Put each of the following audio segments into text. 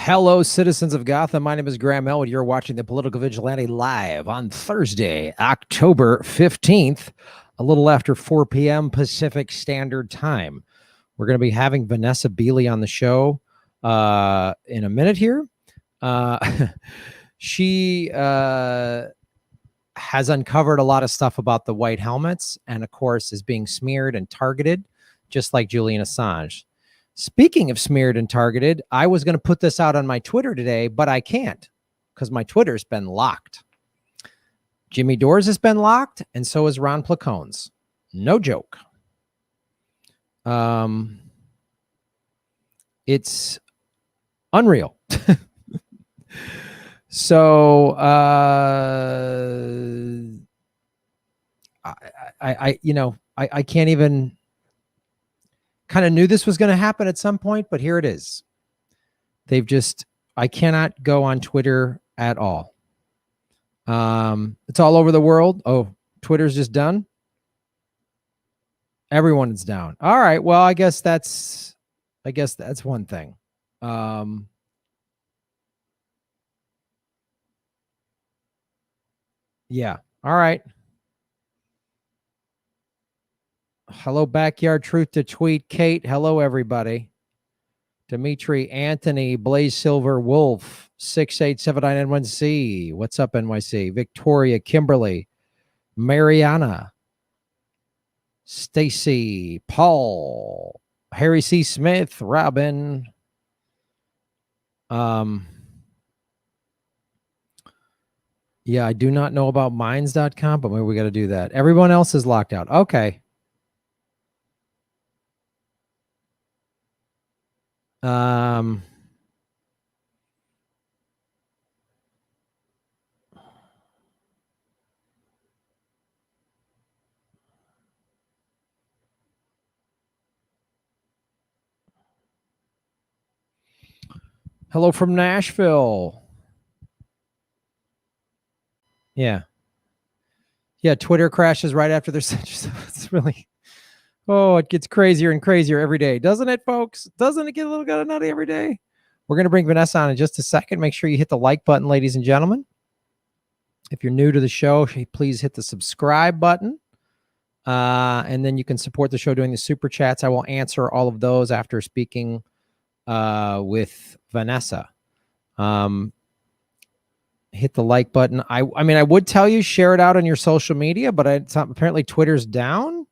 Hello, citizens of Gotham. My name is Graham Elwood. You're watching the Political Vigilante live on Thursday, October 15th, a little after 4 p.m. Pacific Standard Time. We're going to be having Vanessa Beeley on the show in a minute here. She has uncovered a lot of stuff about the white helmets and, of course, is being smeared and targeted, just like Julian Assange. Speaking of smeared and targeted, I was going to put this out on my Twitter today, but I can't because my Twitter's been locked. Jimmy Dores has been locked, and so is Ron Placone's. No joke. It's unreal. So I can't even. Kind of knew this was going to happen at some point, but here it is. I cannot go on Twitter at all. It's all over the world. Oh, Twitter's just done. Everyone is down. All right. Well, I guess that's one thing. Yeah. All right. Hello, Backyard Truth to Tweet. Kate, hello, everybody. Dimitri, Anthony, Blaze Silver, Wolf, 68791C. What's up, NYC? Victoria, Kimberly, Mariana, Stacy, Paul, Harry C. Smith, Robin. Yeah, I do not know about Minds.com, but maybe we got to do that. Everyone else is locked out. Okay. Hello from Nashville. Yeah. Yeah, Twitter crashes right after their censure. It's really, it gets crazier and crazier every day. Doesn't it, folks? Doesn't it get a little kind of nutty every day? We're going to bring Vanessa on in just a second. Make sure you hit the like button, ladies and gentlemen. If you're new to the show, please hit the subscribe button. And then you can support the show doing the super chats. I will answer all of those after speaking with Vanessa. Hit the like button. I mean, I would tell you share it out on your social media, but apparently Twitter's down.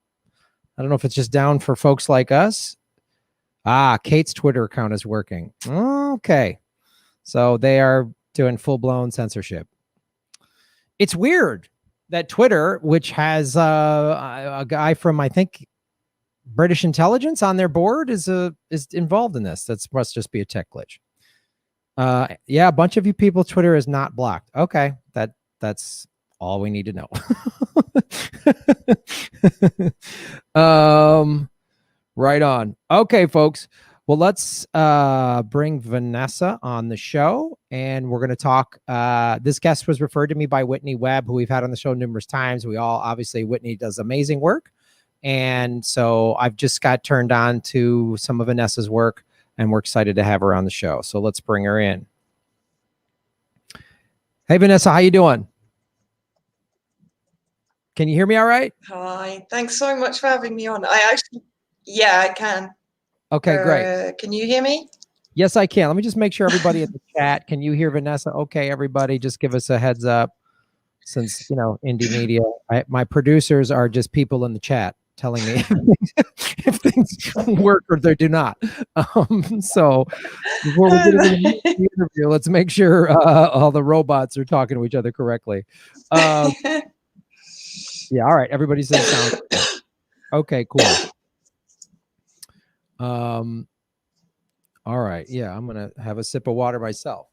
I don't know if it's just down for folks like us. Kate's Twitter account is working. Okay. So they are doing full-blown censorship. It's weird that Twitter, which has a guy from, I think, British intelligence on their board, is involved in this. That must just be a tech glitch. Yeah, a bunch of you people, Twitter is not blocked. Okay, that's all we need to know. Right on. Okay, folks. Well, let's bring Vanessa on the show, and we're going to talk. This guest was referred to me by Whitney Webb, who we've had on the show numerous times. Whitney does amazing work, and so I've just got turned on to some of Vanessa's work, and we're excited to have her on the show. So let's bring her in. Hey, Vanessa, how you doing? Can you hear me all right? Hi, thanks so much for having me on. Yeah, I can. Okay, great. Can you hear me? Yes, I can. Let me just make sure everybody in the chat, can you hear Vanessa? Okay, everybody, just give us a heads up. Since, indie media, my producers are just people in the chat telling me if things work or they do not. So before we get into the interview, let's make sure all the robots are talking to each other correctly. Yeah, all right. Everybody says sound. Okay, cool. All right. Yeah, I'm gonna have a sip of water myself.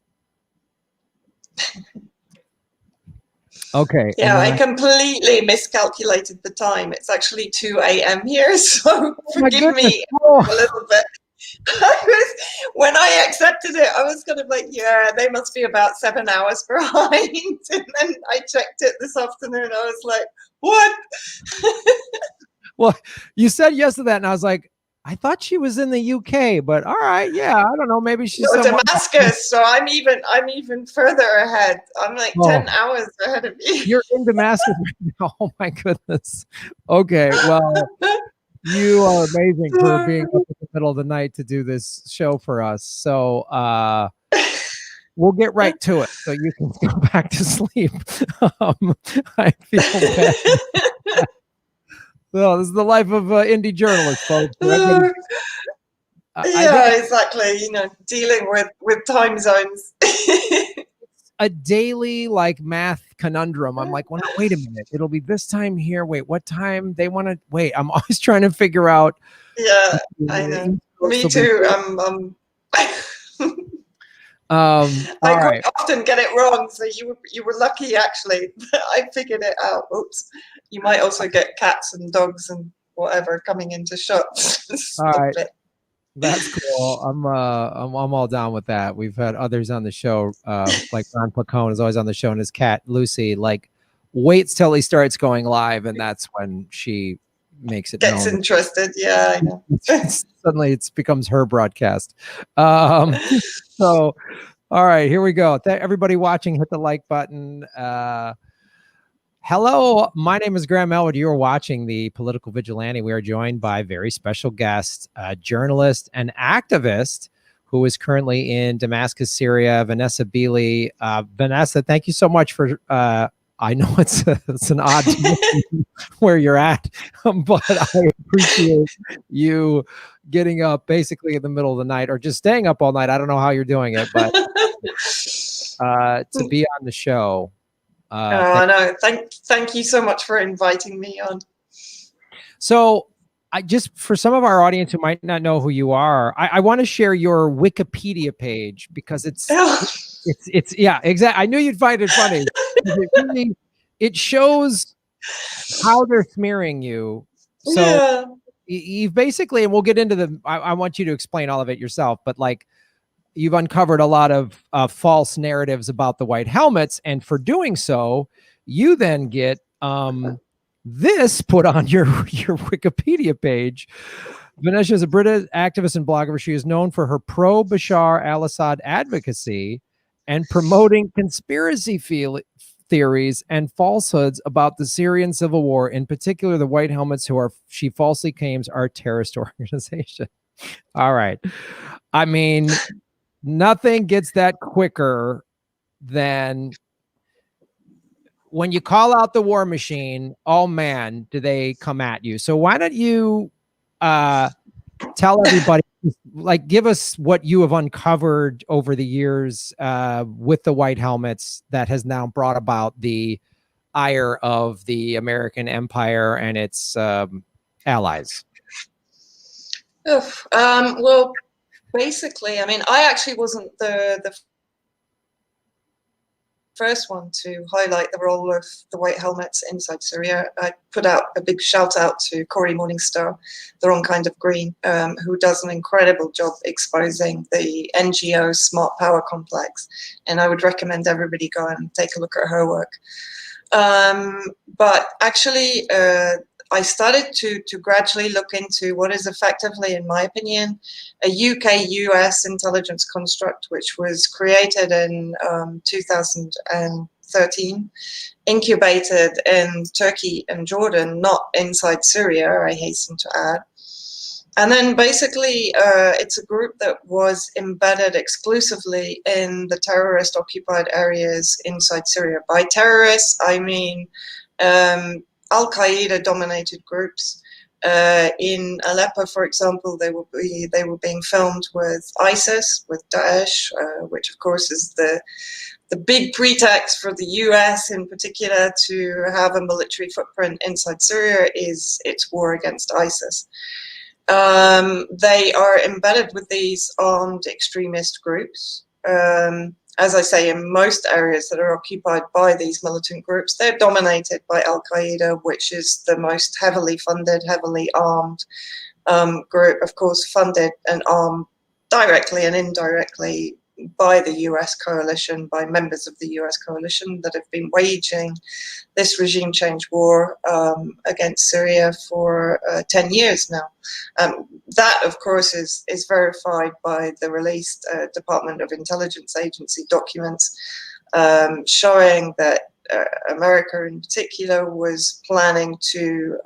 Okay. Yeah, I completely miscalculated the time. It's actually 2 a.m. here, so forgive me a little bit. When I accepted it, I was kind of like, yeah, they must be about 7 hours behind. And then I checked it this afternoon. I was like, what? Well, you said yes to that, and I was like, I thought she was in the UK, but all right, yeah, I don't know. Maybe she's No, somewhere. Damascus. So I'm even further ahead. I'm like 10 hours ahead of you. You're in Damascus right now. Oh my goodness. Okay, well, you are amazing for being up in the middle of the night to do this show for us. So we'll get right to it so you can go back to sleep. I feel bad. Well, this is the life of indie journalists, folks. I think Exactly. Dealing with time zones. a daily like math conundrum. I'm like, well, no, wait a minute. It'll be this time here. Wait, what time they want to wait? I'm always trying to figure out. Yeah, I know. Me too. I quite often get it wrong, so you were lucky actually. I figured it out. Oops. You might also get cats and dogs and whatever coming into shots. All right. That's cool. I'm all down with that. We've had others on the show, like Ron Placone is always on the show, and his cat Lucy like waits till he starts going live, and that's when she makes it gets known. Interested. Yeah, I know. Suddenly it becomes her broadcast. So all right, here we go. Everybody watching, hit the like button. Hello, my name is Graham Elwood. You are watching The Political Vigilante. We are joined by a very special guest, a journalist and activist who is currently in Damascus, Syria, Vanessa Beeley. Vanessa, thank you so much for, I know it's an odd where you're at, but I appreciate you getting up basically in the middle of the night or just staying up all night. I don't know how you're doing it, but to be on the show. No, thank you so much for inviting me on. So I just, for some of our audience who might not know who you are, I want to share your Wikipedia page because it's yeah, exactly. I knew you'd find it funny. It shows how they're smearing you. So you've basically, and we'll get into I want you to explain all of it yourself, but like, you've uncovered a lot of false narratives about the white helmets. And for doing so, you then get this put on your Wikipedia page. Vanessa is a British activist and blogger. She is known for her pro-Bashar al-Assad advocacy and promoting conspiracy theories and falsehoods about the Syrian civil war, in particular the white helmets, who she falsely claims are a terrorist organization. All right. I mean, nothing gets that quicker than when you call out the war machine. Oh man, do they come at you? So why don't you tell everybody, like, give us what you have uncovered over the years with the white helmets that has now brought about the ire of the American empire and its allies. Well, basically, I mean, I actually wasn't the first one to highlight the role of the white helmets inside Syria. I put out a big shout out to Cory Morningstar, the wrong kind of green, who does an incredible job exposing the NGO smart power complex. And I would recommend everybody go and take a look at her work. But actually, I started to gradually look into what is effectively, in my opinion, a UK-US intelligence construct, which was created in 2013, incubated in Turkey and Jordan, not inside Syria, I hasten to add. And then basically, it's a group that was embedded exclusively in the terrorist-occupied areas inside Syria. By terrorists, I mean Al-Qaeda-dominated groups. In Aleppo, for example, they were being filmed with ISIS, with Daesh, which of course is the big pretext for the US in particular to have a military footprint inside Syria is its war against ISIS. They are embedded with these armed extremist groups. As I say, in most areas that are occupied by these militant groups, they're dominated by Al-Qaeda, which is the most heavily funded, heavily armed group, of course, funded and armed directly and indirectly by the US coalition, by members of the US coalition that have been waging this regime change war against Syria for 10 years now. That, of course, is verified by the released Department of Intelligence Agency documents showing that America in particular was planning to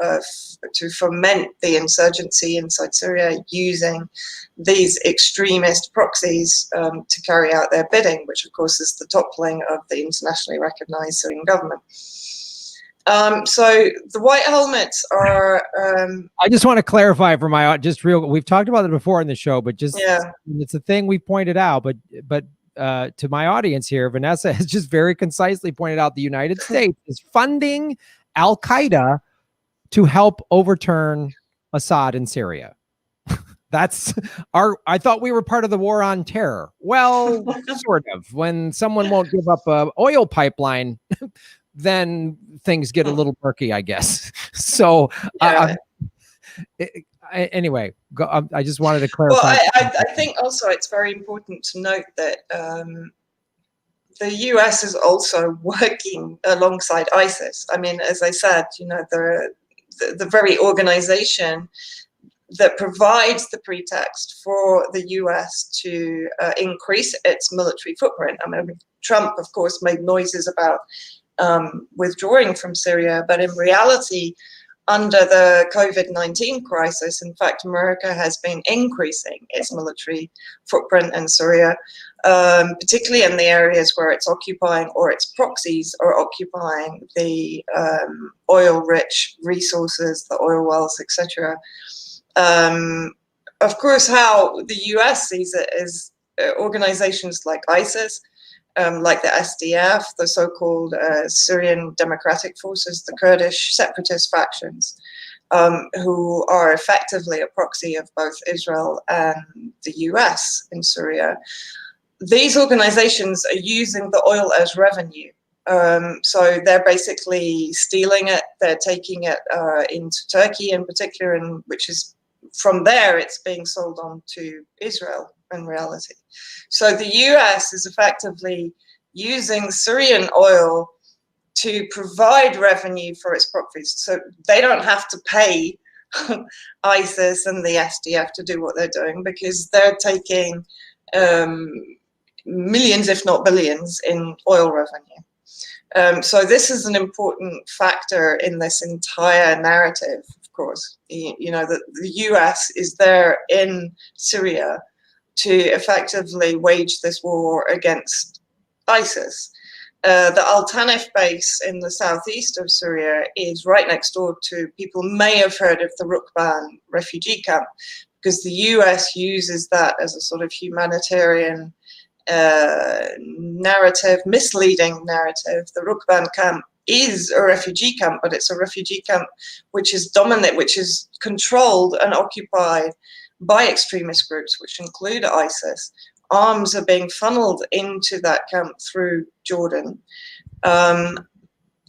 foment the insurgency inside Syria using these extremist proxies to carry out their bidding, which of course is the toppling of the internationally recognized Syrian government. So the white helmets are. I just want to clarify for we've talked about it before in the show, but it's a thing we pointed out, but to my audience here, Vanessa has just very concisely pointed out the United States is funding Al-Qaeda to help overturn Assad in Syria. That's I thought we were part of the war on terror. Well, sort of. When someone won't give up an oil pipeline, then things get a little murky, I guess. So anyway, I just wanted to clarify. Well, I think also it's very important to note that the US is also working alongside ISIS. I mean, as I said, the very organization that provides the pretext for the US to increase its military footprint. I mean, Trump, of course, made noises about withdrawing from Syria, but in reality, under the COVID-19 crisis, in fact, America has been increasing its military footprint in Syria, particularly in the areas where it's occupying or its proxies are occupying the oil-rich resources, the oil wells, etc. Of course, how the US sees it is organizations like ISIS, like the SDF, the so-called Syrian Democratic Forces, the Kurdish separatist factions, who are effectively a proxy of both Israel and the US in Syria. These organizations are using the oil as revenue. So they're basically stealing it, they're taking it into Turkey in particular, and which is from there it's being sold on to Israel in reality. So the US is effectively using Syrian oil to provide revenue for its proxies. So they don't have to pay ISIS and the SDF to do what they're doing because they're taking millions, if not billions, in oil revenue. So this is an important factor in this entire narrative, of course. That the US is there in Syria to effectively wage this war against ISIS. The Al-Tanif base in the southeast of Syria is right next door to, people may have heard of the Rukban refugee camp, because the US uses that as a sort of humanitarian narrative, misleading narrative. The Rukban camp is a refugee camp, but it's a refugee camp which is dominant, which is controlled and occupied by extremist groups, which include ISIS. Arms are being funneled into that camp through Jordan.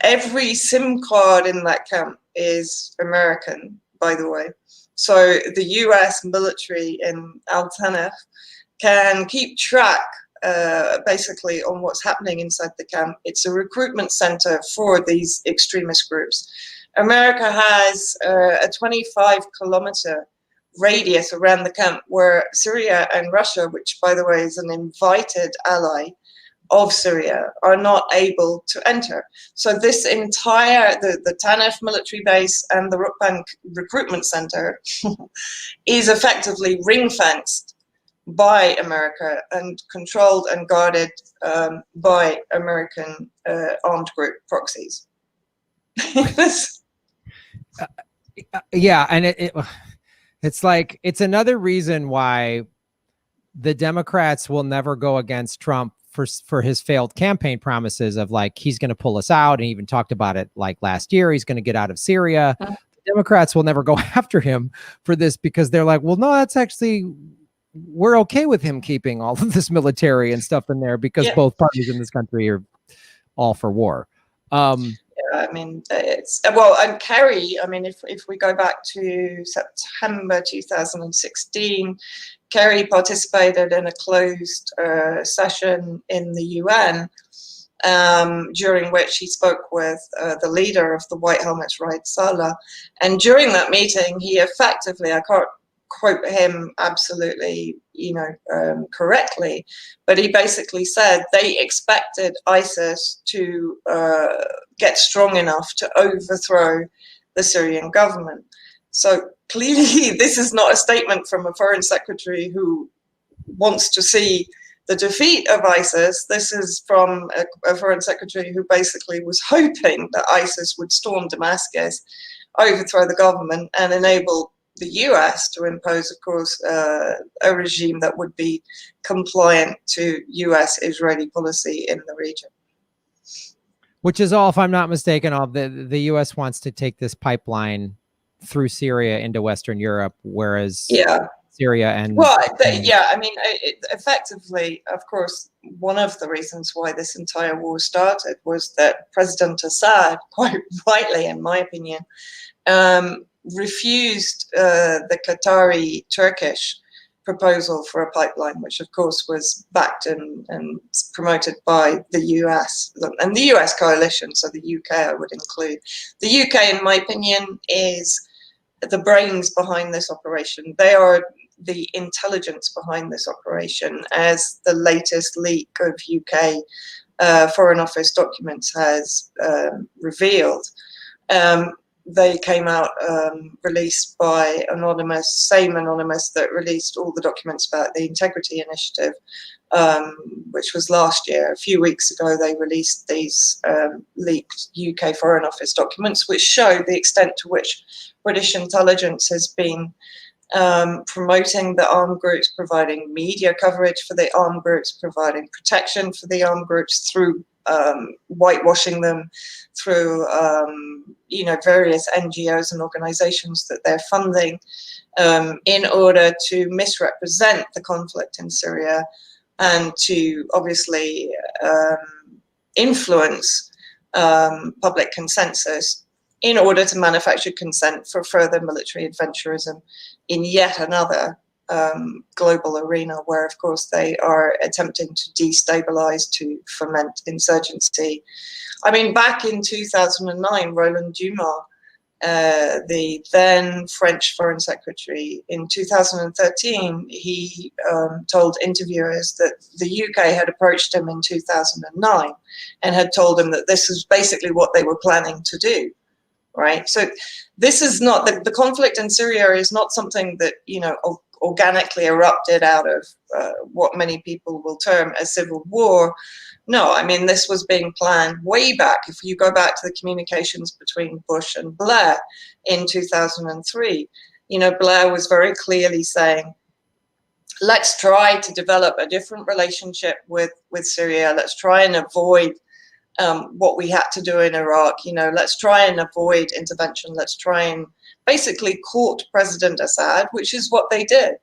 Every SIM card in that camp is American, by the way. So the US military in Al-Tanif can keep track basically on what's happening inside the camp. It's a recruitment center for these extremist groups. America has a 25-kilometer radius around the camp where Syria and Russia, which by the way is an invited ally of Syria, are not able to enter. So this entire, the Tanif military base and the Rukban recruitment center is effectively ring-fenced by America and controlled and guarded by American armed group proxies. Yeah, and it's like, it's another reason why the Democrats will never go against Trump for his failed campaign promises of like, he's going to pull us out. And he even talked about it like last year, he's going to get out of Syria. The Democrats will never go after him for this because they're like, well, no, that's actually, we're okay with him keeping all of this military and stuff in there because both parties in this country are all for war. I mean, it's, well, and Kerry, I mean, if we go back to September 2016, Kerry participated in a closed session in the UN, during which he spoke with the leader of the White Helmets, Raid Saleh. And during that meeting, he effectively, I can't quote him absolutely, correctly, but he basically said they expected ISIS to get strong enough to overthrow the Syrian government. So clearly, this is not a statement from a foreign secretary who wants to see the defeat of ISIS. This is from a foreign secretary who basically was hoping that ISIS would storm Damascus, overthrow the government, and enable the US to impose, of course, a regime that would be compliant to US-Israeli policy in the region. Which is all, if I'm not mistaken, all the US wants to take this pipeline through Syria into Western Europe, whereas Syria and effectively, of course, one of the reasons why this entire war started was that President Assad, quite rightly, in my opinion, refused the Qatari-Turkish proposal for a pipeline, which of course was backed and promoted by the US and the US coalition, so the UK I would include. The UK, in my opinion, is the brains behind this operation. They are the intelligence behind this operation, as the latest leak of UK Foreign Office documents has revealed. They came out released by Anonymous, same Anonymous that released all the documents about the Integrity Initiative, which was last year. A few weeks ago, they released these leaked UK Foreign Office documents, which show the extent to which British intelligence has been promoting the armed groups, providing media coverage for the armed groups, providing protection for the armed groups through whitewashing them, through various NGOs and organizations that they're funding, in order to misrepresent the conflict in Syria and to obviously influence public consensus in order to manufacture consent for further military adventurism in yet another global arena, where, of course, they are attempting to destabilize, to foment insurgency. I mean, back in 2009, Roland Dumas, the then French Foreign Secretary, in 2013, he told interviewers that the UK had approached him in 2009 and had told him that this is basically what they were planning to do. Right, so this is not the conflict in Syria is not something that organically erupted out of what many people will term a civil war. No, I mean, this was being planned way back. If you go back to the communications between Bush and Blair in 2003, Blair was very clearly saying, let's try to develop a different relationship with Syria. Let's try and avoid what we had to do in Iraq. Let's try and avoid intervention. Let's try and basically court President Assad, which is what they did.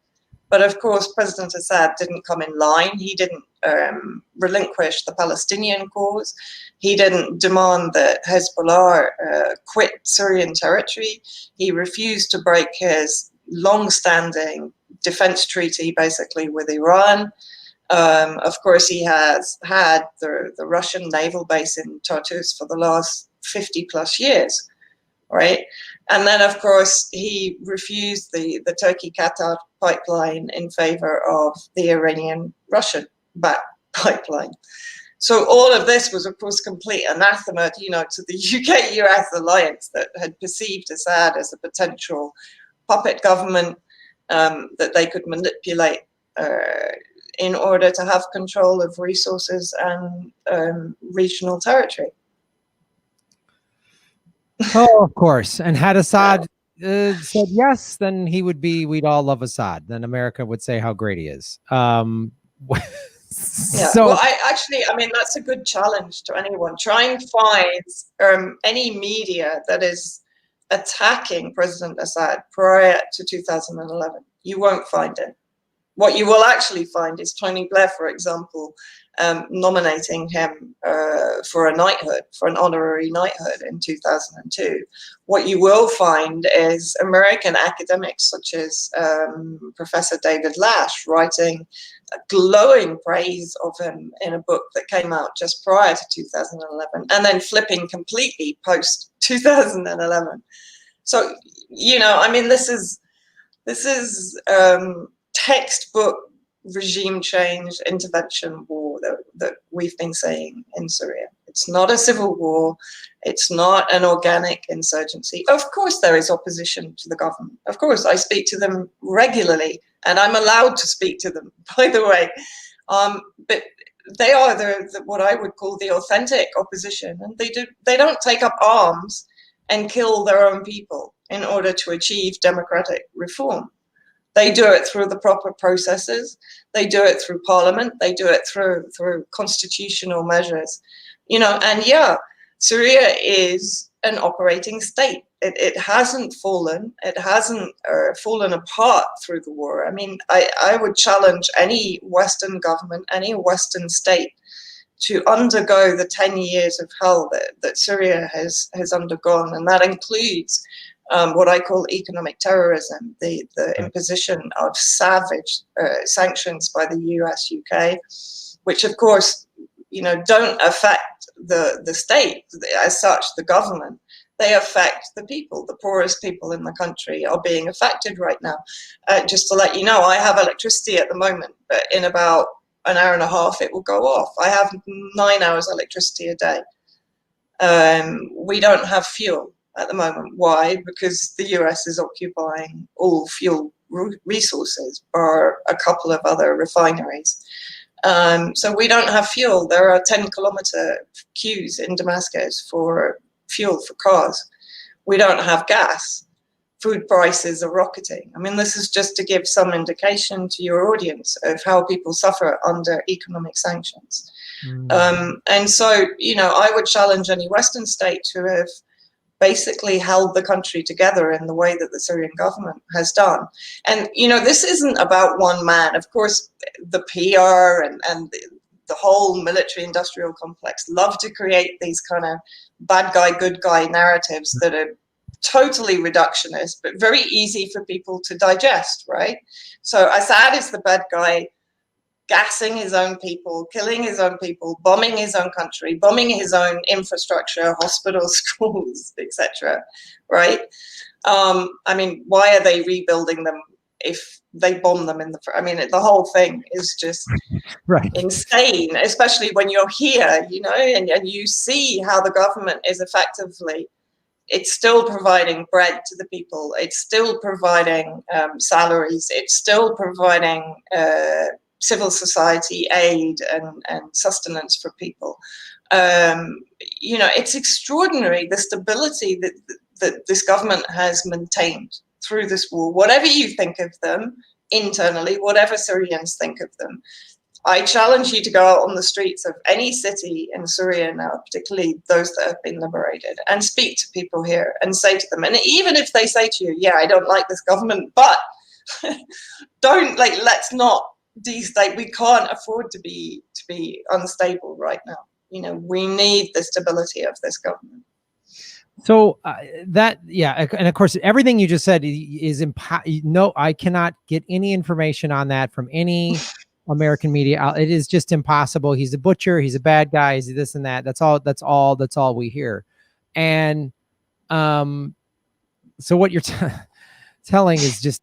But of course, President Assad didn't come in line. He didn't relinquish the Palestinian cause. He didn't demand that Hezbollah quit Syrian territory. He refused to break his long-standing defense treaty, basically, with Iran. Of course, he has had the Russian naval base in Tartus for the last 50 plus years, right? And then, of course, he refused the Turkey-Qatar pipeline in favor of the Iranian-Russian pipeline. So all of this was, of course, complete anathema, to the UK-US alliance that had perceived Assad as a potential puppet government that they could manipulate in order to have control of resources and regional territory. Oh, of course. And had Assad said yes, then we'd all love Assad. Then America would say how great he is. So, well, I mean, that's a good challenge to anyone. Try and find any media that is attacking President Assad prior to 2011. You won't find it. What you will actually find is Tony Blair, for example, nominating him for a knighthood, for an honorary knighthood in 2002. What you will find is American academics such as Professor David Lash writing glowing praise of him in a book that came out just prior to 2011, and then flipping completely post 2011. So, you know, I mean, this is textbook regime change, intervention war that we've been seeing in Syria. It's not a civil war. It's not an organic insurgency. Of course, there is opposition to the government. Of course, I speak to them regularly, and I'm allowed to speak to them, by the way. But they are what I would call the authentic opposition, and they don't take up arms and kill their own people in order to achieve democratic reform. They do it through the proper processes. They do it through parliament. They do it through constitutional measures, you know. And yeah, Syria is an operating state. It hasn't fallen. It hasn't fallen apart through the war. I mean, I would challenge any Western government, any Western state, to undergo the 10 years of hell that Syria has undergone, and that includes what I call economic terrorism, the imposition of savage sanctions by the US, UK, which of course, you know, don't affect the state as such, the government. They affect the people. The poorest people in the country are being affected right now. Just to let you know, I have electricity at the moment, but in about an hour and a half it will go off. I have 9 hours electricity a day. We don't have fuel at the moment. Why? Because the US is occupying all fuel resources or a couple of other refineries. So we don't have fuel. There are 10-kilometer queues in Damascus for fuel for cars. We don't have gas. Food prices are rocketing. I mean, this is just to give some indication to your audience of how people suffer under economic sanctions. And so, you know, I would challenge any Western state to have basically held the country together in the way that the Syrian government has done. And, you know, this isn't about one man. Of course, the PR and the whole military-industrial complex love to create these kind of bad guy, good guy narratives that are totally reductionist, but very easy for people to digest, right? So Assad is the bad guy, gassing his own people, killing his own people, bombing his own country, bombing his own infrastructure, hospitals, schools, etc. Right? I mean, why are they rebuilding them if they bomb them in the? I mean, the whole thing is just insane, especially when you're here, you know, and you see how the government is effectively. It's still providing bread to the people. It's still providing salaries. It's still providing civil society aid and sustenance for people. You know, it's extraordinary the stability that this government has maintained through this war. Whatever you think of them internally, whatever Syrians think of them, I challenge you to go out on the streets of any city in Syria now, particularly those that have been liberated, and speak to people here and say to them, and even if they say to you, yeah, I don't like this government, but let's not destate. We can't afford to be unstable right now. You know, we need the stability of this government. So and of course, everything you just said is no, I cannot get any information on that from any American media. It is just impossible. He's a butcher. He's a bad guy. He's this and that. That's all we hear. And so what you're telling is just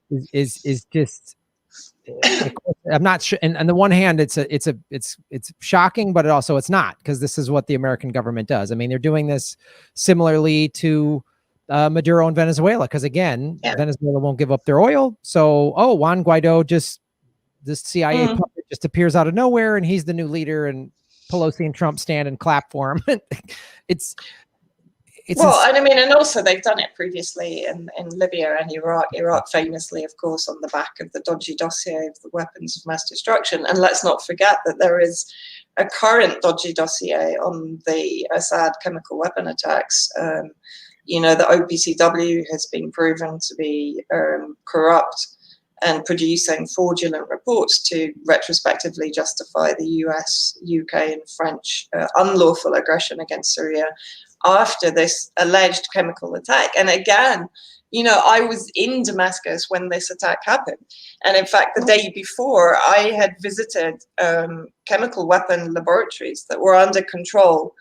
I'm not sure. And on the one hand, it's shocking, but it's not, because this is what the American government does. I mean, they're doing this similarly to Maduro in Venezuela, because again, Venezuela won't give up their oil. So, Juan Guaido this CIA puppet just appears out of nowhere, and he's the new leader, and Pelosi and Trump stand and clap for him. it's well, and I mean, and also they've done it previously in Libya and Iraq. Iraq famously, of course, on the back of the dodgy dossier of the weapons of mass destruction. And let's not forget that there is a current dodgy dossier on the Assad chemical weapon attacks. You know, the OPCW has been proven to be corrupt. and producing fraudulent reports to retrospectively justify the US, UK, and French unlawful aggression against Syria after this alleged chemical attack. And again, you know, I was in Damascus when this attack happened. And in fact, the day before, I had visited chemical weapon laboratories that were under control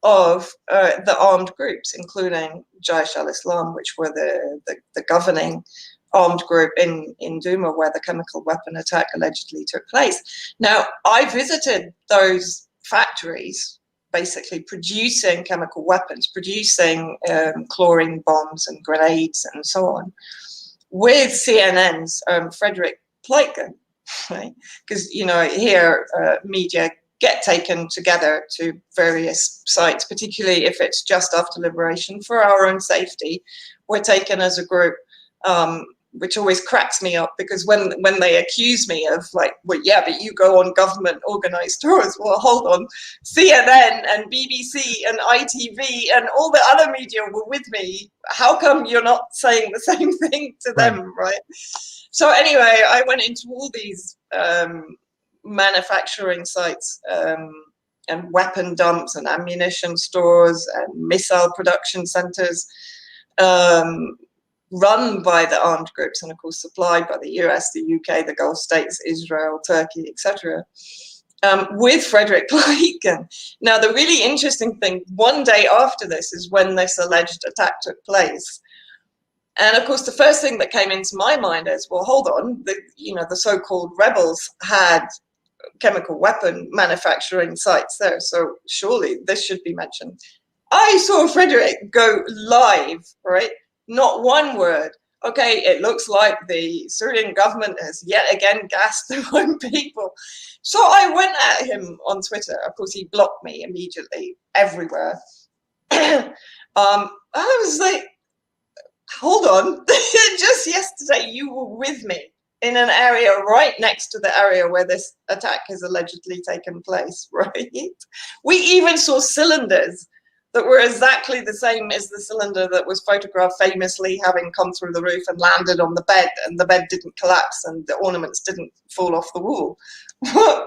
of the armed groups, including Jaish al-Islam, which were the governing armed group in Douma, where the chemical weapon attack allegedly took place. Now, I visited those factories, basically producing chemical weapons, producing chlorine bombs and grenades and so on, with CNN's Frederick Pleitgen, right? Because, you know, here media get taken together to various sites, particularly if it's just after liberation for our own safety. We're taken as a group, which always cracks me up, because when they accuse me of like, well, yeah, but you go on government organized tours. Well, hold on, CNN and BBC and ITV and all the other media were with me. How come you're not saying the same thing to them, right? So anyway, I went into all these manufacturing sites and weapon dumps and ammunition stores and missile production centers run by the armed groups and of course supplied by the US, the UK, the Gulf states, Israel, Turkey, etc. With Frederick Pleitgen. Now the really interesting thing, one day after this is when this alleged attack took place. And of course, the first thing that came into my mind is, well, hold on, the so-called rebels had chemical weapon manufacturing sites there, so surely this should be mentioned. I saw Frederick go live, right? Not one word. Okay, it looks like the Syrian government has yet again gassed their own people. So I went at him on Twitter. Of course, he blocked me immediately everywhere. I was like, hold on, just yesterday you were with me in an area right next to the area where this attack has allegedly taken place, right? We even saw cylinders that were exactly the same as the cylinder that was photographed famously having come through the roof and landed on the bed, and the bed didn't collapse and the ornaments didn't fall off the wall,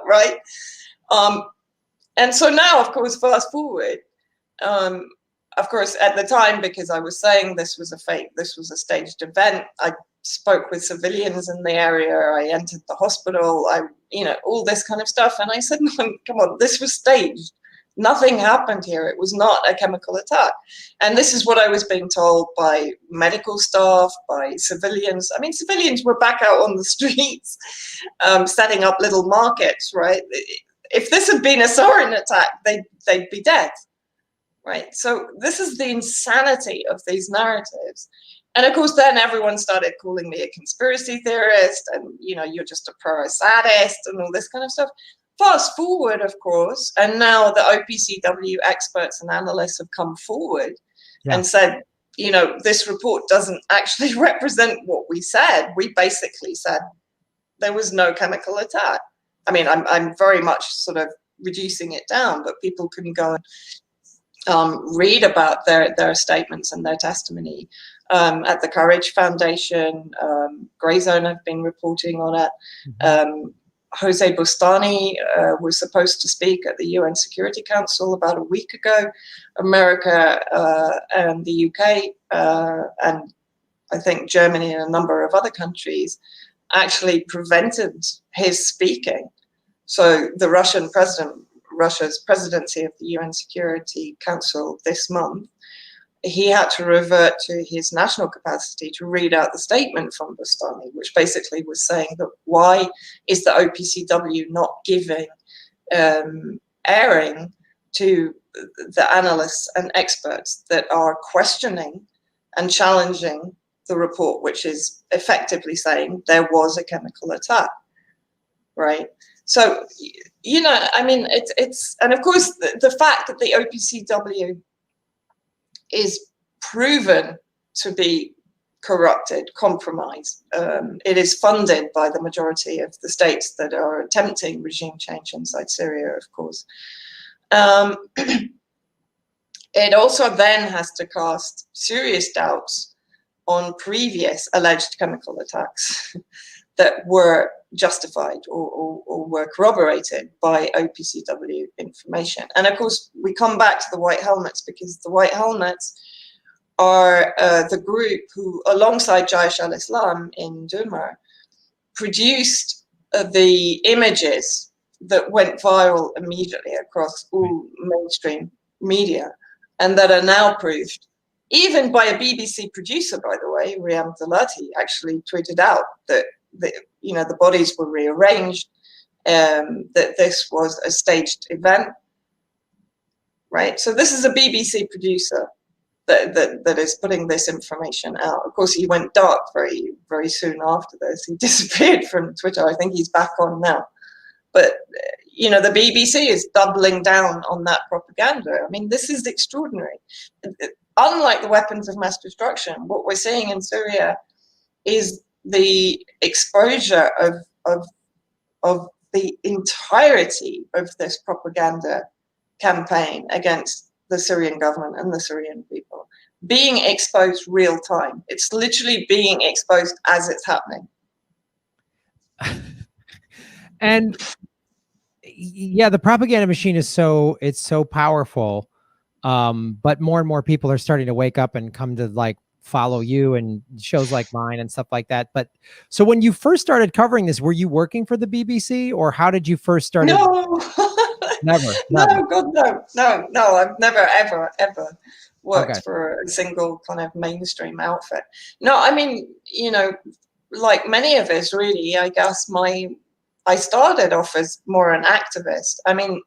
right? And so now, of course, fast forward, of course, at the time, because I was saying this was a fake, this was a staged event, I spoke with civilians in the area, I entered the hospital, all this kind of stuff. And I said, no, come on, this was staged. Nothing happened here. It was not a chemical attack. And this is what I was being told by medical staff, by civilians. I mean, civilians were back out on the streets, setting up little markets, right? If this had been a sarin attack, they'd be dead. Right, so this is the insanity of these narratives. And of course, then everyone started calling me a conspiracy theorist and, you're just a pro-sadist and all this kind of stuff. Fast forward, of course, and now the OPCW experts and analysts have come forward and said, this report doesn't actually represent what we said. We basically said there was no chemical attack. I mean, I'm very much sort of reducing it down, but people can go and read about their statements and their testimony at the Courage Foundation. Grey Zone have been reporting on it. Jose Bustani was supposed to speak at the UN Security Council about a week ago. America and the UK and I think Germany and a number of other countries actually prevented his speaking. So the Russia's presidency of the UN Security Council this month, he had to revert to his national capacity to read out the statement from Bustani, which basically was saying that why is the OPCW not giving airing to the analysts and experts that are questioning and challenging the report, which is effectively saying there was a chemical attack, right? So, I mean, it's and of course, the fact that the OPCW is proven to be corrupted, compromised. It is funded by the majority of the states that are attempting regime change inside Syria, of course. It also then has to cast serious doubts on previous alleged chemical attacks, that were justified or were corroborated by OPCW information. And of course, we come back to the White Helmets, because the White Helmets are the group who, alongside Jaish al-Islam in Duma, produced the images that went viral immediately across all mainstream media, and that are now proved, even by a BBC producer, by the way. Riyam Dalati actually tweeted out that the bodies were rearranged, that this was a staged event, right? So this is a BBC producer that is putting this information out. Of course, he went dark very, very soon after this. He disappeared from Twitter. I think he's back on now. But, the BBC is doubling down on that propaganda. I mean, this is extraordinary. Unlike the weapons of mass destruction, what we're seeing in Syria is the exposure of the entirety of this propaganda campaign against the Syrian government and the Syrian people being exposed real time. It's literally being exposed as it's happening. And yeah, the propaganda machine is so powerful. But more and more people are starting to wake up and come to like follow you and shows like mine and stuff like that. But so when you first started covering this, were you working for the BBC, or how did you first start? No, never. No, God, no. I've never, ever worked for a single kind of mainstream outfit. No, I mean, like many of us, really, I guess I started off as more an activist. I mean,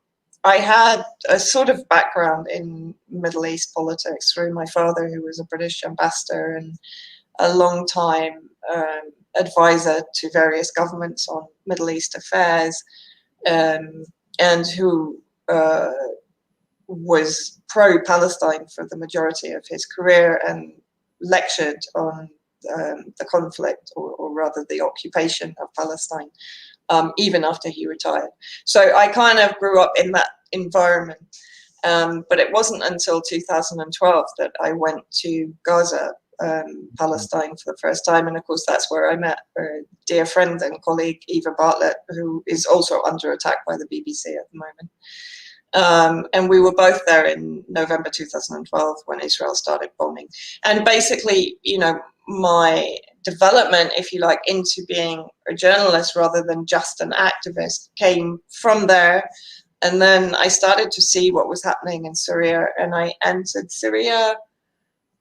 I had a sort of background in Middle East politics through my father, who was a British ambassador and a long time advisor to various governments on Middle East affairs, and who was pro-Palestine for the majority of his career and lectured on the conflict, or rather the occupation of Palestine, even after he retired. So I kind of grew up in that environment. But it wasn't until 2012 that I went to Gaza, Palestine, for the first time. And of course, that's where I met a dear friend and colleague, Eva Bartlett, who is also under attack by the BBC at the moment. And we were both there in November 2012 when Israel started bombing. And basically, my development, if you like, into being a journalist rather than just an activist came from there. And then I started to see what was happening in Syria, and I entered Syria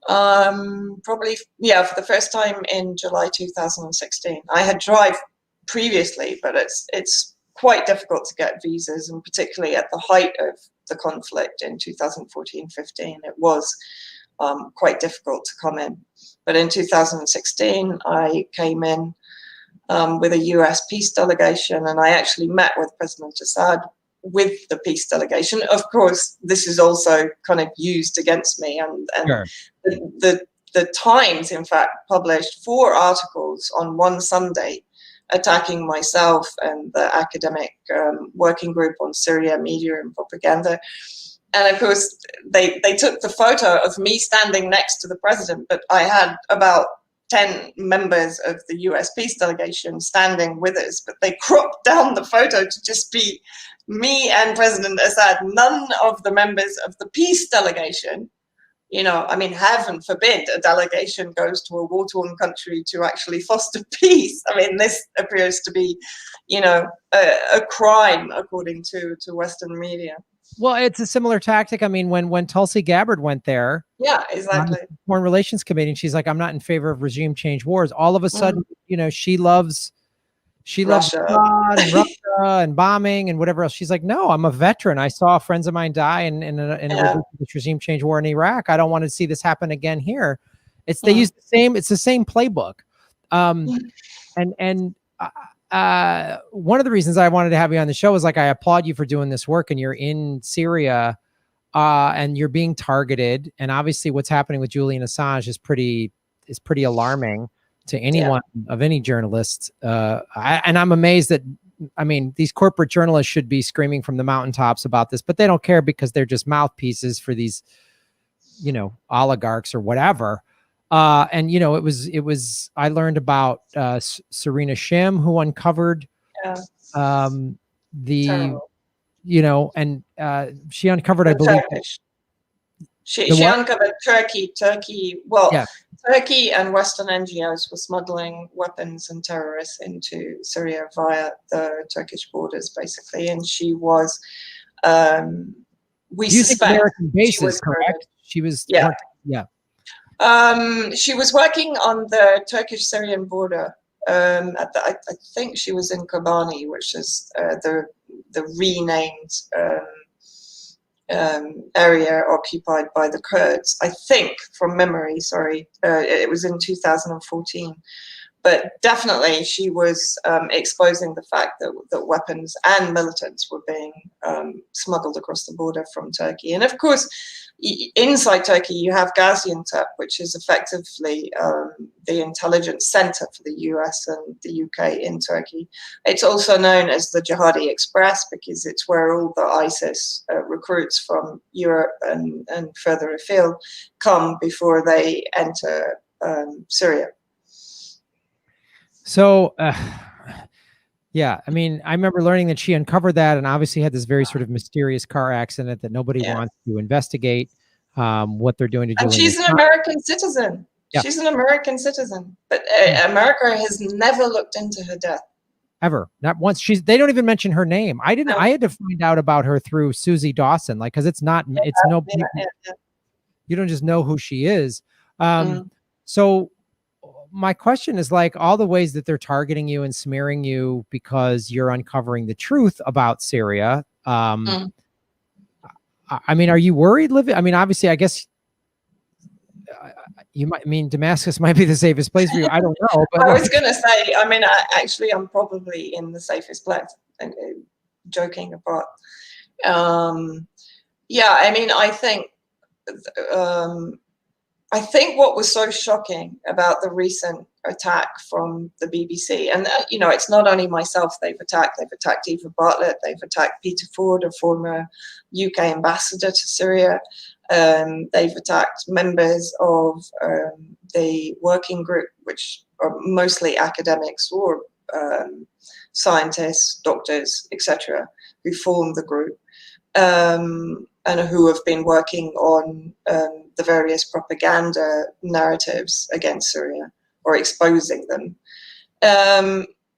probably, for the first time in July 2016. I had tried previously, but it's quite difficult to get visas, and particularly at the height of the conflict in 2014-15, it was quite difficult to come in. But in 2016, I came in with a US peace delegation, and I actually met with President Assad with the peace delegation. Of course, this is also kind of used against me, and sure. The Times, in fact, published 4 articles on one Sunday attacking myself and the academic working group on Syria, media and propaganda. And of course, they took the photo of me standing next to the president, but I had about 10 members of the US peace delegation standing with us, but they cropped down the photo to just be me and President Assad, none of the members of the peace delegation. I mean, heaven forbid a delegation goes to a war-torn country to actually foster peace. I mean, this appears to be, a crime according to Western media. Well, it's a similar tactic. I mean, when Tulsi Gabbard went there, yeah, exactly, on the Foreign Relations Committee, and she's like, "I'm not in favor of regime change wars." All of a sudden, she loves Russia. God and Russia and bombing and whatever else. She's like, "No, I'm a veteran. I saw friends of mine die in a regime change war in Iraq. I don't want to see this happen again here." They use the same. It's the same playbook. One of the reasons I wanted to have you on the show is like, I applaud you for doing this work, and you're in Syria, and you're being targeted. And obviously what's happening with Julian Assange is pretty alarming to anyone of any journalist. And I'm amazed that, these corporate journalists should be screaming from the mountaintops about this, but they don't care because they're just mouthpieces for these, oligarchs or whatever. And you know, it was I learned about Serena Shim, who uncovered Yeah, the, terrible. you know, and she uncovered, I The believe, Turkish. the She what? uncovered Turkey. Well, Yeah. Turkey and Western NGOs were smuggling weapons and terrorists into Syria via the Turkish borders, basically. And she was, we Using suspect American she bases, was murdered. correct? She was, Yeah. yeah. She was working on the Turkish-Syrian border. I think she was in Kobani, which is the renamed area occupied by the Kurds. I think, from memory, sorry, it was in 2014. But definitely, she was exposing the fact that weapons and militants were being smuggled across the border from Turkey. And of course, inside Turkey, you have Gaziantep, which is effectively the intelligence center for the US and the UK in Turkey. It's also known as the Jihadi Express because it's where all the ISIS recruits from Europe and further afield come before they enter Syria. So, yeah, I mean, I remember learning that she uncovered that, and obviously had this very sort of mysterious car accident that nobody Yeah. wants to investigate what they're doing to And Julian she's an American citizen. Yeah. She's an American citizen. But America has never looked into her death. Ever, not once. They don't even mention her name. I didn't. No. I had to find out about her through Susie Dawson, like, because it's no. You don't just know who she is. So my question is, like, all the ways that they're targeting you and smearing you because you're uncovering the truth about Syria. I mean, are you worried, Liv? I mean, obviously, I guess you might, I mean, Damascus might be the safest place for you. I don't know. But I was going to say, I mean, I'm probably in the safest place, joking apart. Yeah, I mean, I think what was so shocking about the recent attack from the BBC, and you know, it's not only myself they've attacked Eva Bartlett, they've attacked Peter Ford, a former UK ambassador to Syria. They've attacked members of the working group, which are mostly academics or scientists, doctors, etc., who form the group. And who have been working on the various propaganda narratives against Syria or exposing them.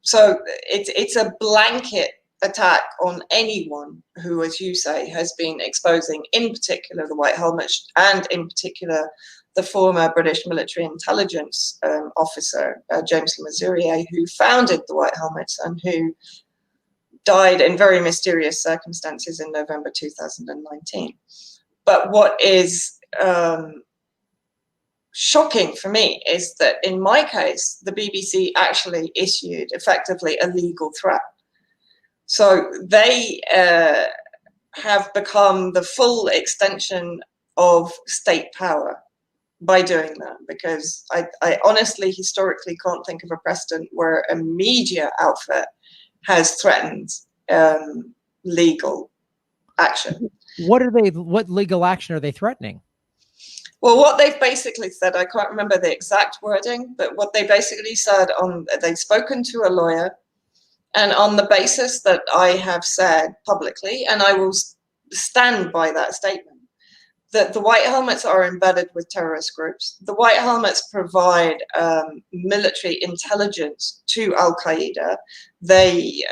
So it's a blanket attack on anyone who, as you say, has been exposing, in particular, the White Helmets, and in particular, the former British military intelligence officer, James Le Mesurier, who founded the White Helmets and who died in very mysterious circumstances in November 2019. But what is shocking for me is that in my case, the BBC actually issued effectively a legal threat. So they have become the full extension of state power by doing that, because I honestly, historically, can't think of a precedent where a media outfit has threatened legal action. What legal action are they threatening? Well, what they've basically said, I can't remember the exact wording, but what they basically said, they've spoken to a lawyer, and on the basis that I have said publicly, and I will stand by that statement, that the White Helmets are embedded with terrorist groups. The White Helmets provide military intelligence to Al-Qaeda. They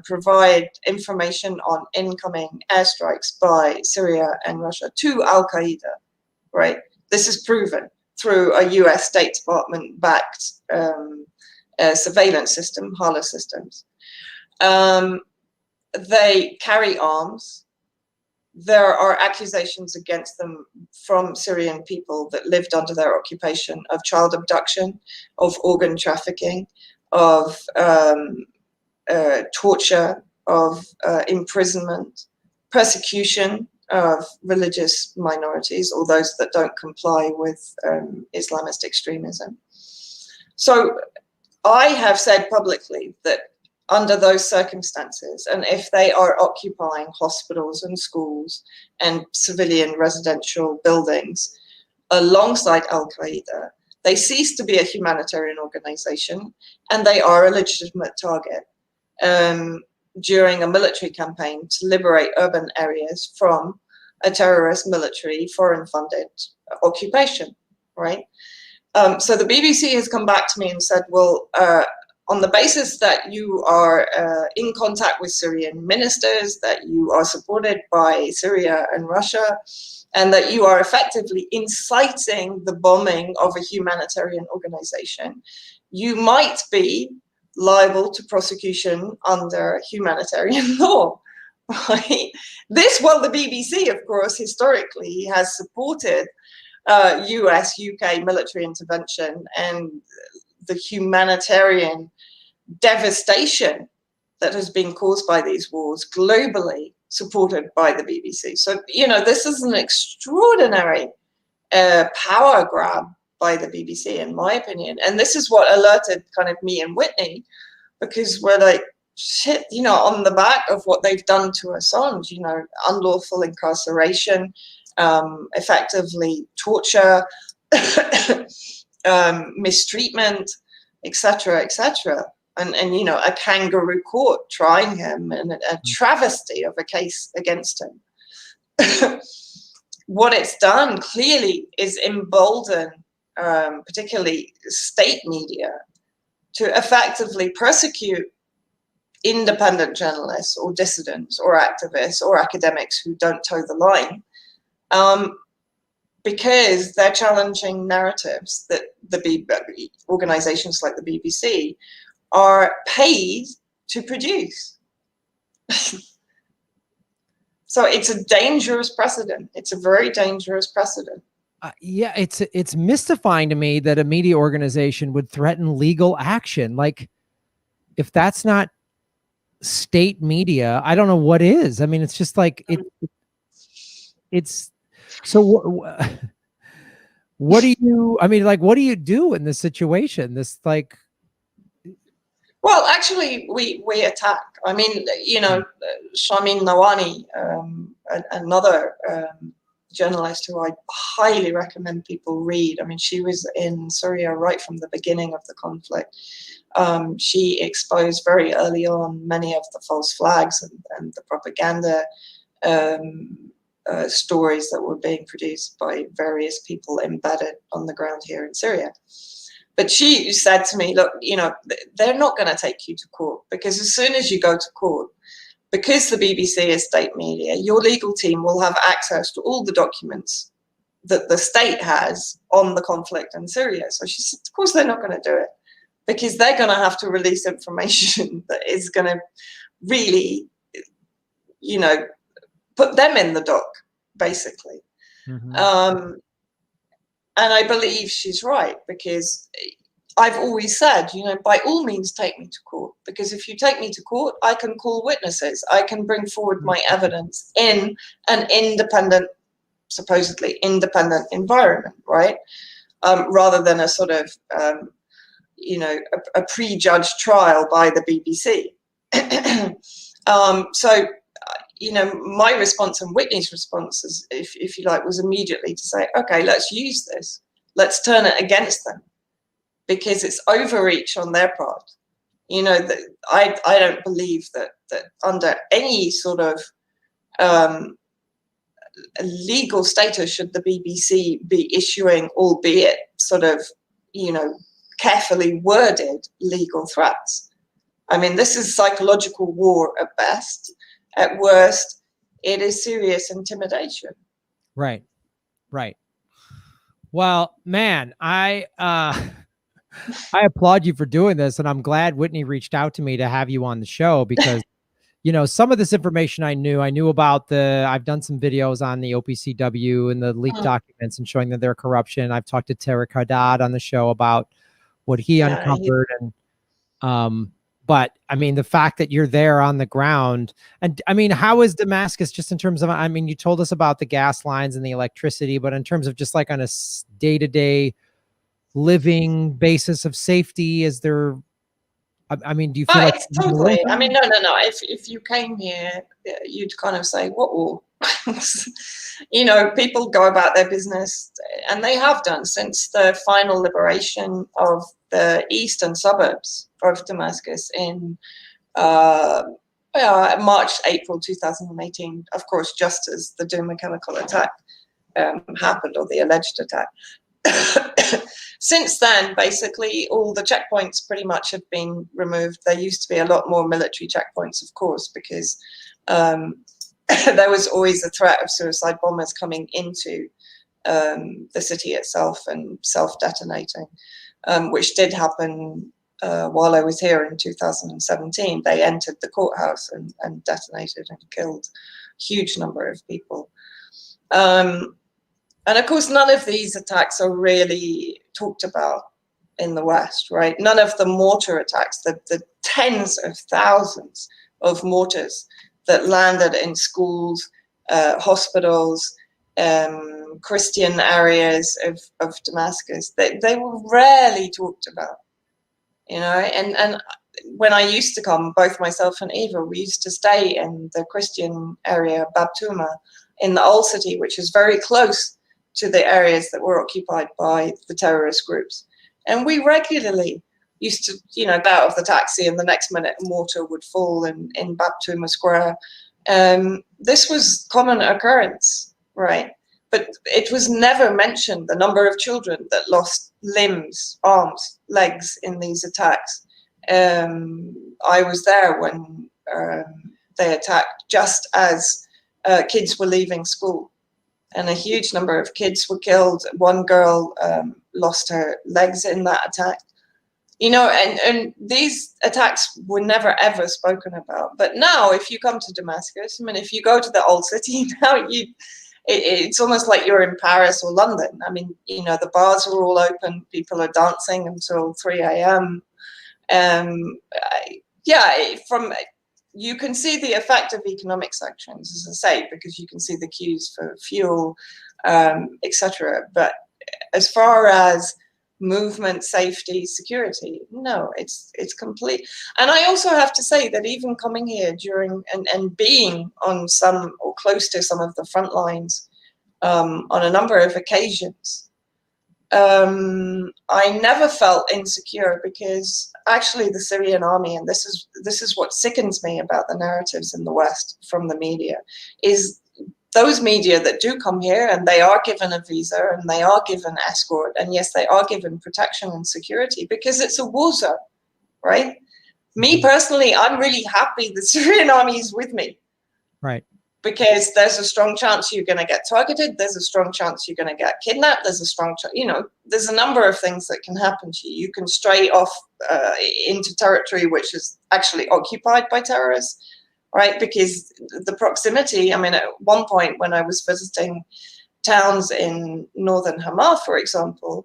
provide information on incoming airstrikes by Syria and Russia to Al-Qaeda, right? This is proven through a US State Department-backed surveillance system, HALA systems. They carry arms. There are accusations against them from Syrian people that lived under their occupation of child abduction, of organ trafficking, of torture, of imprisonment, persecution of religious minorities or those that don't comply with Islamist extremism. So I have said publicly that under those circumstances, and if they are occupying hospitals and schools and civilian residential buildings alongside Al-Qaeda, They cease to be a humanitarian organization, and they are a legitimate target during a military campaign to liberate urban areas from a terrorist military foreign-funded occupation, right? So the BBC has come back to me and said, well, on the basis that you are in contact with Syrian ministers, that you are supported by Syria and Russia, and that you are effectively inciting the bombing of a humanitarian organization, you might be liable to prosecution under humanitarian law. Right? This, well, the BBC, of course, historically has supported US, UK military intervention and the humanitarian devastation that has been caused by these wars globally, supported by the BBC. So, this is an extraordinary power grab by the BBC, in my opinion. And this is what alerted kind of me and Whitney, because we're like, shit, on the back of what they've done to Assange, unlawful incarceration, effectively torture, mistreatment, etc., etc. And a kangaroo court trying him, and a travesty of a case against him. What it's done clearly is embolden, particularly state media, to effectively persecute independent journalists or dissidents or activists or academics who don't toe the line, because they're challenging narratives that organizations like the BBC are paid to produce. So it's a dangerous precedent. It's a very dangerous precedent. Yeah, it's mystifying to me that a media organization would threaten legal action. Like, if that's not state media, I don't know what is. I mean, it's just like it's so. What do you? I mean, like, what do you do in this situation? This like. Well, actually, we attack. I mean, Shamin Nawani, another journalist who I highly recommend people read. I mean, she was in Syria right from the beginning of the conflict. She exposed very early on many of the false flags and the propaganda stories that were being produced by various people embedded on the ground here in Syria. But she said to me, look, they're not going to take you to court, because as soon as you go to court, because the BBC is state media, your legal team will have access to all the documents that the state has on the conflict in Syria. So she said, of course, they're not going to do it, because they're going to have to release information that is going to really, put them in the dock, basically. Mm-hmm. And I believe she's right, because I've always said, by all means, take me to court, because if you take me to court, I can call witnesses. I can bring forward my evidence in an independent, supposedly independent environment, right? Rather than a sort of, a prejudged trial by the BBC. So, my response and Whitney's response, is, if you like, was immediately to say, okay, let's use this. Let's turn it against them, because it's overreach on their part. I don't believe that under any sort of legal status should the BBC be issuing, albeit sort of, carefully worded legal threats. I mean, this is psychological war at best. At worst, it is serious intimidation. Right. Well, man, I applaud you for doing this, and I'm glad Whitney reached out to me to have you on the show, because some of this information I knew about I've done some videos on the OPCW and the leaked documents and showing that they're corruption. I've talked to Tariq Haddad on the show about what he uncovered, and but I mean, the fact that you're there on the ground, and I mean, how is Damascus, just in terms of, I mean, you told us about the gas lines and the electricity, but in terms of just like on a day-to-day living basis of safety, is there, I mean, do you feel like it's totally, I mean, no. If you came here, you'd kind of say, what war? You know, people go about their business, and they have done since the final liberation of the eastern suburbs of Damascus in March, April 2018, of course, just as the Douma chemical attack happened, or the alleged attack. Since then, basically, all the checkpoints pretty much have been removed. There used to be a lot more military checkpoints, of course, because there was always a threat of suicide bombers coming into the city itself and self-detonating, which did happen while I was here in 2017. They entered the courthouse and detonated and killed a huge number of people. And of course, none of these attacks are really talked about in the West, right? None of the mortar attacks, the tens of thousands of mortars that landed in schools, hospitals, Christian areas of Damascus, they were rarely talked about, you know. And when I used to come, both myself and Eva, we used to stay in the Christian area, Bab Tuma, in the old city, which is very close to the areas that were occupied by the terrorist groups. And we regularly used to, you know, get out of the taxi and the next minute a mortar would fall in Bab Tuma Square. This was common occurrence, right? But it was never mentioned, the number of children that lost limbs, arms, legs in these attacks. I was there when they attacked, just as kids were leaving school. And a huge number of kids were killed. One girl lost her legs in that attack. You know, and these attacks were never, ever spoken about. But now, if you come to Damascus, I mean, if you go to the old city now, it's almost like you're in Paris or London. I mean, you know, the bars are all open. People are dancing until 3 a.m. You can see the effect of economic sanctions, as I say, because you can see the queues for fuel, etc. But as far as movement, safety, security, no, it's complete. And I also have to say that even coming here during and being on some or close to some of the front lines on a number of occasions, I never felt insecure, because actually the Syrian army, and this is what sickens me about the narratives in the West from the media, is those media that do come here and they are given a visa and they are given escort, and yes, they are given protection and security because it's a war zone, right? Me personally, I'm really happy the Syrian army is with me. Right. Because there's a strong chance you're going to get targeted. There's a strong chance you're going to get kidnapped. There's a strong chance, you know, there's a number of things that can happen to you. You can stray off into territory which is actually occupied by terrorists, right? Because the proximity, I mean, at one point when I was visiting towns in northern Hama, for example,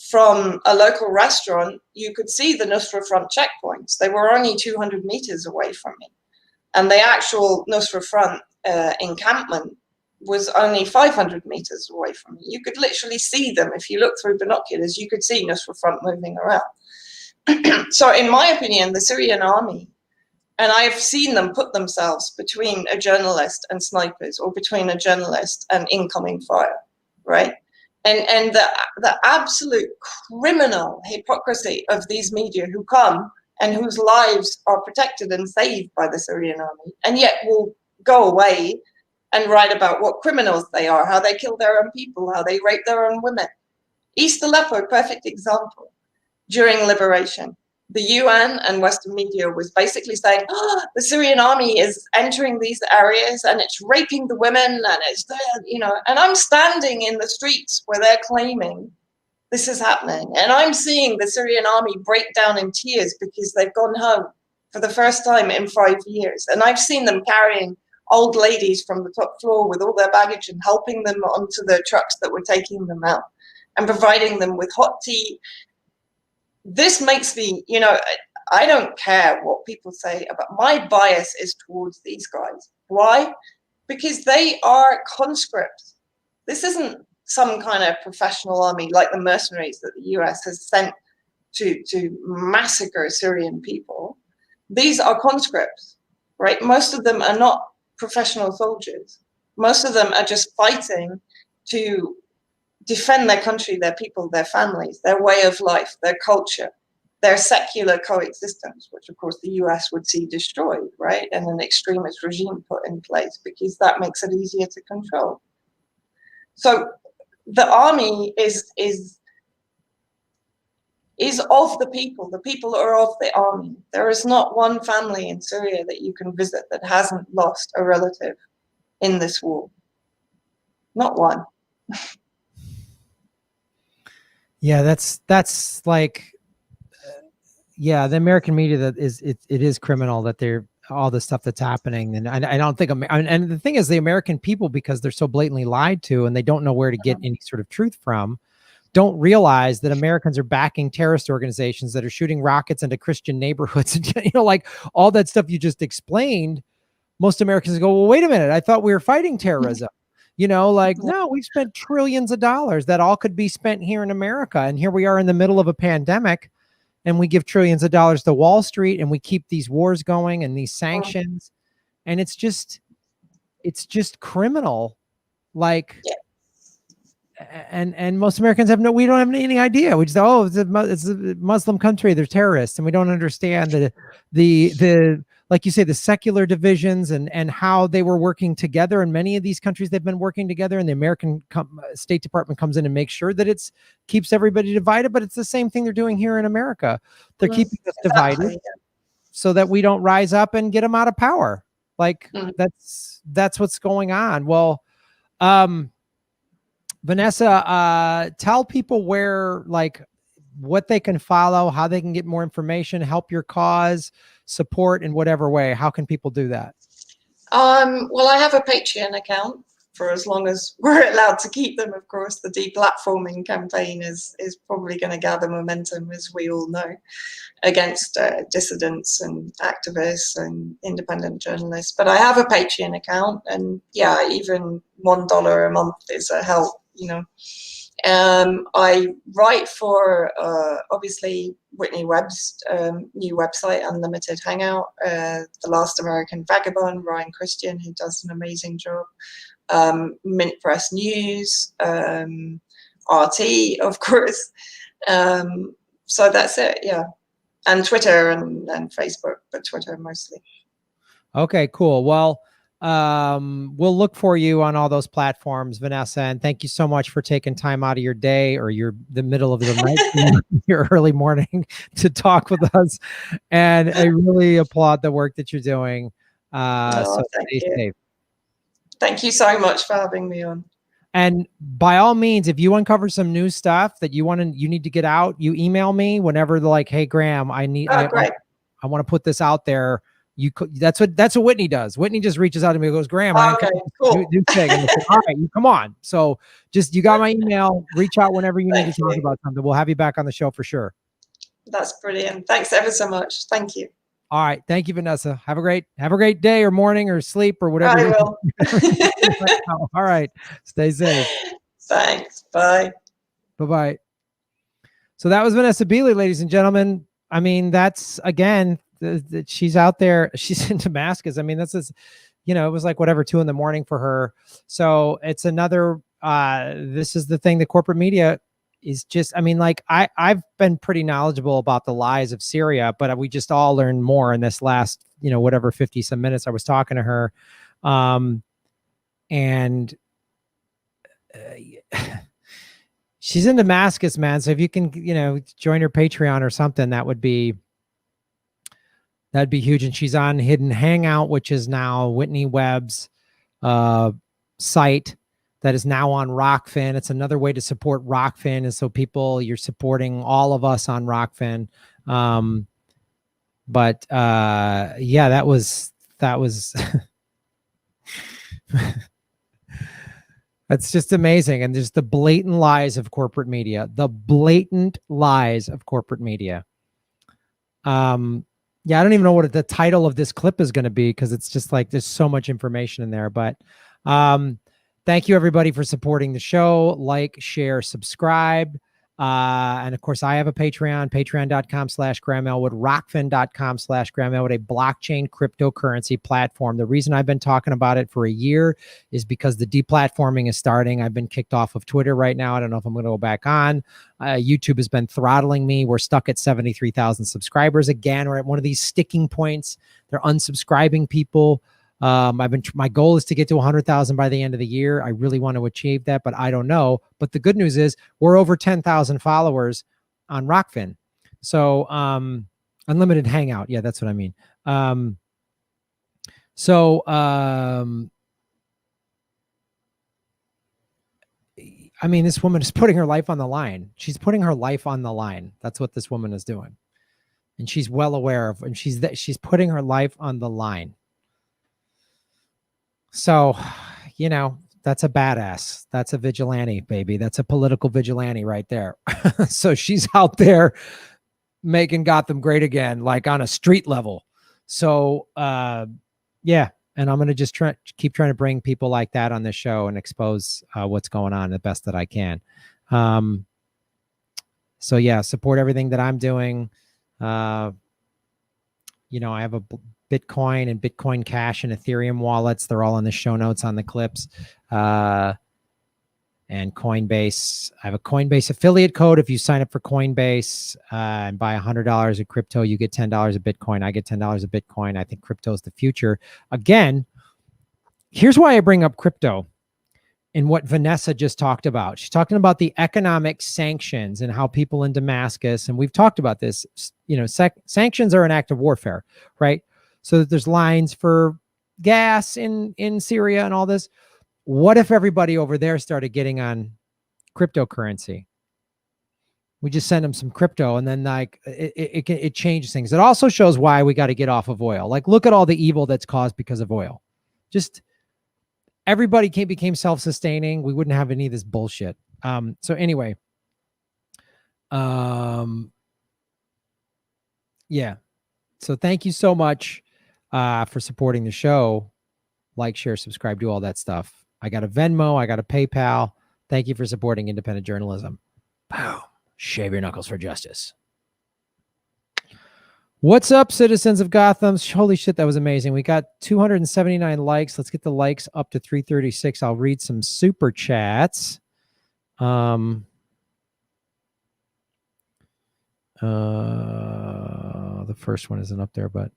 from a local restaurant, you could see the Nusra Front checkpoints. They were only 200 meters away from me. And the actual Nusra Front encampment was only 500 meters away from me. You could literally see them. If you look through binoculars, you could see Nusra Front moving around. So in my opinion, the Syrian army, and I have seen them put themselves between a journalist and snipers, or between a journalist and incoming fire, right? And the absolute criminal hypocrisy of these media who come and whose lives are protected and saved by the Syrian army, and yet will go away and write about what criminals they are, how they kill their own people, how they rape their own women. East Aleppo, perfect example. During liberation, the UN and Western media was basically saying, oh, the Syrian army is entering these areas and it's raping the women, and it's, you know, and I'm standing in the streets where they're claiming this is happening. And I'm seeing the Syrian army break down in tears because they've gone home for the first time in 5 years. And I've seen them carrying old ladies from the top floor with all their baggage and helping them onto the trucks that were taking them out and providing them with hot tea. This makes me, you know, I don't care what people say about, my bias is towards these guys. Why? Because they are conscripts. This isn't some kind of professional army like the mercenaries that the US has sent to massacre Syrian people. These are conscripts, right? Most of them are not professional soldiers. Most of them are just fighting to defend their country, their people, their families, their way of life, their culture, their secular coexistence, which of course the US would see destroyed, right? And an extremist regime put in place because that makes it easier to control. So the army is of the people. The people are of the army. There is not one family in Syria that you can visit that hasn't lost a relative in this war. Not one. Yeah, that's like, yeah, the American media, that is, it is criminal that they're all the stuff that's happening. And I don't think, and the thing is, the American people, because they're so blatantly lied to and they don't know where to get any sort of truth from, don't realize that Americans are backing terrorist organizations that are shooting rockets into Christian neighborhoods. And, you know, like all that stuff you just explained, most Americans go, well, wait a minute, I thought we were fighting terrorism. You know, like, no, we've spent trillions of dollars that all could be spent here in America. And here we are in the middle of a pandemic, and we give trillions of dollars to Wall Street, and we keep these wars going and these sanctions. And it's just criminal. Like, and most Americans we don't have any idea. We just, oh, it's a Muslim country, they're terrorists. And we don't understand the like you say, the secular divisions and how they were working together. In many of these countries, they've been working together, and the American State Department comes in and makes sure that keeps everybody divided. But it's the same thing they're doing here in America. They're keeping us divided so that we don't rise up and get them out of power. Like that's what's going on. Well, Vanessa, tell people where, like, what they can follow, how they can get more information, help your cause, support in whatever way. How can people do that? Well, I have a Patreon account for as long as we're allowed to keep them. Of course, the deplatforming campaign is probably going to gather momentum, as we all know, against dissidents and activists and independent journalists. But I have a Patreon account, and yeah, even $1 a month is a help, you know. I write for obviously Whitney Webb's new website, Unlimited Hangout, The Last American Vagabond, Ryan Christian, who does an amazing job, Mint Press News, RT, of course. So that's it, yeah. And Twitter and Facebook, but Twitter mostly. Okay, cool. Well, we'll look for you on all those platforms, Vanessa, and thank you so much for taking time out of your day or the middle of the night, your early morning, to talk with us. And I really applaud the work that you're doing. So stay safe. Thank you so much for having me on. And by all means, if you uncover some new stuff that you need to get out, you email me whenever they're like, hey, Graham, I want to put this out there. That's what Whitney does. Whitney just reaches out to me and goes, Graham, cool. do thing. And say, all right, you come on. So just, you got my email, reach out whenever you need to talk about something. We'll have you back on the show for sure. That's brilliant. Thanks ever so much. Thank you. All right. Thank you, Vanessa. Have a great day or morning or sleep or whatever. I will. All right. Stay safe. Thanks. Bye. Bye-bye. So that was Vanessa Beeley, ladies and gentlemen. I mean, that's, again, she's out there, she's in Damascus. I mean, this is, you know, it was like whatever, 2 a.m. for her. So it's another, this is the thing, the corporate media is just, I mean, like I've been pretty knowledgeable about the lies of Syria, but we just all learned more in this last, you know, whatever, 50 some minutes I was talking to her. And she's in Damascus, man. So if you can, you know, join her Patreon or something, that'd be huge. And she's on Hidden Hangout, which is now Whitney Webb's site that is now on Rockfin. It's another way to support Rockfin. And so you're supporting all of us on Rockfin. But yeah, that was that's just amazing. And there's the blatant lies of corporate media, yeah, I don't even know what the title of this clip is going to be, because it's just like there's so much information in there. But thank you, everybody, for supporting the show. Like, share, subscribe. And of course, I have a Patreon, patreon.com/Graham Elwood, rockfin.com/Graham Elwood, a blockchain cryptocurrency platform. The reason I've been talking about it for a year is because the deplatforming is starting. I've been kicked off of Twitter right now. I don't know if I'm going to go back on. YouTube has been throttling me. We're stuck at 73,000 subscribers again. We're at one of these sticking points. They're unsubscribing people. My goal is to get to 100,000 by the end of the year. I really want to achieve that, but I don't know. But the good news is we're over 10,000 followers on Rockfin. So, unlimited hangout. Yeah, that's what I mean. I mean, this woman is putting her life on the line. She's putting her life on the line. That's what this woman is doing. And she's well aware of, and she's putting her life on the line. So, you know, that's a badass. That's a vigilante, baby. That's a political vigilante right there. So she's out there making Gotham great again, like on a street level. So, yeah. And I'm going to just keep trying to bring people like that on the show and expose what's going on the best that I can. So yeah, support everything that I'm doing. You know, I have a Bitcoin and Bitcoin Cash and Ethereum wallets. They're all in the show notes on the clips. And Coinbase. I have a Coinbase affiliate code. If you sign up for Coinbase and buy $100 of crypto, you get $10 of Bitcoin. I get $10 of Bitcoin. I think crypto is the future. Again, here's why I bring up crypto and what Vanessa just talked about. She's talking about the economic sanctions and how people in Damascus, and we've talked about this, you know, sanctions are an act of warfare, right? So that there's lines for gas in Syria and all this. What if everybody over there started getting on cryptocurrency? We just send them some crypto, and then like it changes things. It also shows why we got to get off of oil. Like, look at all the evil that's caused because of oil. Just everybody became self-sustaining. We wouldn't have any of this bullshit. So anyway, yeah. So thank you so much for supporting the show. Like, share, subscribe, do all that stuff. I got a Venmo. I got a PayPal. Thank you for supporting independent journalism. Boom. Shave your knuckles for justice. What's up, citizens of Gotham? Holy shit, that was amazing. We got 279 likes. Let's get the likes up to 336. I'll read some super chats. The first one isn't up there, but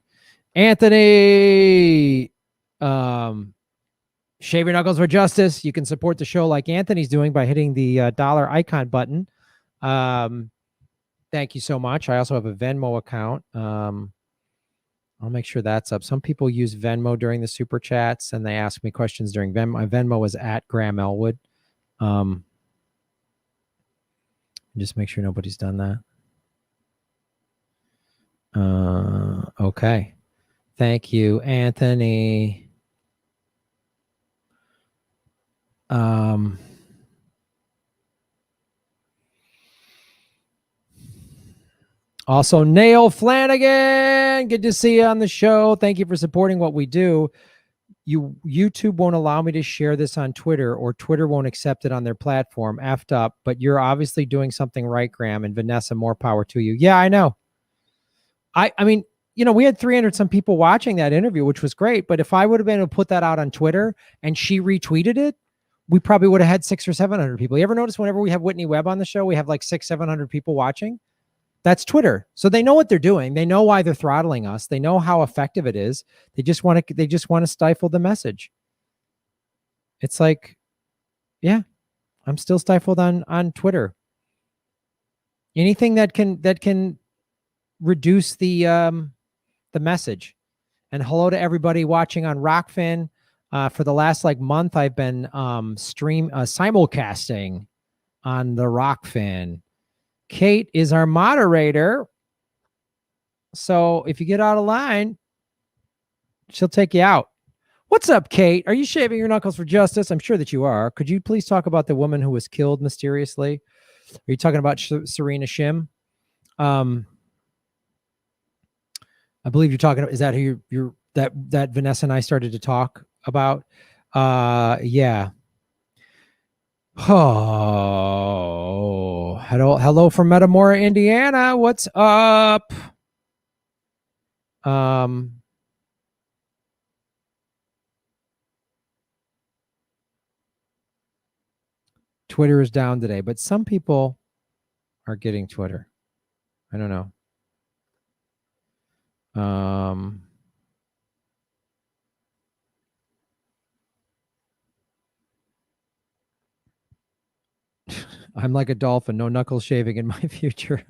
Anthony, shave your knuckles for justice. You can support the show like Anthony's doing by hitting the dollar icon button. Thank you so much. I also have a Venmo account. I'll make sure that's up. Some people use Venmo during the super chats, and they ask me questions during Venmo. My Venmo is at Graham Elwood. Just make sure nobody's done that. Okay. Thank you, Anthony. Also, Nail Flanagan, good to see you on the show. Thank you for supporting what we do. YouTube won't allow me to share this on Twitter, or Twitter won't accept it on their platform. Effed up, but you're obviously doing something right, Graham. And Vanessa, more power to you. Yeah, I know. I mean, you know, we had 300 some people watching that interview, which was great. But if I would have been able to put that out on Twitter and she retweeted it, we probably would have had 600 or 700 people. You ever notice whenever we have Whitney Webb on the show, we have like 600-700 people watching? That's Twitter. So they know what they're doing. They know why they're throttling us. They know how effective it is. They just want to stifle the message. It's like, yeah, I'm still stifled on Twitter. Anything that can reduce the message. And hello to everybody watching on Rockfin. For the last like month, I've been simulcasting on the Rockfin. Kate is our moderator. So if you get out of line, she'll take you out. What's up, Kate? Are you shaving your knuckles for justice? I'm sure that you are. Could you please talk about the woman who was killed mysteriously? Are you talking about Serena Shim? I believe you're talking. Is that who you're that Vanessa and I started to talk about? Yeah. Oh, Hello from Metamora, Indiana. What's up? Twitter is down today, but some people are getting Twitter. I don't know. I'm like a dolphin, no knuckle shaving in my future.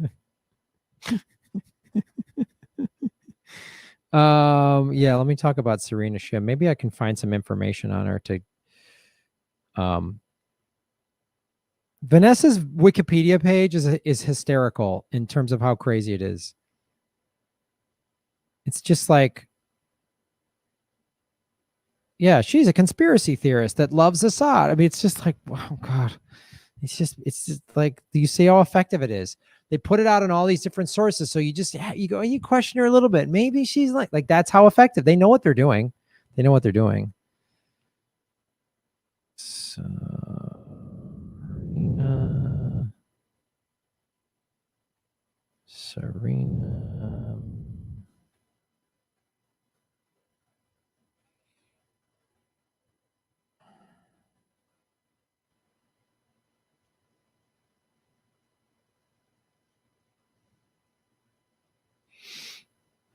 Yeah, let me talk about Serena Shim. Maybe I can find some information on her to Vanessa's Wikipedia page is hysterical in terms of how crazy it is. It's just like, yeah, she's a conspiracy theorist that loves Assad. I mean, it's just like, oh God. It's just like, you see how effective it is. They put it out on all these different sources. So you go and you question her a little bit. Maybe she's like that's how effective. They know what they're doing. They know what they're doing. Serena.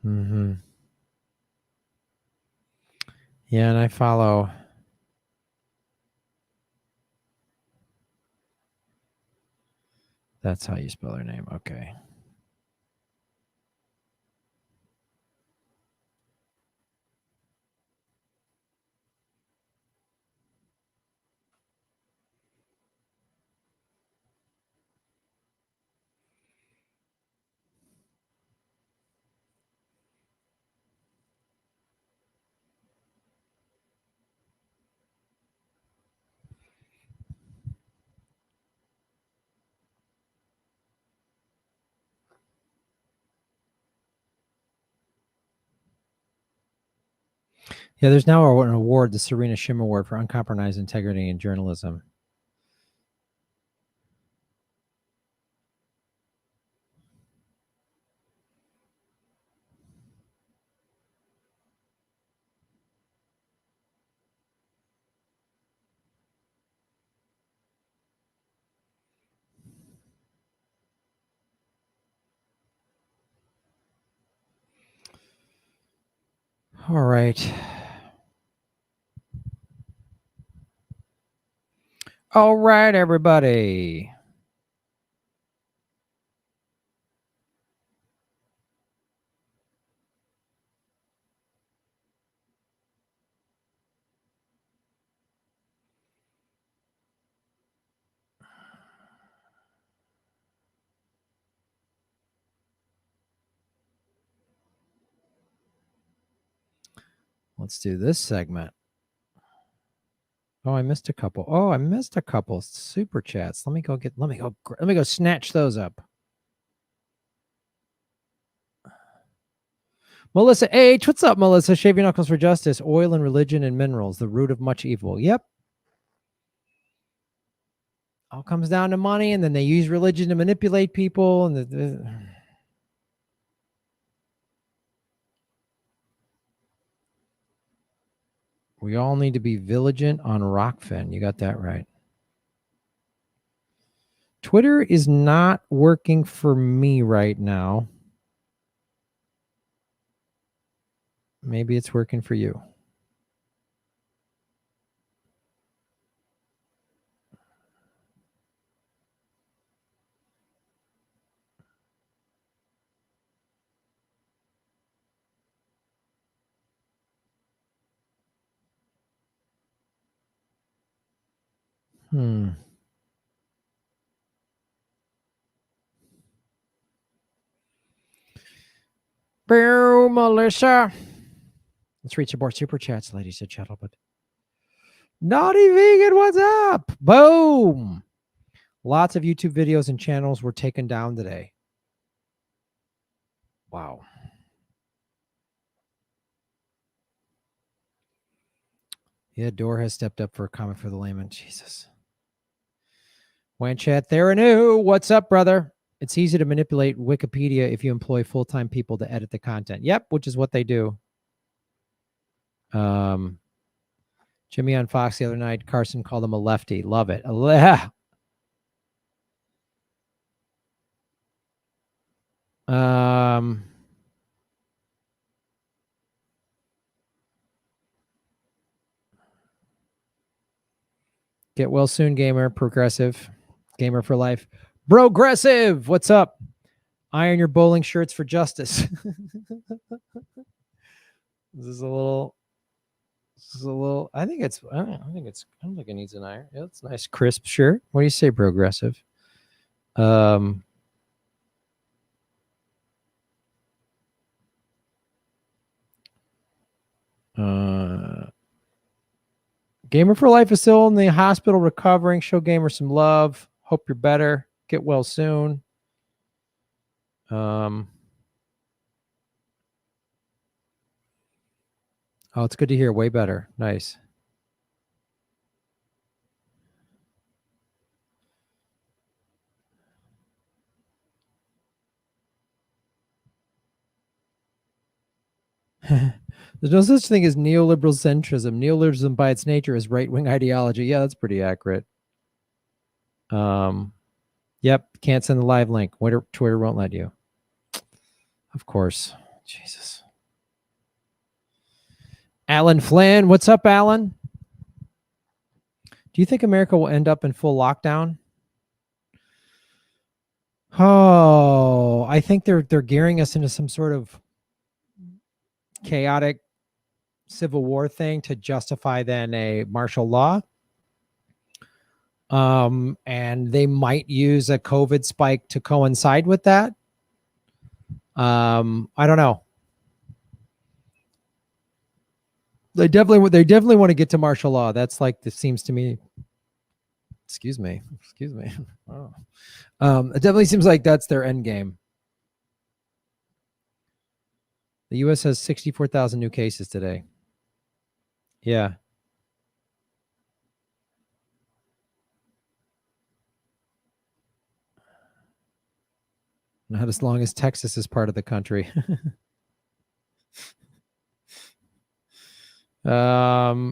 Mm-hmm. Yeah, and I follow. That's how you spell her name. Okay. Yeah, there's now an award, the Serena Shim Award for uncompromised integrity in journalism. All right. All right, everybody. Let's do this segment. Oh, I missed a couple. Oh, I missed a couple super chats. Let me go snatch those up. Melissa H, what's up, Melissa? Shave your knuckles for justice. Oil and religion and minerals, the root of much evil. Yep. All comes down to money, and then they use religion to manipulate people. And we all need to be vigilant on Rockfin. You got that right. Twitter is not working for me right now. Maybe it's working for you. Boom, Melissa. Let's read some more super chats, ladies and gentlemen. Naughty Vegan, what's up? Boom. Lots of YouTube videos and channels were taken down today. Wow. Yeah, Dore has stepped up for a comment for the layman. Jesus. Wanchat Theranu, what's up, brother? It's easy to manipulate Wikipedia if you employ full-time people to edit the content. Yep, which is what they do. Jimmy on Fox the other night, Carson called him a lefty. Love it. Get well soon, gamer. Progressive. Gamer for life. Progressive. What's up? Iron your bowling shirts for justice. This is a little. I don't think it needs an iron. Yeah, it's a nice crisp shirt. What do you say, Progressive? Gamer for life is still in the hospital recovering. Show Gamer some love. Hope you're better. Get well soon. Oh, it's good to hear. Way better. Nice. There's no such thing as neoliberal centrism. Neoliberalism by its nature is right-wing ideology. Yeah, that's pretty accurate. Yep, can't send the live link. Twitter won't let you. Of course. Jesus. Alan Flynn, what's up, Alan? Do you think America will end up in full lockdown? Oh, I think they're gearing us into some sort of chaotic civil war thing to justify then a martial law. And they might use a COVID spike to coincide with that. I don't know. They definitely want to get to martial law. That's like, this seems to me. Excuse me. Oh. It definitely seems like that's their end game. The U.S. has 64,000 new cases today. Yeah. Not as long as Texas is part of the country. My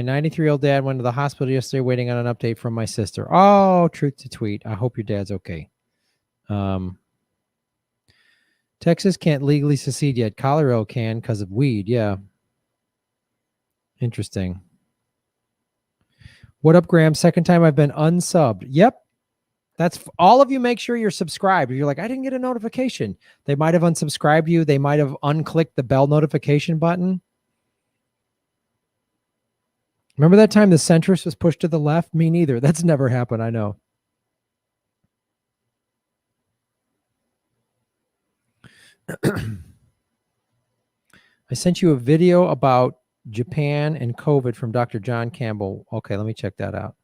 93-year-old dad went to the hospital yesterday waiting on an update from my sister. Oh, truth to tweet. I hope your dad's okay. Texas can't legally secede yet. Colorado can because of weed. Yeah. Interesting. What up, Graham? Second time I've been unsubbed. Yep. That's all of you. Make sure you're subscribed. If you're like, I didn't get a notification, they might have unsubscribed you. They might have unclicked the bell notification button. Remember that time the centrist was pushed to the left? Me neither. That's never happened. I know. I sent you a video about Japan and COVID from Dr. John Campbell. Okay, let me check that out.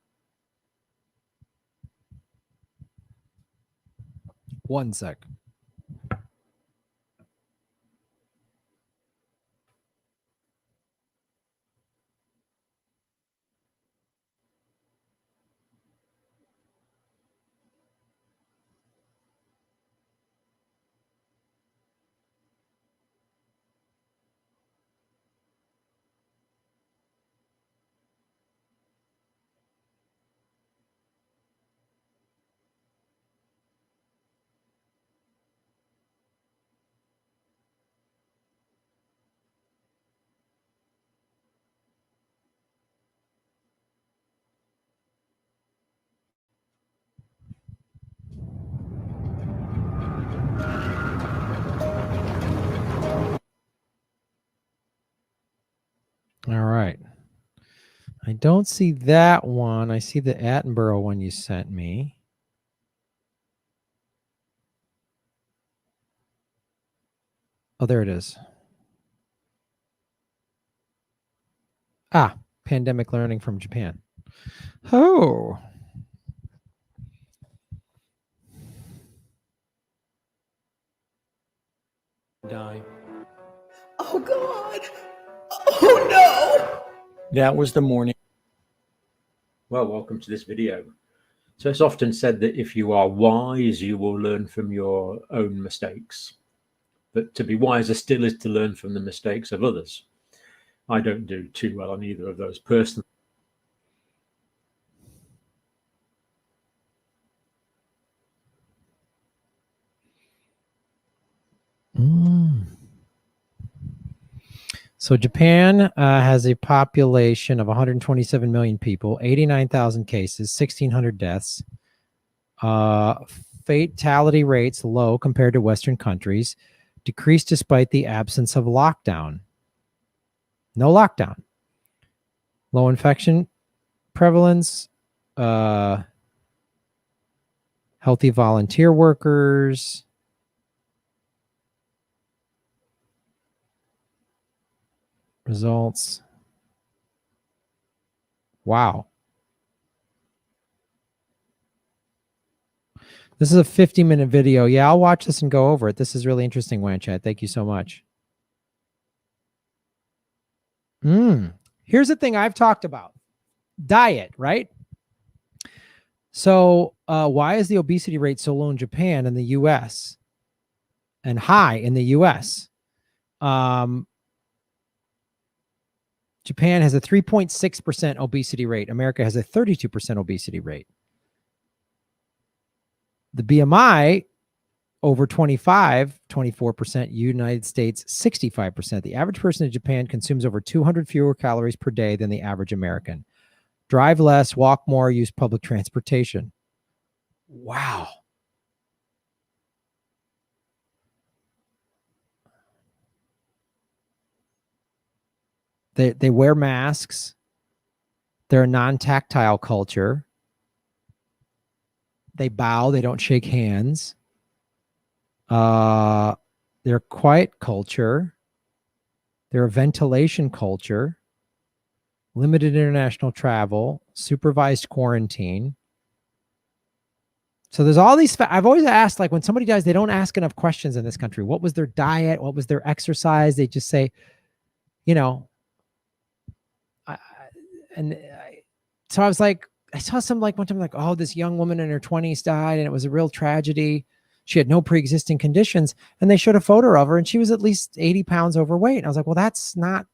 One sec. All right. I don't see that one. I see the Attenborough one you sent me. Oh, there it is. Ah, pandemic learning from Japan. Oh. Die. Oh, God. Oh no! That was the morning. Well, welcome to this video. So it's often said that if you are wise, you will learn from your own mistakes. But to be wiser still is to learn from the mistakes of others. I don't do too well on either of those personally. So Japan has a population of 127 million people, 89,000 cases, 1,600 deaths. Fatality rates low compared to Western countries, decreased despite the absence of lockdown. No lockdown. Low infection prevalence. Healthy volunteer workers. Results. Wow. This is a 50-minute video. Yeah, I'll watch this and go over it. This is really interesting, Wanchat. Thank you so much. Here's the thing I've talked about. Diet, right? So why is the obesity rate so low in Japan and the U.S. and high in the U.S.? Japan has a 3.6% obesity rate. America has a 32% obesity rate. The BMI over 25, 24%, United States, 65%. The average person in Japan consumes over 200 fewer calories per day than the average American. Drive less, walk more, use public transportation. Wow. They wear masks. They're a non-tactile culture. They bow. They don't shake hands. They're a quiet culture. They're a ventilation culture. Limited international travel. Supervised quarantine. So there's all these. I've always asked, like, when somebody dies, they don't ask enough questions in this country. What was their diet? What was their exercise? They just say, you know. So I was like, I saw some, like, one time, like, oh, this young woman in her 20s died and it was a real tragedy. She had no pre-existing conditions, and they showed a photo of her and she was at least 80 pounds overweight. And I was like, well, that's not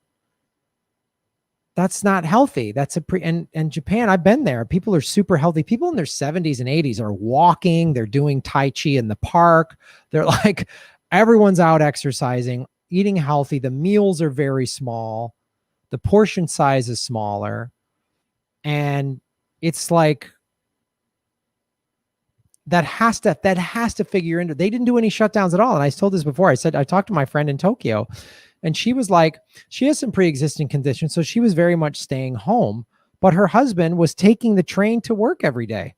healthy. That's and Japan, I've been there. People are super healthy. People in their 70s and 80s are walking. They're doing Tai Chi in the park. They're like, everyone's out exercising, eating healthy. The meals are very small. The portion size is smaller. And it's like, that has to figure into. They didn't do any shutdowns at all. And I told this before. I said, I talked to my friend in Tokyo, and she was like, she has some pre-existing conditions, so she was very much staying home, but her husband was taking the train to work every day.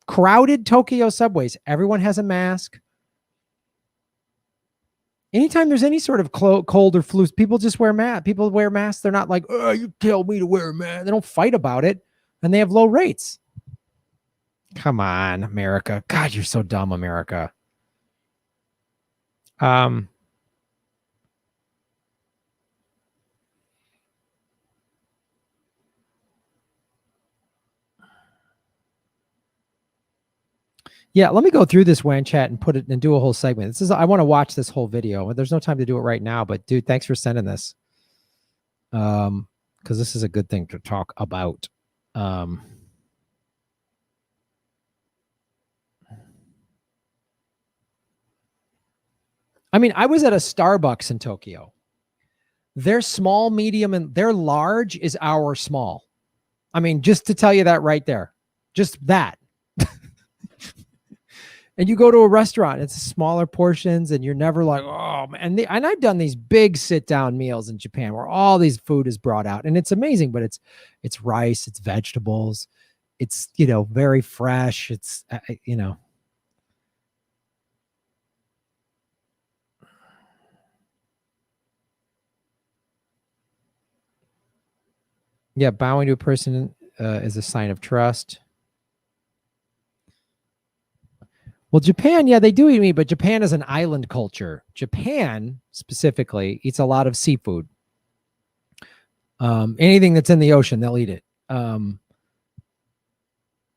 Crowded Tokyo subways. Everyone has a mask. Anytime there's any sort of cold or flu, people just wear masks. People wear masks. They're not like, oh, you tell me to wear a mask. They don't fight about it, and they have low rates. Come on, America. God, you're so dumb, America. Yeah, let me go through this WAN chat and put it and do a whole segment. This is, I want to watch this whole video. There's no time to do it right now, but dude, thanks for sending this. Because this is a good thing to talk about. I mean, I was at a Starbucks in Tokyo. Their small, medium, and their large is our small. I mean, just to tell you that right there, just that. And you go to a restaurant, it's smaller portions, and you're never like, oh, man. And I've done these big sit-down meals in Japan where all these food is brought out, and it's amazing. But it's rice, it's vegetables, it's, you know, very fresh. It's, you know. Yeah, bowing to a person is a sign of trust. Well, Japan, yeah, they do eat meat, but Japan is an island culture. Japan specifically eats a lot of seafood. Anything that's in the ocean, they'll eat it.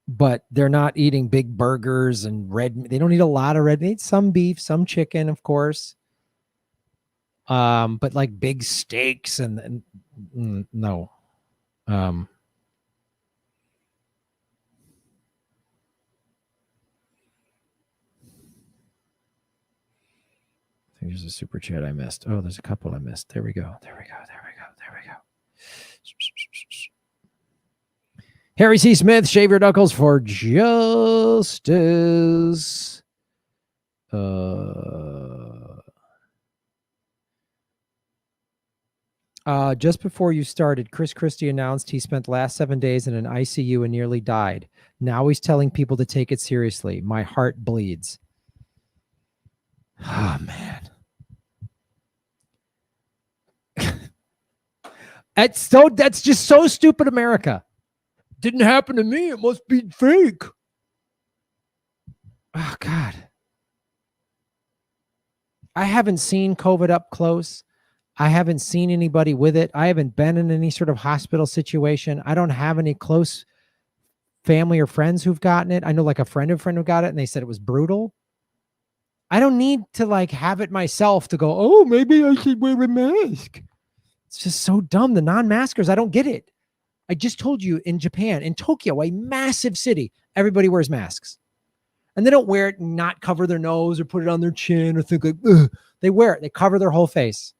But they're not eating big burgers and red. They don't eat a lot of red meat. Some beef, some chicken, of course. But like big steaks and no. Here's a super chat I missed. Oh, there's a couple I missed. There we go. Harry C. Smith, shave your knuckles for justice. Just before you started, Chris Christie announced he spent the last 7 days in an ICU and nearly died. Now he's telling people to take it seriously. My heart bleeds. Oh, man. That's just so stupid, America. Didn't happen to me. It must be fake. Oh, God. I haven't seen COVID up close. I haven't seen anybody with it. I haven't been in any sort of hospital situation. I don't have any close family or friends who've gotten it. I know like a friend of a friend who got it and they said it was brutal. I don't need to like have it myself to go, oh, maybe I should wear a mask. It's just so dumb. The non-maskers, I don't get it. I just told you in Japan, in Tokyo, a massive city, everybody wears masks. And they don't wear it and not cover their nose or put it on their chin or think like, ugh. They wear it. They cover their whole face.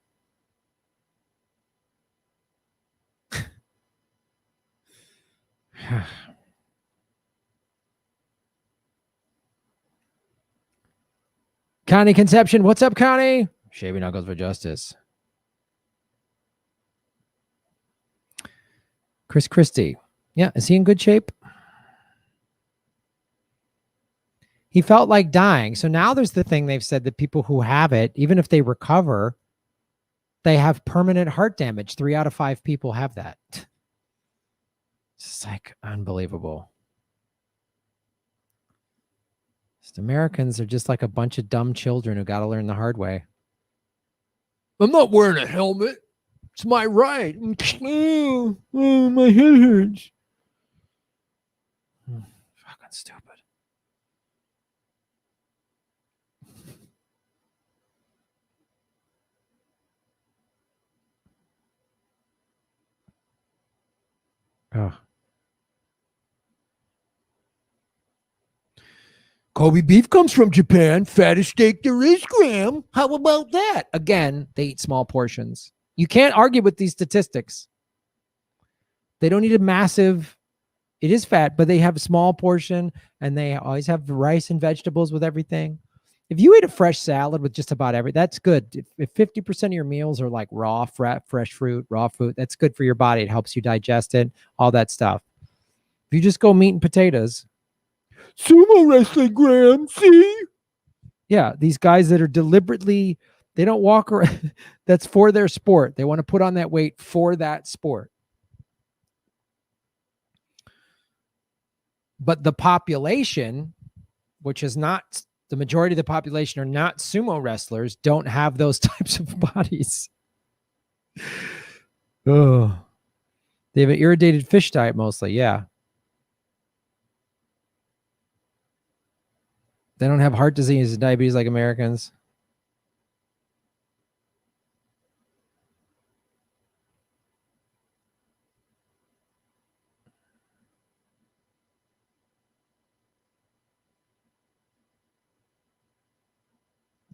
Connie Conception, what's up, Connie? Shaving knuckles for justice. Chris Christie. Yeah, is he in good shape? He felt like dying. So now there's the thing they've said that people who have it, even if they recover, they have permanent heart damage. 3 out of 5 people have that. It's like unbelievable. Just Americans are just like a bunch of dumb children who got to learn the hard way. I'm not wearing a helmet. It's my right. Oh, my head hurts. Fucking stupid. Oh. Kobe beef comes from Japan. Fattest steak there is, Graham. How about that? Again, they eat small portions. You can't argue with these statistics. They don't eat a massive, it is fat, but they have a small portion and they always have rice and vegetables with everything. If you eat a fresh salad with just about everything, that's good. If 50% of your meals are like raw, fresh fruit, raw food, that's good for your body. It helps you digest it, all that stuff. If you just go meat and potatoes, sumo wrestling, Graham, see? Yeah, these guys that are deliberately, they don't walk around. That's for their sport. They want to put on that weight for that sport. But the population, which is not, the majority of the population are not sumo wrestlers, don't have those types of bodies. Oh, they have an irritated fish diet mostly. Yeah. They don't have heart disease and diabetes like Americans.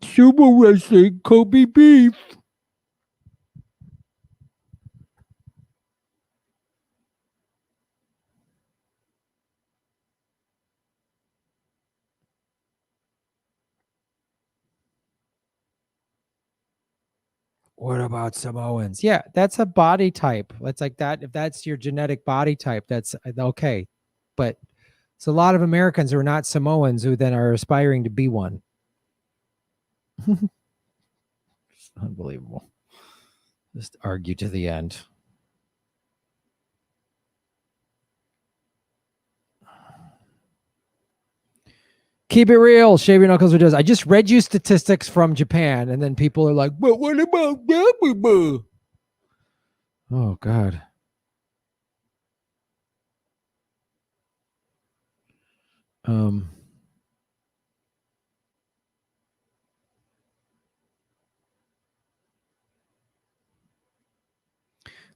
Sumo wrestling, Kobe beef. What about Samoans? Yeah, that's a body type. It's like that. If that's your genetic body type, that's okay. But it's a lot of Americans who are not Samoans who then are aspiring to be one. It's unbelievable. Just argue to the end. Keep it real. Shave your knuckles with us. I just read you statistics from Japan, and then people are like, but what about that? Oh, God.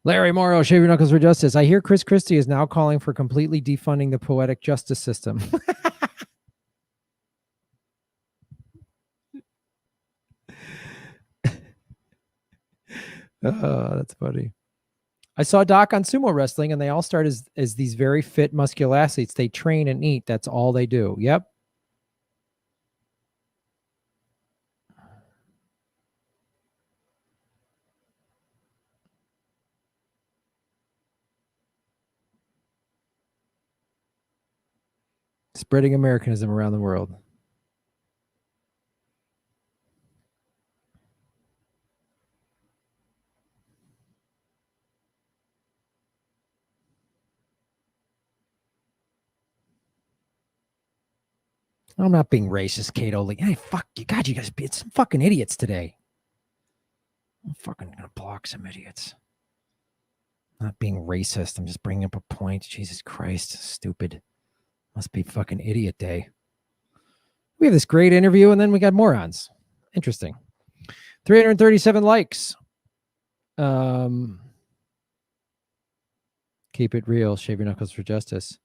Larry Morrow, Shave Your Knuckles for Justice. I hear Chris Christie is now calling for completely defunding the poetic justice system. That's funny. I saw Doc on sumo wrestling, and they all start as these very fit, muscular athletes. They train and eat. That's all they do. Yep. Spreading Americanism around the world. I'm not being racist, Kate Oli. Hey, fuck you. God, you guys be some fucking idiots today. I'm fucking gonna block some idiots. Not being racist. I'm just bringing up a point. Jesus Christ. Stupid. Must be fucking idiot day. We have this great interview, and then we got morons. Interesting. 337 likes. Keep it real. Shave your knuckles for justice.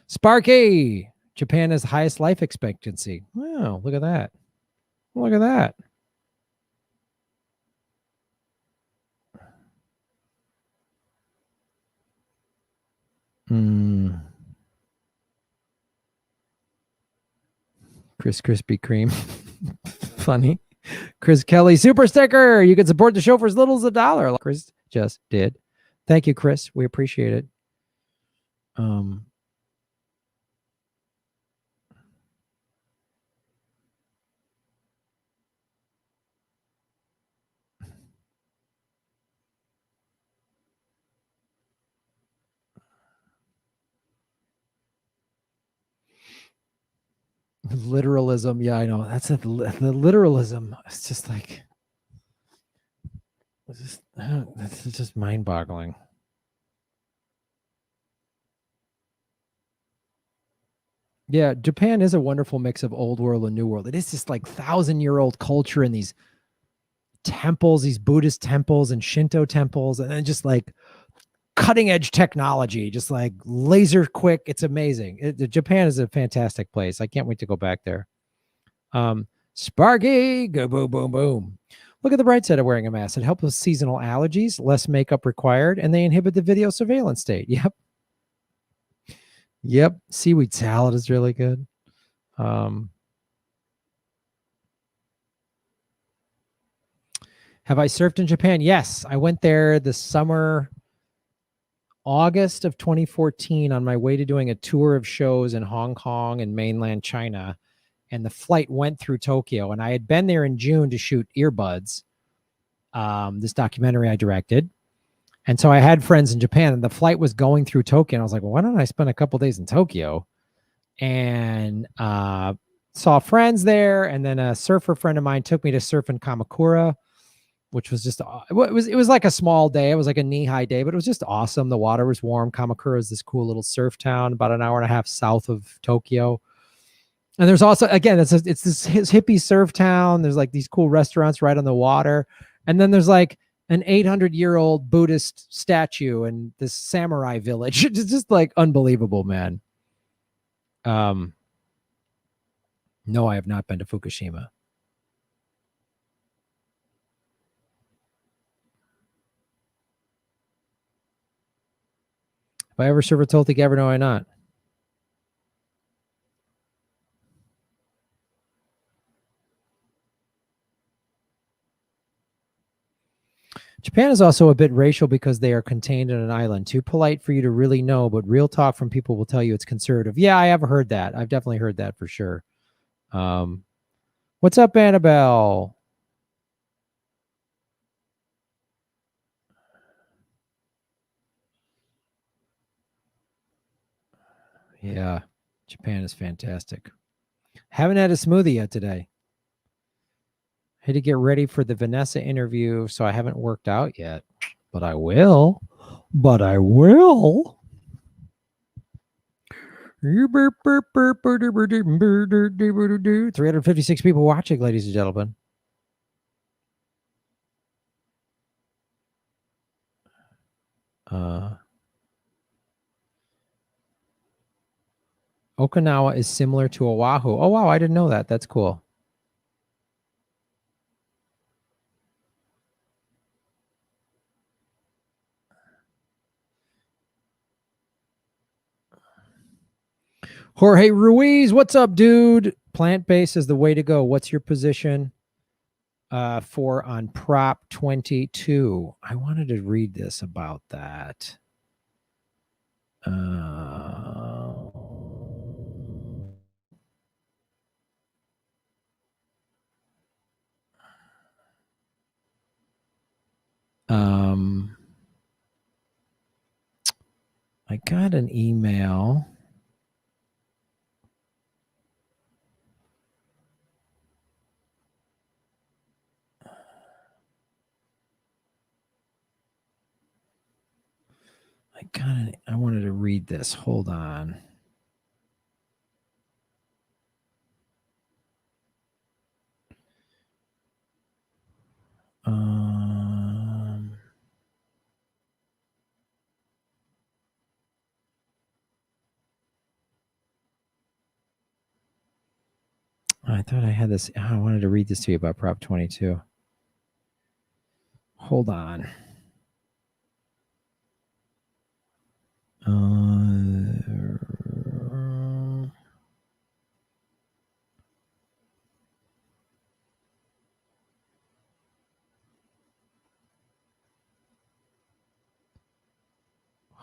Sparky. Japan has the highest life expectancy. Wow, look at that. Look at that. Chris Krispy Kreme. Funny. Chris Kelly super sticker. You can support the show for as little as $1. Like Chris just did. Thank you, Chris. We appreciate it. Literalism. Yeah, I know. That's the literalism. It's just like, it's just mind-boggling. Yeah, Japan is a wonderful mix of old world and new world. It is just like 1,000-year-old culture in these temples, these Buddhist temples and Shinto temples, and then just like cutting edge technology, just like laser quick. It's amazing. Japan is a fantastic place. I can't wait to go back there. Sparky, go boom, boom, boom. Look at the bright side of wearing a mask. It helps with seasonal allergies, less makeup required, and they inhibit the video surveillance state. Yep. Yep. Seaweed salad is really good. Have I surfed in Japan? Yes. I went there this summer, August of 2014, on my way to doing a tour of shows in Hong Kong and mainland China. And the flight went through Tokyo. And I had been there in June to shoot Earbuds, this documentary I directed. And so I had friends in Japan, and the flight was going through Tokyo. And I was like, well, why don't I spend a couple days in Tokyo? And saw friends there. And then a surfer friend of mine took me to surf in Kamakura, which was just, it was like a small day. It was like a knee-high day, but it was just awesome. The water was warm. Kamakura is this cool little surf town about an hour and a half south of Tokyo. And there's also, again, it's this hippie surf town. There's like these cool restaurants right on the water. And then there's like an 800-year-old Buddhist statue and this samurai village. It's just like unbelievable, man. No, I have not been to Fukushima. If I ever serve a Toltec, ever know I not. Japan is also a bit racial because they are contained in an island. Too polite for you to really know, but real talk from people will tell you it's conservative. Yeah, I have heard that. I've definitely heard that for sure. What's up, Annabelle? Yeah, Japan is fantastic. Haven't had a smoothie yet today. Had to get ready for the Vanessa interview, so I haven't worked out yet, but I will. but I will. 356 people watching, ladies and gentlemen. Okinawa is similar to Oahu. Oh, wow. I didn't know that. That's cool. Jorge Ruiz, what's up, dude? Plant-based is the way to go. What's your position for on Prop 22? I wanted to read this about that. I got an email. I wanted to read this. Hold on. I thought I had this. I wanted to read this to you about Prop 22. Hold on.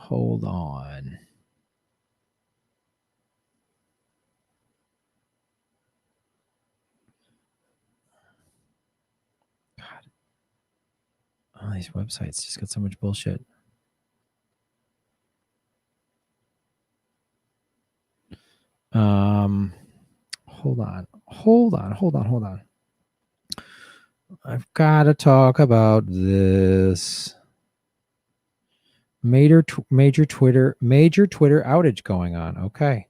Hold on. God. All these websites just got so much bullshit. Hold on. I've got to talk about this. Major Twitter outage going on. Okay.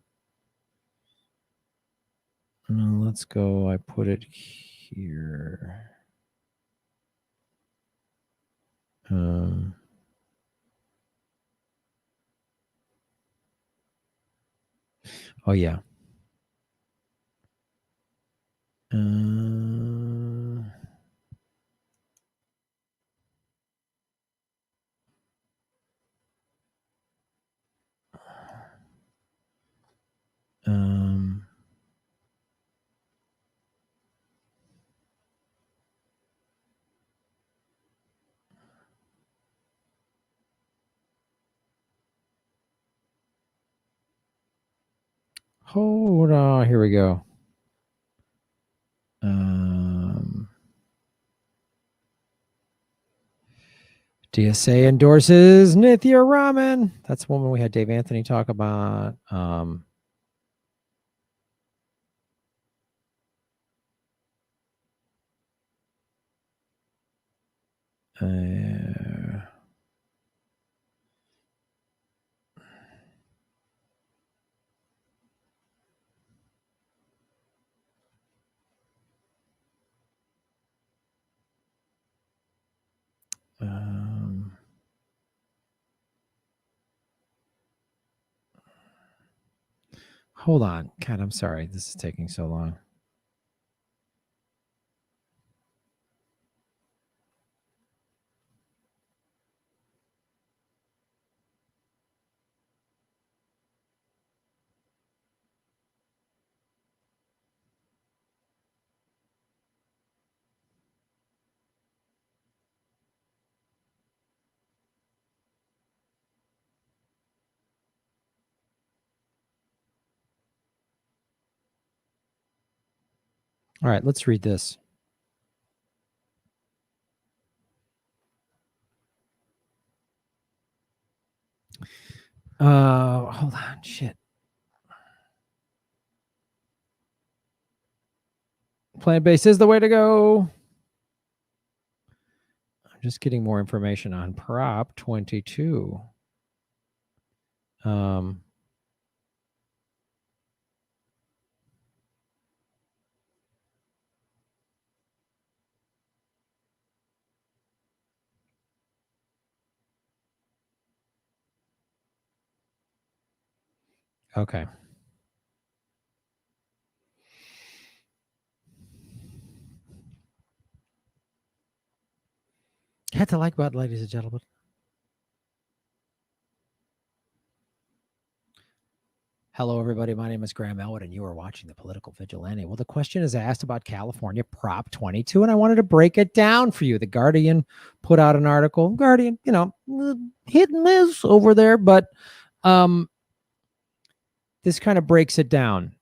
Let's go. I put it here. Oh yeah. Hold on. Here we go. DSA endorses Nithya Raman. That's the woman we had Dave Anthony talk about. Hold on. God, I'm sorry. This is taking so long. All right, let's read this. Hold on. Shit. Plant-based is the way to go. I'm just getting more information on Prop 22. Okay. Hit the like button, ladies and gentlemen. Hello, everybody. My name is Graham Elwood, and you are watching The Political Vigilante. Well, the question is asked about California Prop 22, and I wanted to break it down for you. The Guardian put out an article. Guardian, hit and miss over there, but this kind of breaks it down.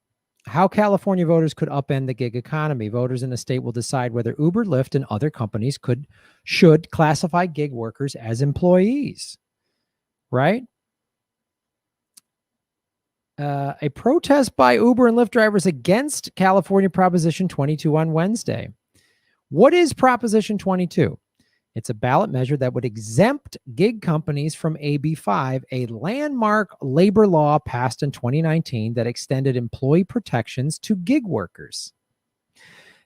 How California voters could upend the gig economy. Voters in the state will decide whether Uber, Lyft, and other companies should classify gig workers as employees, right? A protest by Uber and Lyft drivers against California Proposition 22 on Wednesday. What is Proposition 22? It's a ballot measure that would exempt gig companies from AB 5, a landmark labor law passed in 2019 that extended employee protections to gig workers.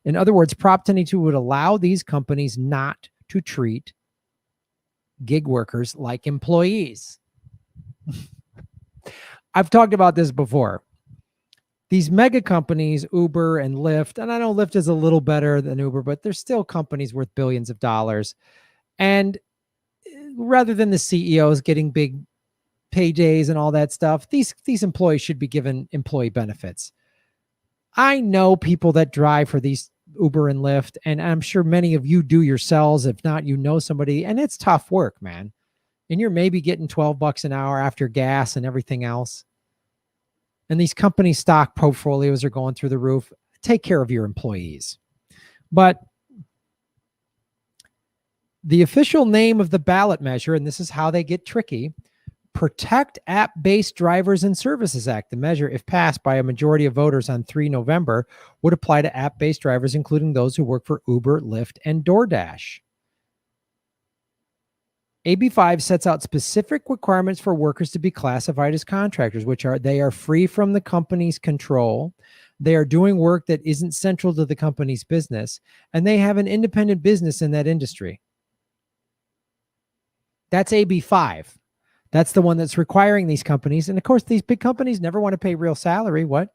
In other words, Prop 22 would allow these companies not to treat gig workers like employees. I've talked about this before. These mega companies, Uber and Lyft, and I know Lyft is a little better than Uber, but they're still companies worth billions of dollars. And rather than the CEOs getting big paydays and all that stuff, these employees should be given employee benefits. I know people that drive for these Uber and Lyft, and I'm sure many of you do yourselves. If not, you know somebody, and it's tough work, man. And you're maybe getting $12 an hour after gas and everything else. And these company stock portfolios are going through the roof. Take care of your employees. But the official name of the ballot measure, and this is how they get tricky, Protect App-Based Drivers and Services Act. The measure, if passed by a majority of voters on 3 November, would apply to app-based drivers, including those who work for Uber, Lyft, and DoorDash. AB 5 sets out specific requirements for workers to be classified as contractors, they are free from the company's control. They are doing work that isn't central to the company's business, and they have an independent business in that industry. That's AB 5. That's the one that's requiring these companies. And of course, these big companies never want to pay real salary. What?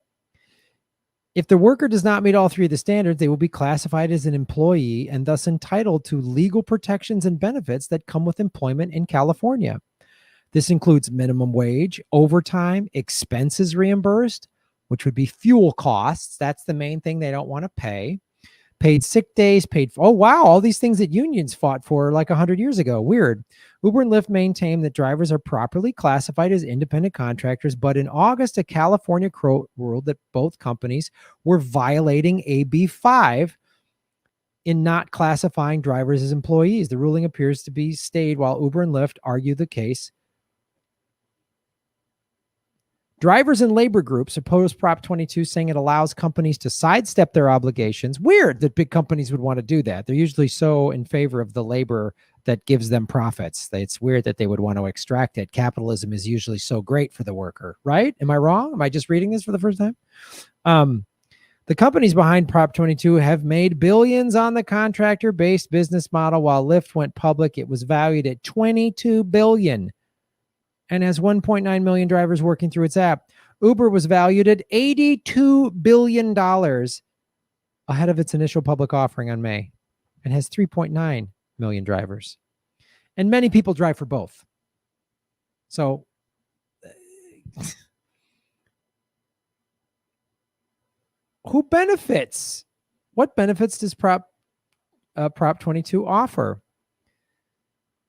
If the worker does not meet all three of the standards, they will be classified as an employee and thus entitled to legal protections and benefits that come with employment in California. This includes minimum wage, overtime, expenses reimbursed, which would be fuel costs. That's the main thing they don't want to pay. Paid sick days, all these things that unions fought for like 100 years ago. Weird. Uber and Lyft maintain that drivers are properly classified as independent contractors, but in August, a California court ruled that both companies were violating AB 5 in not classifying drivers as employees. The ruling appears to be stayed while Uber and Lyft argue the case. Drivers and labor groups oppose Prop 22, saying it allows companies to sidestep their obligations. Weird that big companies would want to do that. They're usually so in favor of the labor that gives them profits. It's weird that they would want to extract it. Capitalism is usually so great for the worker, right? Am I wrong? Am I just reading this for the first time? The companies behind Prop 22 have made billions on the contractor-based business model. While Lyft went public, it was valued at $22 billion. And has 1.9 million drivers working through its app. Uber was valued at $82 billion ahead of its initial public offering on May and has 3.9 million drivers. And many people drive for both. So who benefits? What benefits does Prop 22 offer?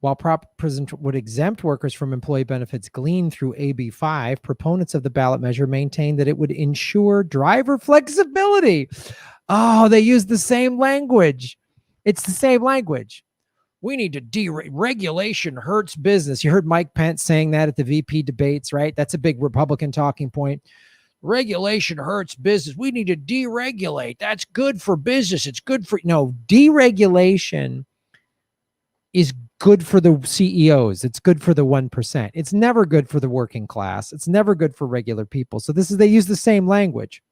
While Prop would exempt workers from employee benefits gleaned through AB 5, proponents of the ballot measure maintain that it would ensure driver flexibility. Oh, they use the same language. It's the same language. We need to deregulation hurts business. You heard Mike Pence saying that at the VP debates, right? That's a big Republican talking point. Regulation hurts business. We need to deregulate. That's good for business. It's good for, no, deregulation is good for the CEOs. It's good for the 1%. It's never good for the working class. It's never good for regular people. So they use the same language.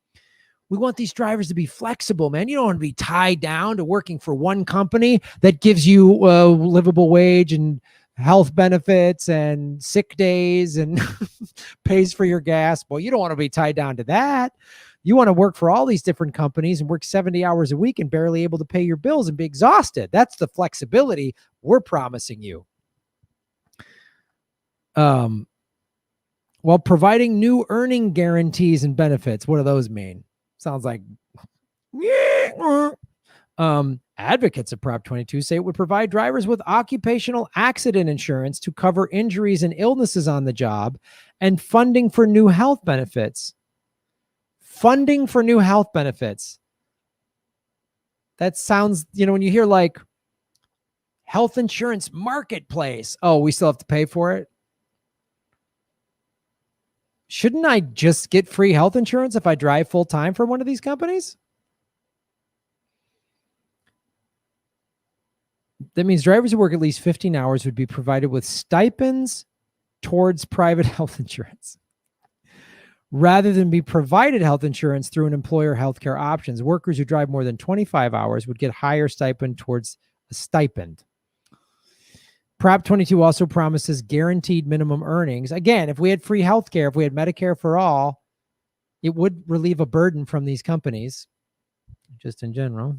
We want these drivers to be flexible, man. You don't want to be tied down to working for one company that gives you a livable wage and health benefits and sick days and pays for your gas. Well, you don't want to be tied down to that. You want to work for all these different companies and work 70 hours a week and barely able to pay your bills and be exhausted. That's the flexibility we're promising you. While providing new earning guarantees and benefits. What do those mean? Sounds like advocates of Prop 22 say it would provide drivers with occupational accident insurance to cover injuries and illnesses on the job and funding for new health benefits. Funding for new health benefits. That sounds, when you hear like health insurance marketplace, oh, we still have to pay for it. Shouldn't I just get free health insurance if I drive full time for one of these companies? That means drivers who work at least 15 hours would be provided with stipends towards private health insurance. Rather than be provided health insurance through an employer healthcare options, workers who drive more than 25 hours would get higher stipend towards a stipend. Prop 22 also promises guaranteed minimum earnings. Again, if we had free healthcare, if we had Medicare for all, it would relieve a burden from these companies, just in general.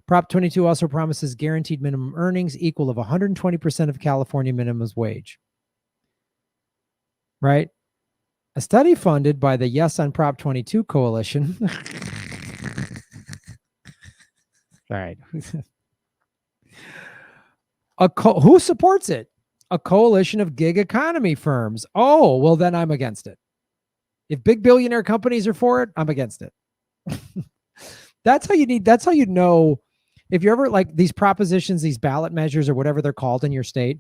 Prop 22 also promises guaranteed minimum earnings equal of 120% of California minimum wage. Right? A study funded by the Yes on Prop 22 coalition. All right. Who supports it? A coalition of gig economy firms. Oh, well, then I'm against it. If big billionaire companies are for it, I'm against it. That's how you know if you're ever like these propositions, these ballot measures or whatever they're called in your state.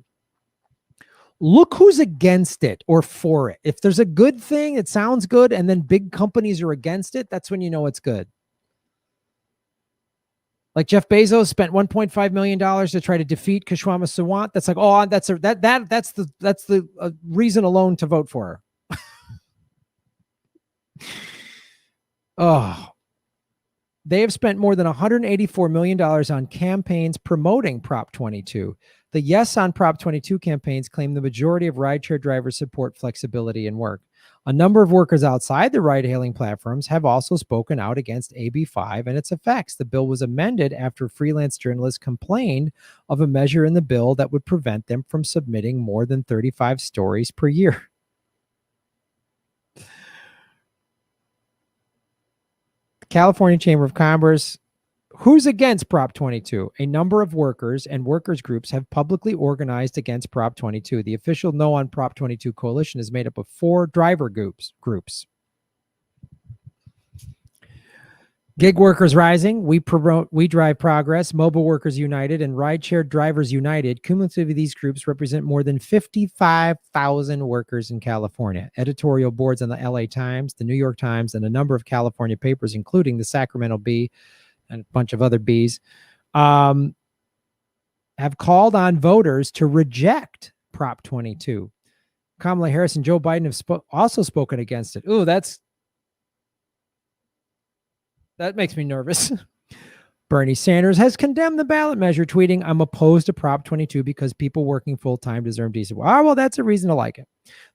Look who's against it or for it. If there's a good thing, it sounds good, and then big companies are against it, that's when you know it's good. Like Jeff Bezos spent $1.5 million to try to defeat Kshama Sawant. That's like, oh, that's the reason alone to vote for her. Oh, they have spent more than $184 million on campaigns promoting Prop 22. The Yes on Prop 22 campaigns claim the majority of rideshare drivers support flexibility in work. A number of workers outside the ride-hailing platforms have also spoken out against AB 5 and its effects. The bill was amended after freelance journalists complained of a measure in the bill that would prevent them from submitting more than 35 stories per year. The California Chamber of Commerce. Who's against Prop 22? A number of workers and workers groups have publicly organized against Prop 22. The official No on Prop 22 coalition is made up of 4 driver groups. Gig Workers Rising, We Drive Progress, Mobile Workers United, and Rideshare Drivers United. Cumulatively, these groups represent more than 55,000 workers in California. Editorial boards on the LA Times, the New York Times, and a number of California papers, including the Sacramento Bee and a bunch of other bees, have called on voters to reject Prop 22. Kamala Harris and Joe Biden have also spoken against it. Ooh, that makes me nervous. Bernie Sanders has condemned the ballot measure, tweeting, "I'm opposed to Prop 22 because people working full-time deserve decent." Well, that's a reason to like it.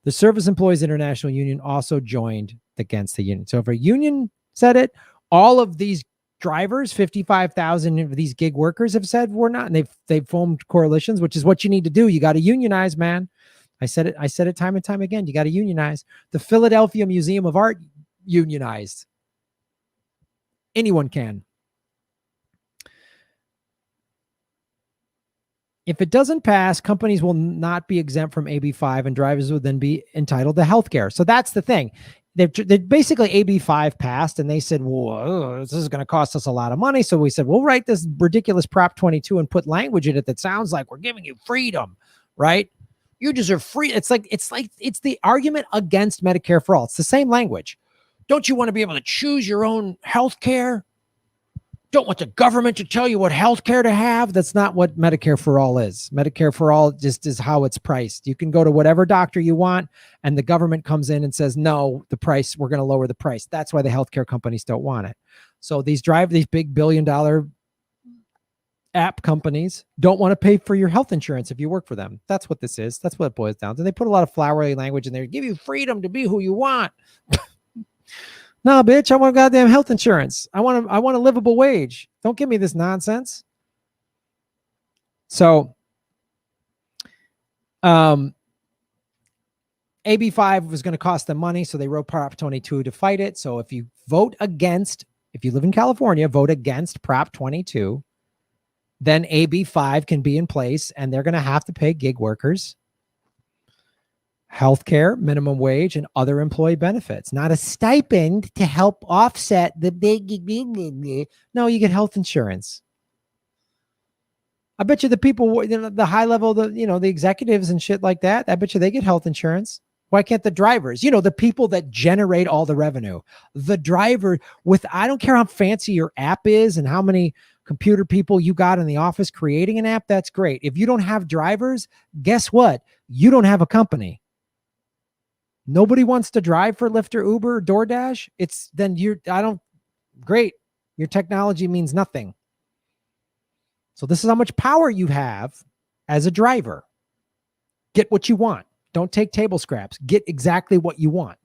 The Service Employees International Union also joined against the union. So if a union said it, all of these drivers, 55,000 of these gig workers have said we're not, and they've formed coalitions, which is what you need to do. You got to unionize, man. I said it time and time again. You got to unionize. The Philadelphia Museum of Art unionized. Anyone can. If it doesn't pass, companies will not be exempt from AB 5 and drivers will then be entitled to health care. So that's the thing. They basically AB 5 passed and they said, whoa, this is going to cost us a lot of money. So we said, we'll write this ridiculous Prop 22 and put language in it that sounds like we're giving you freedom, right? You deserve free. It's the argument against Medicare for all. It's the same language. Don't you want to be able to choose your own health care? don't want the government to tell you what health care to have. That's not what Medicare for All is. Medicare for All just is how it's priced. You can go to whatever doctor you want, and the government comes in and says, no, the price, we're going to lower the price. That's why the healthcare companies don't want it. So these big billion-dollar app companies don't want to pay for your health insurance if you work for them. That's what this is. That's what it boils down to. They put a lot of flowery language in there, give you freedom to be who you want. No, bitch, I want goddamn health insurance. I want a livable wage. Don't give me this nonsense. So, AB 5 was going to cost them money, so they wrote Prop 22 to fight it. So if you vote against, if you live in California, vote against Prop 22, then AB 5 can be in place, and they're going to have to pay gig workers healthcare, minimum wage, and other employee benefits. Not a stipend to help offset the big. No, you get health insurance. I bet you the people, the high level, the executives and shit like that, I bet you they get health insurance. Why can't the drivers? The people that generate all the revenue. The driver I don't care how fancy your app is and how many computer people you got in the office creating an app, that's great. If you don't have drivers, guess what? You don't have a company. Nobody wants to drive for Lyft or Uber or DoorDash. Great. Your technology means nothing. So this is how much power you have as a driver. Get what you want. Don't take table scraps. Get exactly what you want.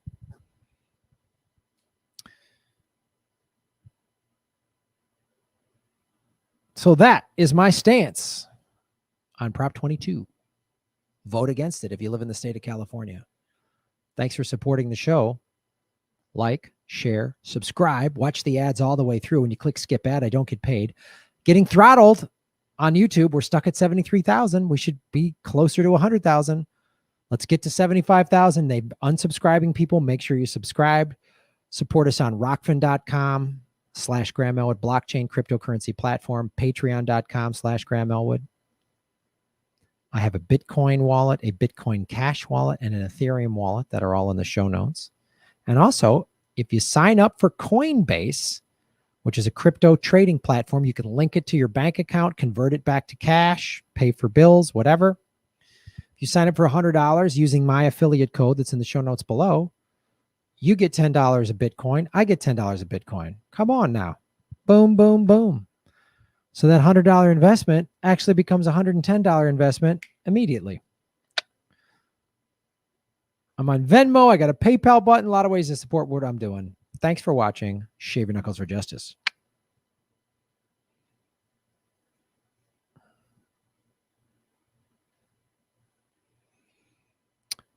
So that is my stance on Prop 22. Vote against it if you live in the state of California. Thanks for supporting the show. Like, share, subscribe, watch the ads all the way through. When you click skip ad, I don't get paid. Getting throttled on YouTube. We're stuck at 73,000. We should be closer to 100,000. Let's get to 75,000. They unsubscribing people, make sure you subscribe. Support us on rockfin.com/Graham Elwood, blockchain cryptocurrency platform, patreon.com/Graham Elwood. I have a Bitcoin wallet, a Bitcoin Cash wallet, and an Ethereum wallet that are all in the show notes. And also, if you sign up for Coinbase, which is a crypto trading platform, you can link it to your bank account, convert it back to cash, pay for bills, whatever. If you sign up for $100 using my affiliate code that's in the show notes below, you get $10 of Bitcoin. I get $10 of Bitcoin. Come on now. Boom, boom, boom. So that $100 investment actually becomes a $110 investment immediately. I'm on Venmo. I got a PayPal button. A lot of ways to support what I'm doing. Thanks for watching. Shave your knuckles for justice.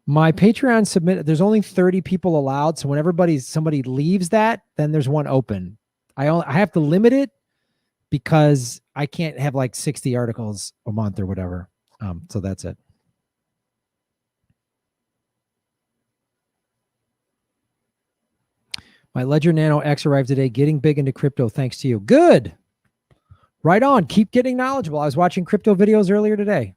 My Patreon submit, there's only 30 people allowed. So when somebody leaves that, then there's one open. I have to limit it because I can't have like 60 articles a month or whatever. So that's it. My Ledger Nano X arrived today, getting big into crypto thanks to you. Good. Right on. Keep getting knowledgeable. I was watching crypto videos earlier today.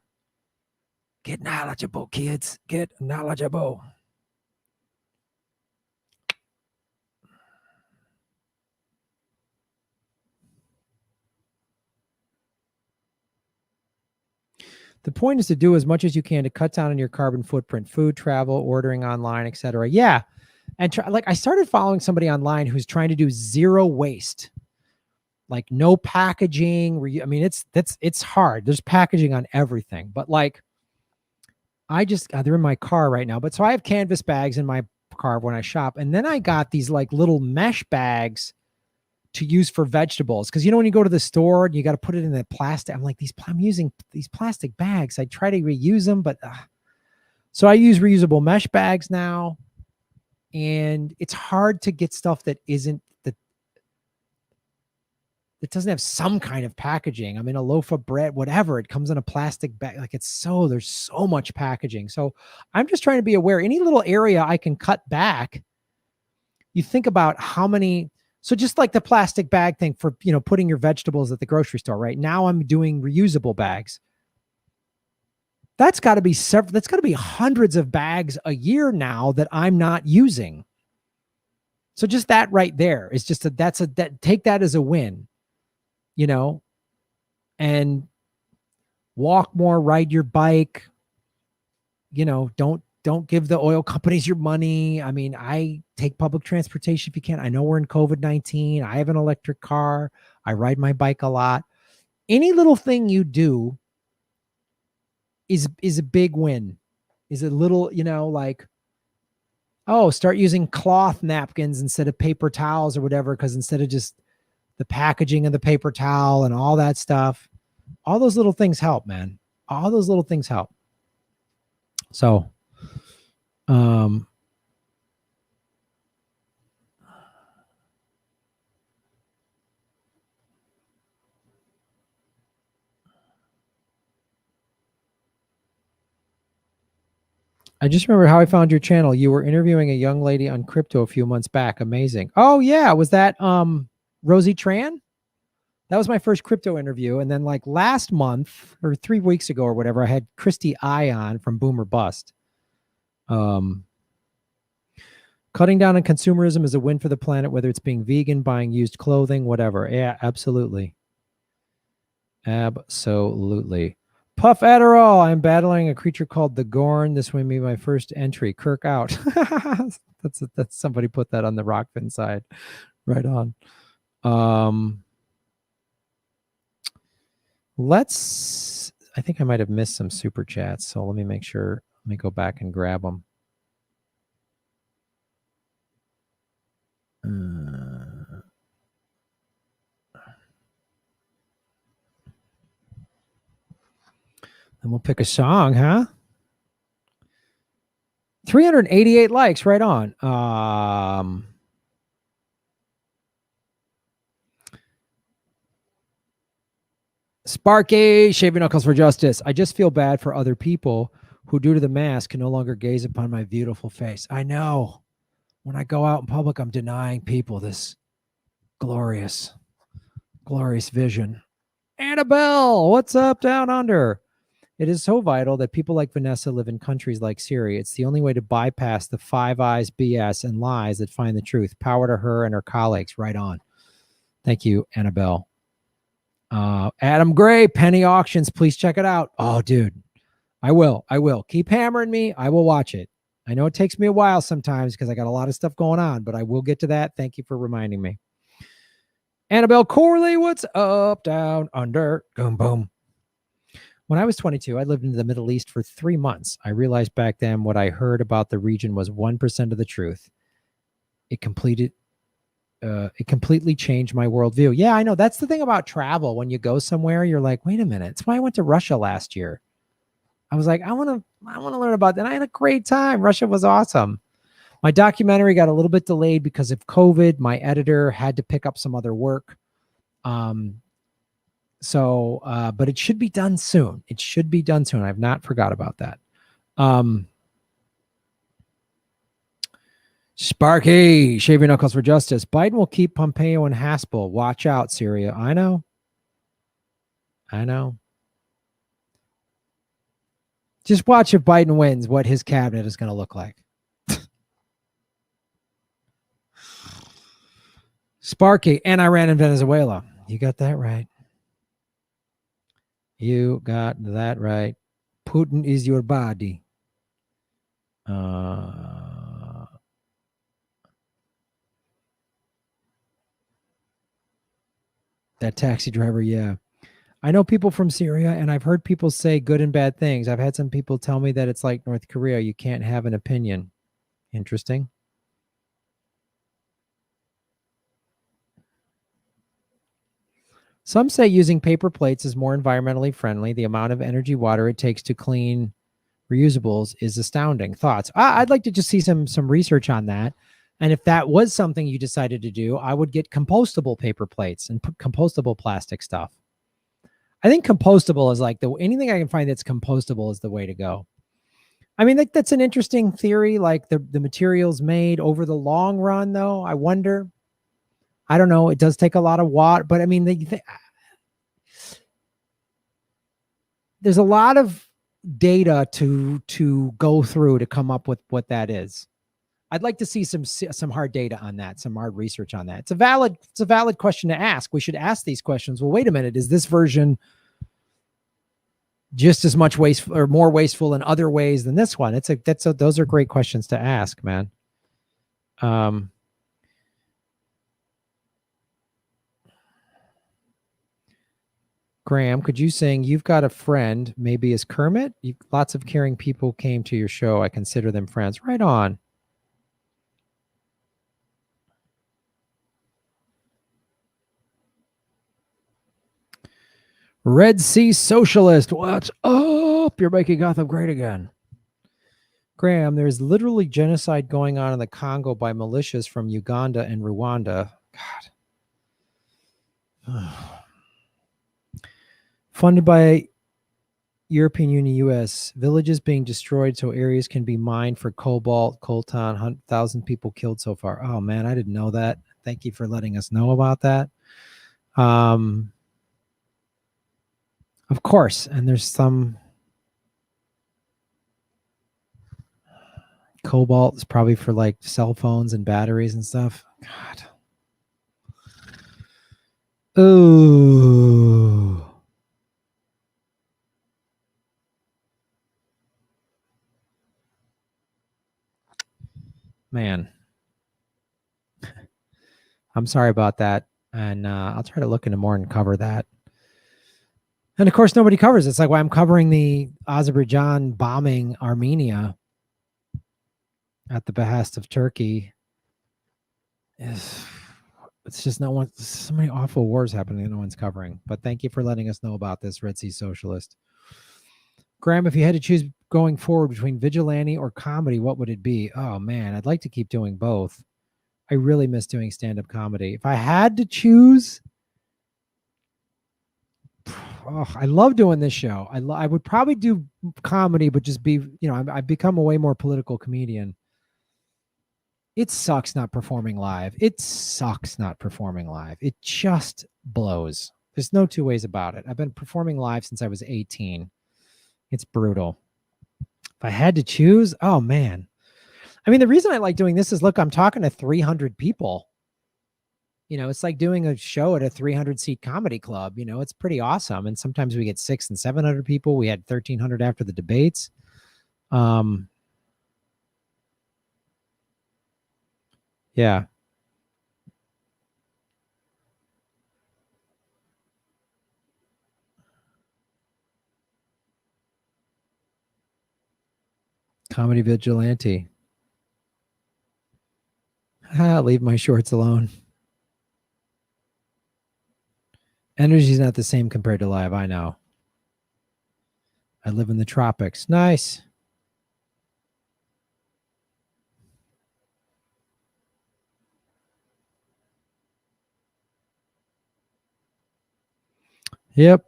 Get knowledgeable, kids. Get knowledgeable. The point is to do as much as you can to cut down on your carbon footprint, food, travel, ordering online, etc. Yeah. And I started following somebody online who's trying to do zero waste, like no packaging. It's hard. There's packaging on everything, but they're in my car right now. But so I have canvas bags in my car when I shop. And then I got these little mesh bags to use for vegetables. Cause when you go to the store and you got to put it in the plastic, I'm using these plastic bags. I try to reuse them, but so I use reusable mesh bags now. And it's hard to get stuff that doesn't have some kind of packaging. A loaf of bread, whatever. It comes in a plastic bag. There's so much packaging. So I'm just trying to be aware. Any little area I can cut back. You think about how many. So just like the plastic bag thing for, putting your vegetables at the grocery store, right? Now I'm doing reusable bags. That's got to be hundreds of bags a year now that I'm not using. So just that right there is just take that as a win. you know, and walk more, ride your bike, you know, don't give the oil companies your money. I mean, I take public transportation if you can. I know we're in COVID-19. I have an electric car. I ride my bike a lot. Any little thing you do is a big win. Is a little, you know, like, oh, start using cloth napkins instead of paper towels or whatever, because instead of just the packaging of the paper towel and all that stuff, all those little things help, man. All those little things help. So, I just remember how I found your channel. You were interviewing a young lady on crypto a few months back. Amazing. Oh yeah. Was that Rosie Tran? That was my first crypto interview. And then like last month or 3 weeks ago or whatever, I had Christy I on from Boomer Bust. Cutting down on consumerism is a win for the planet, whether it's being vegan, buying used clothing, whatever. Yeah, absolutely. Absolutely. Puff Adderall. I'm battling a creature called the Gorn. This will be my first entry. Kirk out. that's somebody put that on the Rockfin side. Right on. I think I might have missed some super chats. So let me make sure. Let me go back and grab them. And we'll pick a song, huh? 388 likes, right on. Sparky, shaving knuckles for justice. I just feel bad for other people who, due to the mask, can no longer gaze upon my beautiful face. I know. When I go out in public, I'm denying people this glorious, glorious vision. Annabelle, what's up down under? It is so vital that people like Vanessa live in countries like Syria. It's the only way to bypass the Five Eyes BS and lies that find the truth. Power to her and her colleagues. Right on. Thank you, Annabelle. Adam Gray, Penny Auctions. Please check it out. Oh, dude. I will. Keep hammering me. I will watch it. I know it takes me a while sometimes because I got a lot of stuff going on, but I will get to that. Thank you for reminding me. Annabelle Corley, what's up, down under? Boom, boom. When I was 22, I lived in the Middle East for 3 months. I realized back then what I heard about the region was 1% of the truth. It completely changed my worldview. Yeah, I know. That's the thing about travel. When you go somewhere, you're like, wait a minute. That's why I went to Russia last year. I was like, I want to learn about that. And I had a great time. Russia was awesome. My documentary got a little bit delayed because of COVID. My editor had to pick up some other work. But it should be done soon. It should be done soon. I've not forgot about that. Sparky, shaving knuckles for justice. Biden will keep Pompeo and Haspel. Watch out, Syria. I know. Just watch if Biden wins, what his cabinet is going to look like. Sparky, and Iran and Venezuela. You got that right. You got that right. Putin is your body. That taxi driver, yeah. I know people from Syria, and I've heard people say good and bad things. I've had some people tell me that it's like North Korea. You can't have an opinion. Interesting. Some say using paper plates is more environmentally friendly. The amount of energy water it takes to clean reusables is astounding. Thoughts? I'd like to just see some research on that. And if that was something you decided to do, I would get compostable paper plates and compostable plastic stuff. I think compostable is like anything I can find that's compostable is the way to go. I mean, that's an interesting theory, like the materials made over the long run, though. I wonder. I don't know. It does take a lot of water, but I mean, there's a lot of data to go through to come up with what that is. I'd like to see some hard data on that, some hard research on that. It's a valid question to ask. We should ask these questions. Well, wait a minute, is this version just as much wasteful or more wasteful in other ways than this one? Those are great questions to ask, man. Graham, could you sing "You've Got a Friend"? Maybe as Kermit. Lots of caring people came to your show. I consider them friends. Right on. Red Sea Socialist, what's up? You're making Gotham great again. Graham, there's literally genocide going on in the Congo by militias from Uganda and Rwanda. God. Funded by European Union, U.S. Villages being destroyed so areas can be mined for cobalt, coltan. 100,000 people killed so far. Oh, man, I didn't know that. Thank you for letting us know about that. Of course, and there's some cobalt is probably for like cell phones and batteries and stuff. God. Oh. Man. I'm sorry about that. And I'll try to look into more and cover that. And of course, nobody covers it. It's like why I'm covering the Azerbaijan bombing Armenia at the behest of Turkey. It's just no one. So many awful wars happening that no one's covering. But thank you for letting us know about this, Red Sea Socialist. Graham, if you had to choose going forward between vigilante or comedy, what would it be? Oh man, I'd like to keep doing both. I really miss doing stand-up comedy. If I had to choose, I love doing this show. I would probably do comedy, but just be, I've become a way more political comedian. It sucks not performing live. It just blows. There's no two ways about it. I've been performing live since I was 18. It's brutal. If I had to choose, oh man. I mean, the reason I like doing this is, look, I'm talking to 300 people. It's like doing a show at a 300-seat comedy club. It's pretty awesome. And sometimes we get 600 and 700 people. We had 1,300 after the debates. Yeah. Comedy vigilante. Leave my shorts alone. Energy's not the same compared to live. I know. I live in the tropics. Nice. Yep.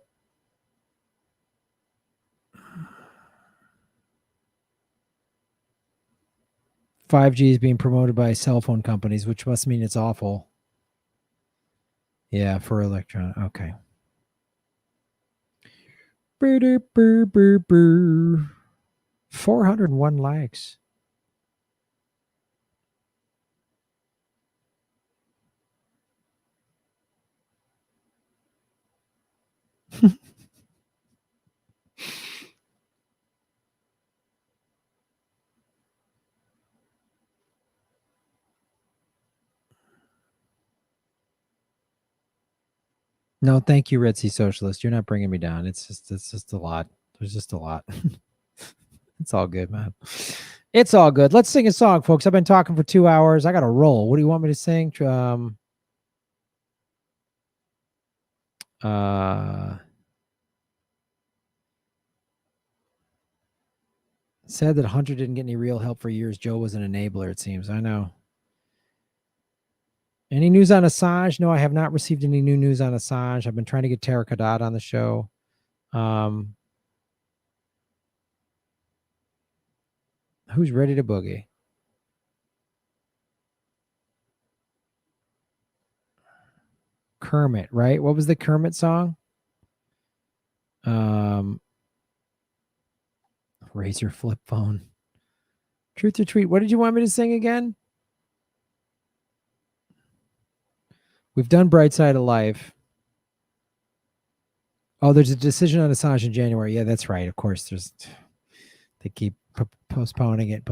$5G is being promoted by cell phone companies, which must mean it's awful. Yeah, for electron. Okay. 401 likes. No, thank you, Red Sea Socialist. You're not bringing me down. It's just a lot. There's just a lot. It's all good, man. It's all good. Let's sing a song, folks. I've been talking for 2 hours. I got to roll. What do you want me to sing? Said that Hunter didn't get any real help for years. Joe was an enabler, it seems. I know. Any news on Assange? No, I have not received any new news on Assange. I've been trying to get Tara Kadat on the show. Who's ready to boogie? Kermit, right? What was the Kermit song? Raise your flip phone. Truth or tweet. What did you want me to sing again? We've done Bright Side of Life. Oh, there's a decision on Assange in January. Yeah, that's right. Of course, they keep postponing it.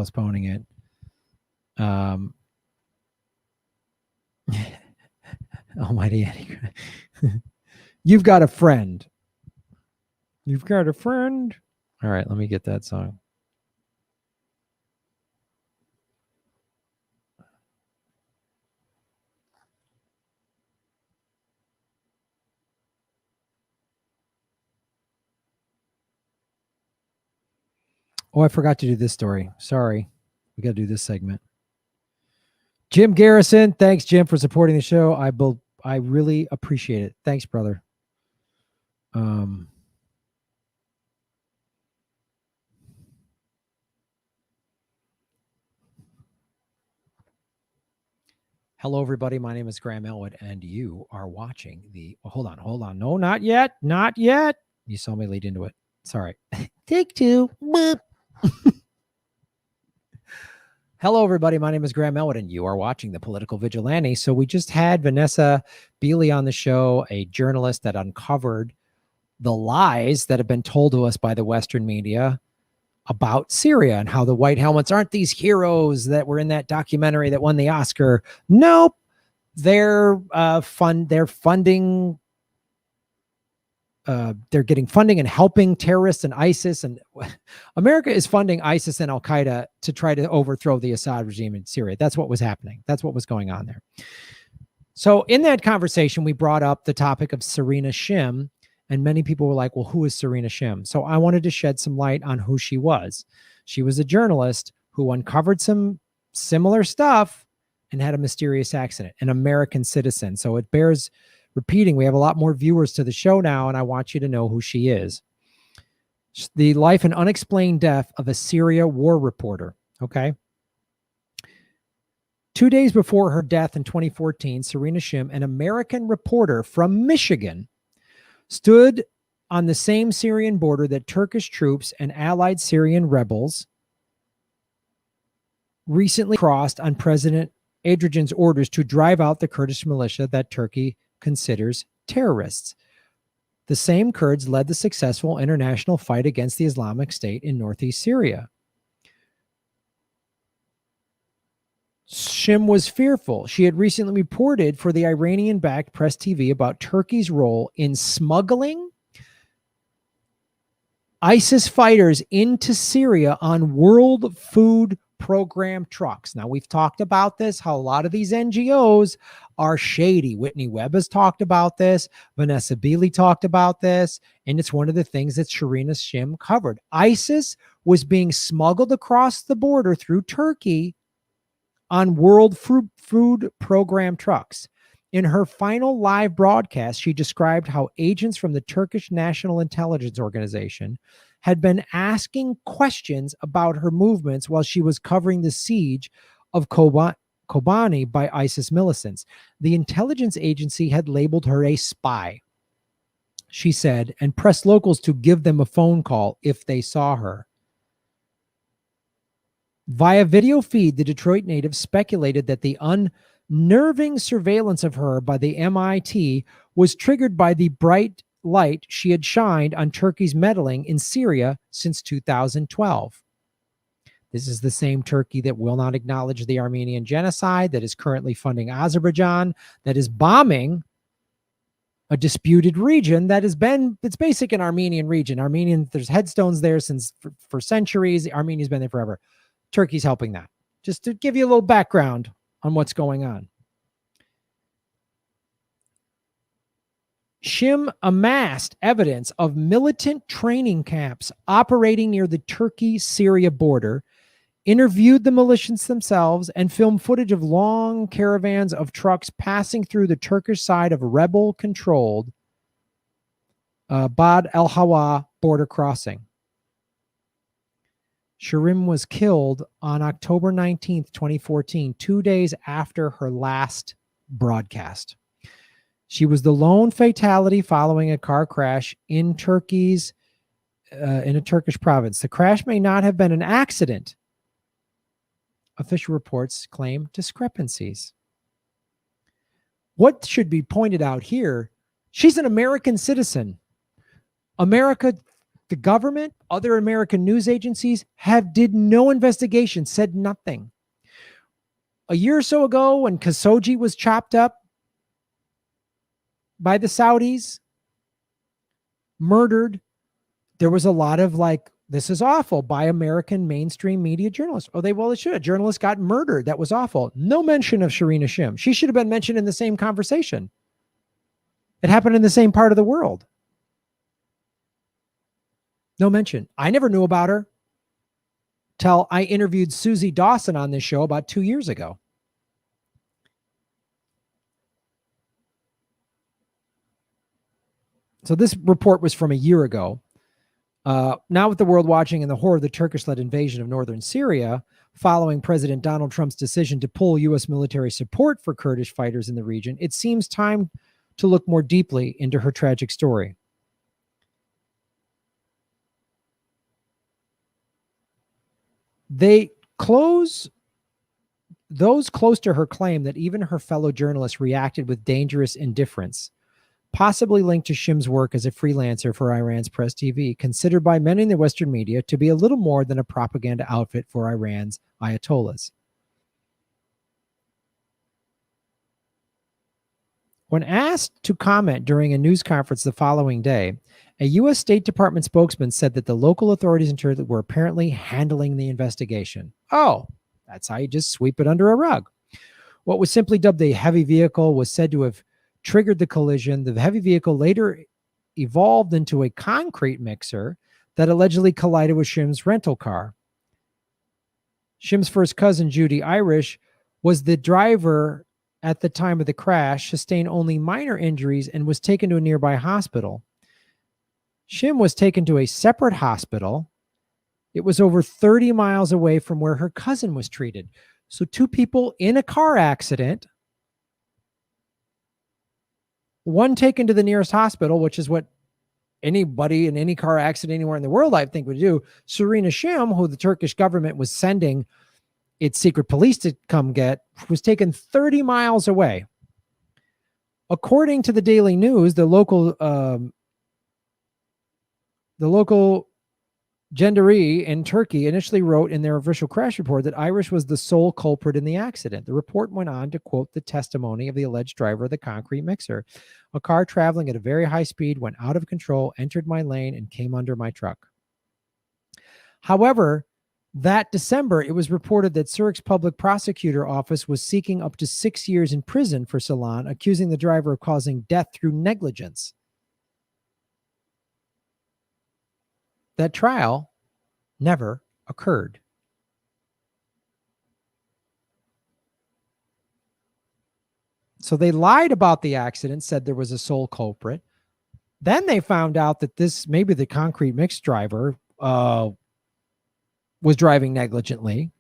Almighty Annie. You've got a friend. You've got a friend. All right, let me get that song. Oh, I forgot to do this story. Sorry. We got to do this segment. Jim Garrison. Thanks, Jim, for supporting the show. I really appreciate it. Thanks, brother. Hello, everybody. My name is Graham Elwood, and you are watching the... Oh, hold on. No, not yet. You saw me lead into it. Sorry. Take two. Hello, everybody. My name is Graham Elwood, and you are watching The Political Vigilante. So we just had Vanessa Beeley on the show, a journalist that uncovered the lies that have been told to us by the Western media about Syria and how the white helmets aren't these heroes that were in that documentary that won the Oscar. Nope. They're funding. They're getting funding and helping terrorists and ISIS, and America is funding ISIS and Al-Qaeda to try to overthrow the Assad regime in Syria. That's what was happening. That's what was going on there. So in that conversation, we brought up the topic of Serena Shim, and many people were like, well, who is Serena Shim? So I wanted to shed some light on who she was. She was a journalist who uncovered some similar stuff and had a mysterious accident, an American citizen. So it bears repeating. We have a lot more viewers to the show now, and I want you to know who she is. The life and unexplained death of a Syria war reporter. Okay. 2 days before her death in 2014, Serena Shim, an American reporter from Michigan, stood on the same Syrian border that Turkish troops and allied Syrian rebels recently crossed on President Erdogan's orders to drive out the Kurdish militia that Turkey considers terrorists. The same Kurds led the successful international fight against the Islamic State in northeast Syria. Shim was fearful. She had recently reported for the Iranian-backed Press TV about Turkey's role in smuggling ISIS fighters into Syria on World Food Program trucks. Now, we've talked about this, how a lot of these NGOs are shady. Whitney Webb has talked about this. Vanessa Beeley talked about this. And it's one of the things that Serena Shim covered. ISIS was being smuggled across the border through Turkey on World Food Program trucks. In her final live broadcast, she described how agents from the Turkish National Intelligence Organization had been asking questions about her movements while she was covering the siege of Kobani by ISIS militants. The intelligence agency had labeled her a spy, she said, and pressed locals to give them a phone call if they saw her. Via video feed, the Detroit native speculated that the unnerving surveillance of her by the MIT was triggered by the bright light she had shined on Turkey's meddling in Syria since 2012. This is the same Turkey that will not acknowledge the Armenian genocide, that is currently funding Azerbaijan, that is bombing a disputed region that has been, it's basically an Armenian region. There's headstones there for centuries. Armenia's been there forever. Turkey's helping that. Just to give you a little background on what's going on. Shim amassed evidence of militant training camps operating near the Turkey-Syria border, interviewed the militiants themselves, and filmed footage of long caravans of trucks passing through the Turkish side of rebel-controlled Bad el-Hawa border crossing. Shim was killed on October 19th, 2014, 2 days after her last broadcast. She was the lone fatality following a car crash in a Turkish province. The crash may not have been an accident, official reports claim discrepancies. What should be pointed out here, she's an American citizen. America, the government, other American news agencies did no investigation, said nothing. A year or so ago, when Khashoggi was chopped up by the Saudis, murdered, there was a lot of like, this is awful by American mainstream media journalists. Oh, it should. A journalist got murdered. That was awful. No mention of Sharina Shim. She should have been mentioned in the same conversation. It happened in the same part of the world. No mention. I never knew about her till I interviewed Susie Dawson on this show about 2 years ago. So this report was from a year ago. Now with the world watching and the horror of the Turkish-led invasion of northern Syria, following President Donald Trump's decision to pull U.S. military support for Kurdish fighters in the region, it seems time to look more deeply into her tragic story. Those close to her claim that even her fellow journalists reacted with dangerous indifference, possibly linked to Shim's work as a freelancer for Iran's Press TV, considered by many in the Western media to be a little more than a propaganda outfit for Iran's Ayatollahs. When asked to comment during a news conference the following day, a U.S. State Department spokesman said that the local authorities in Turkey were apparently handling the investigation. Oh, that's how you just sweep it under a rug. What was simply dubbed a heavy vehicle was said to have triggered the collision. The heavy vehicle later evolved into a concrete mixer that allegedly collided with Shim's rental car. Shim's first cousin, Judy Irish, was the driver at the time of the crash, sustained only minor injuries, and was taken to a nearby hospital. Shim was taken to a separate hospital. It was over 30 miles away from where her cousin was treated. So 2 people in a car accident, one taken to the nearest hospital, which is what anybody in any car accident anywhere in the world, I think, would do. Sharina Shim, who the Turkish government was sending its secret police to come get, was taken 30 miles away. According to the Daily News, the local Genderi in Turkey initially wrote in their official crash report that Irish was the sole culprit in the accident. The report went on to quote the testimony of the alleged driver of the concrete mixer. A car traveling at a very high speed went out of control, entered my lane, and came under my truck. However, that December, it was reported that Zurich's public prosecutor office was seeking up to 6 years in prison for Salon, accusing the driver of causing death through negligence. That trial never occurred. So they lied about the accident, said there was a sole culprit. Then they found out that maybe the concrete mix driver was driving negligently.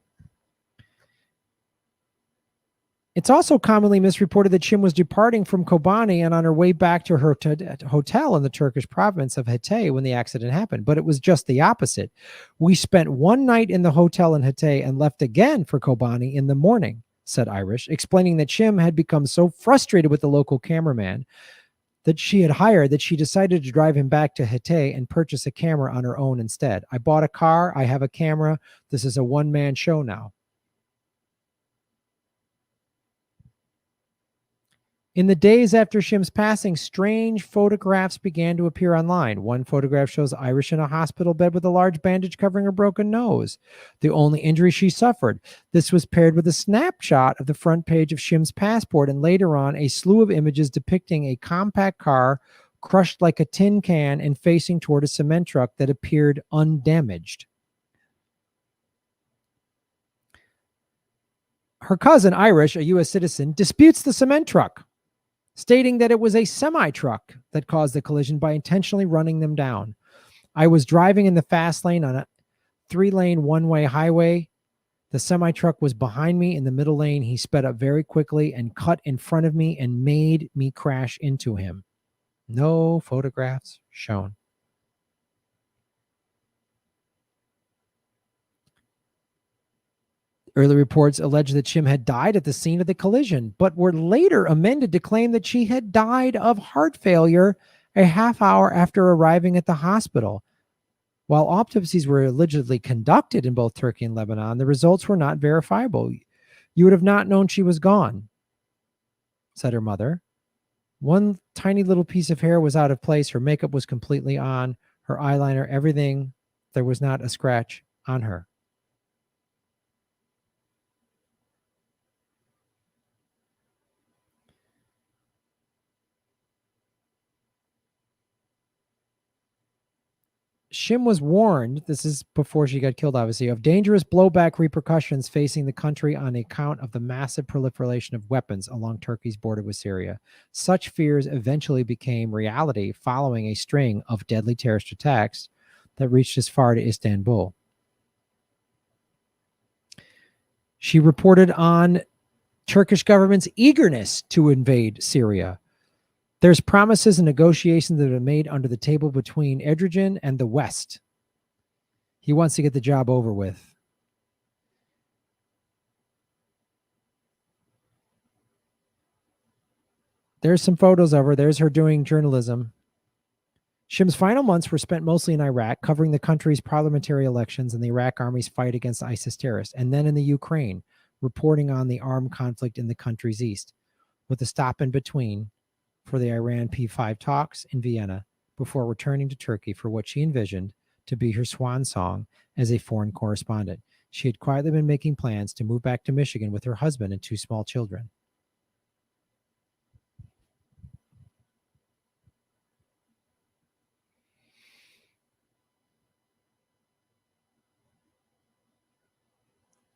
It's also commonly misreported that Shim was departing from Kobani and on her way back to her hotel in the Turkish province of Hatay when the accident happened. But it was just the opposite. We spent one night in the hotel in Hatay and left again for Kobani in the morning, said Irish, explaining that Shim had become so frustrated with the local cameraman that she had hired that she decided to drive him back to Hatay and purchase a camera on her own instead. I bought a car. I have a camera. This is a one-man show now. In the days after Shim's passing, strange photographs began to appear online. One photograph shows Irish in a hospital bed with a large bandage covering her broken nose, the only injury she suffered. This was paired with a snapshot of the front page of Shim's passport, and later on, a slew of images depicting a compact car crushed like a tin can and facing toward a cement truck that appeared undamaged. Her cousin, Irish, a U.S. citizen, disputes the cement truck, stating that it was a semi-truck that caused the collision by intentionally running them down. I was driving in the fast lane on a 3-lane one-way highway. The semi-truck was behind me in the middle lane. He sped up very quickly and cut in front of me and made me crash into him. No photographs shown. Early reports alleged that Shim had died at the scene of the collision, but were later amended to claim that she had died of heart failure a half hour after arriving at the hospital. While autopsies were allegedly conducted in both Turkey and Lebanon, the results were not verifiable. You would have not known she was gone, said her mother. One tiny little piece of hair was out of place. Her makeup was completely on. Her eyeliner, everything. There was not a scratch on her. Shim was warned, this is before she got killed, obviously, of dangerous blowback repercussions facing the country on account of the massive proliferation of weapons along Turkey's border with Syria. Such fears eventually became reality following a string of deadly terrorist attacks that reached as far to Istanbul. She reported on Turkish government's eagerness to invade Syria. There's promises and negotiations that are made under the table between Erdogan and the West. He wants to get the job over with. There's some photos of her. There's her doing journalism. Shim's final months were spent mostly in Iraq, covering the country's parliamentary elections and the Iraq army's fight against ISIS terrorists, and then in the Ukraine, reporting on the armed conflict in the country's east, with a stop in between for the Iran P5 talks in Vienna before returning to Turkey for what she envisioned to be her swan song as a foreign correspondent. She had quietly been making plans to move back to Michigan with her husband and 2 small children.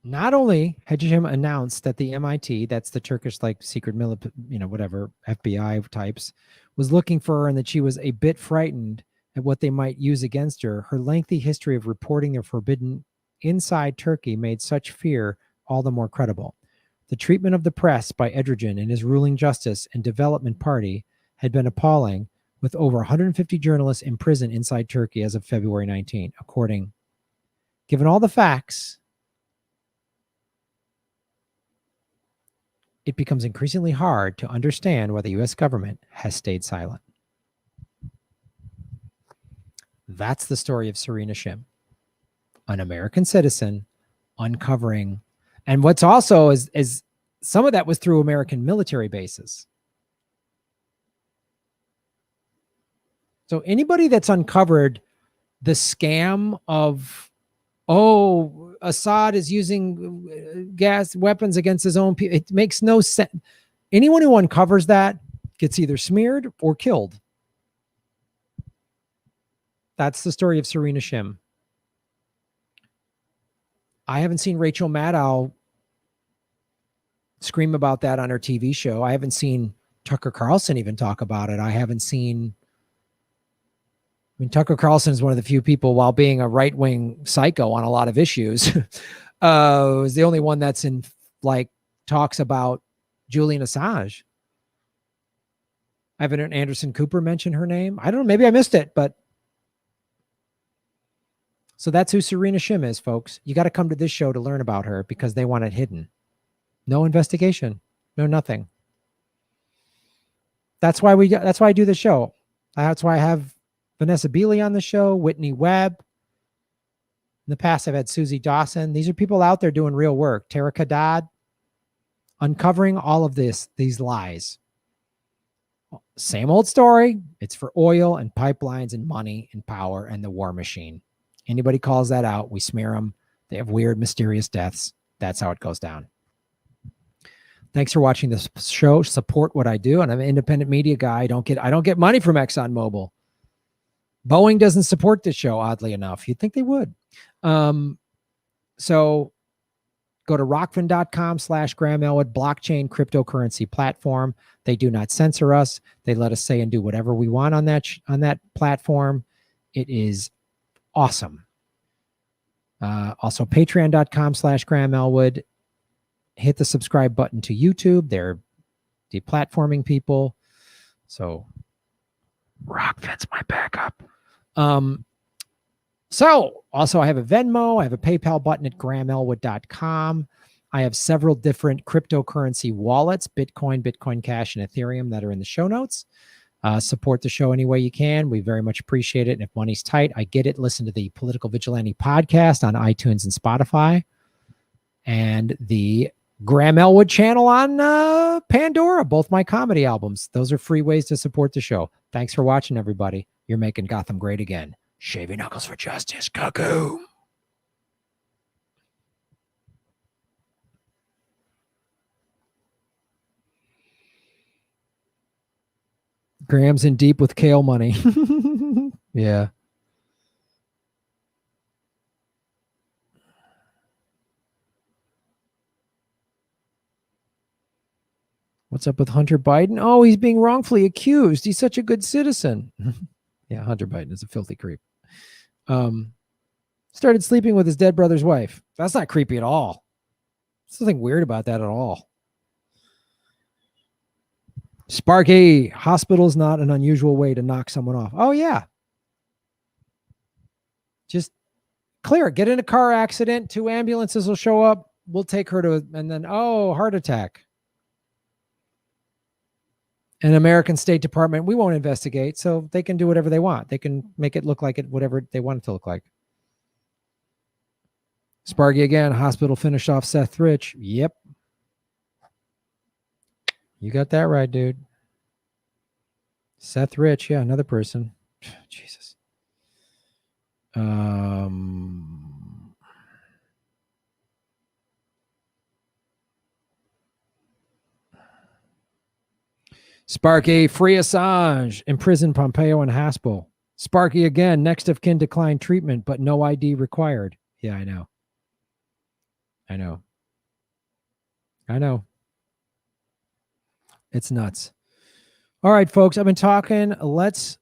Not only had Shim announced that the MIT, that's the Turkish like secret military, whatever, FBI types, was looking for her and that she was a bit frightened at what they might use against her, her lengthy history of reporting their forbidden inside Turkey made such fear all the more credible. The treatment of the press by Erdogan and his ruling Justice and Development Party had been appalling, with over 150 journalists imprisoned inside Turkey as of February 19, according. Given all the facts, it becomes increasingly hard to understand why the U.S. government has stayed silent. That's the story of Serena Shim, an American citizen uncovering. And what's also is some of that was through American military bases. So anybody that's uncovered the scam of, Assad is using gas weapons against his own people, it makes no sense. Anyone who uncovers that gets either smeared or killed. That's the story of Serena Shim. I haven't seen Rachel Maddow scream about that on her TV show. I haven't seen Tucker Carlson even talk about it. Tucker Carlson is one of the few people, while being a right-wing psycho on a lot of issues, is the only one that's talks about Julian Assange. I haven't heard Anderson Cooper mention her name. I don't know. Maybe I missed it, but. So that's who Serena Shim is, folks. You got to come to this show to learn about her because they want it hidden. No investigation. No nothing. That's why I do the show. That's why I have Vanessa Beeley on the show, Whitney Webb. In the past, I've had Susie Dawson. These are people out there doing real work. Tara Kadad, uncovering all of these lies. Same old story. It's for oil and pipelines and money and power and the war machine. Anybody calls that out, we smear them. They have weird, mysterious deaths. That's how it goes down. Thanks for watching this show. Support what I do. And I'm an independent media guy. I don't get money from ExxonMobil. Boeing doesn't support this show, oddly enough. You'd think they would. So go to rockfin.com/Graham Elwood, blockchain cryptocurrency platform. They do not censor us. They let us say and do whatever we want on that platform. It is awesome. Also patreon.com/Graham Elwood. Hit the subscribe button to YouTube. They're deplatforming people. So Rockfin's my backup. So also I have a Venmo. I have a PayPal button at GrahamElwood.com. I have several different cryptocurrency wallets, Bitcoin, Bitcoin Cash, and Ethereum that are in the show notes. Support the show any way you can. We very much appreciate it. And if money's tight, I get it. Listen to the Political Vigilante podcast on iTunes and Spotify, and the Graham Elwood channel on Pandora, both my comedy albums. Those are free ways to support the show. Thanks for watching, everybody. You're making Gotham great again. Shaving knuckles for justice. Cuckoo. Graham's in deep with kale money. Yeah. What's up with Hunter Biden? Oh, he's being wrongfully accused. He's such a good citizen. Yeah, Hunter Biden is a filthy creep. Started sleeping with his dead brother's wife. That's not creepy at all. There's nothing weird about that at all. Sparky, hospital is not an unusual way to knock someone off. Oh, yeah. Just clear it. Get in a car accident. 2 ambulances will show up. We'll take her to, and then, oh, heart attack. An American State Department, we won't investigate, so they can do whatever they want. They can make it look like it, whatever they want it to look like. Sparky again, hospital finished off Seth Rich. Yep. You got that right, dude. Seth Rich, yeah, another person. Jesus. Sparky, free Assange, imprison Pompeo and Haspel. Sparky again, next of kin declined treatment, but no ID required. Yeah, I know. It's nuts. All right, folks, I've been talking. Let's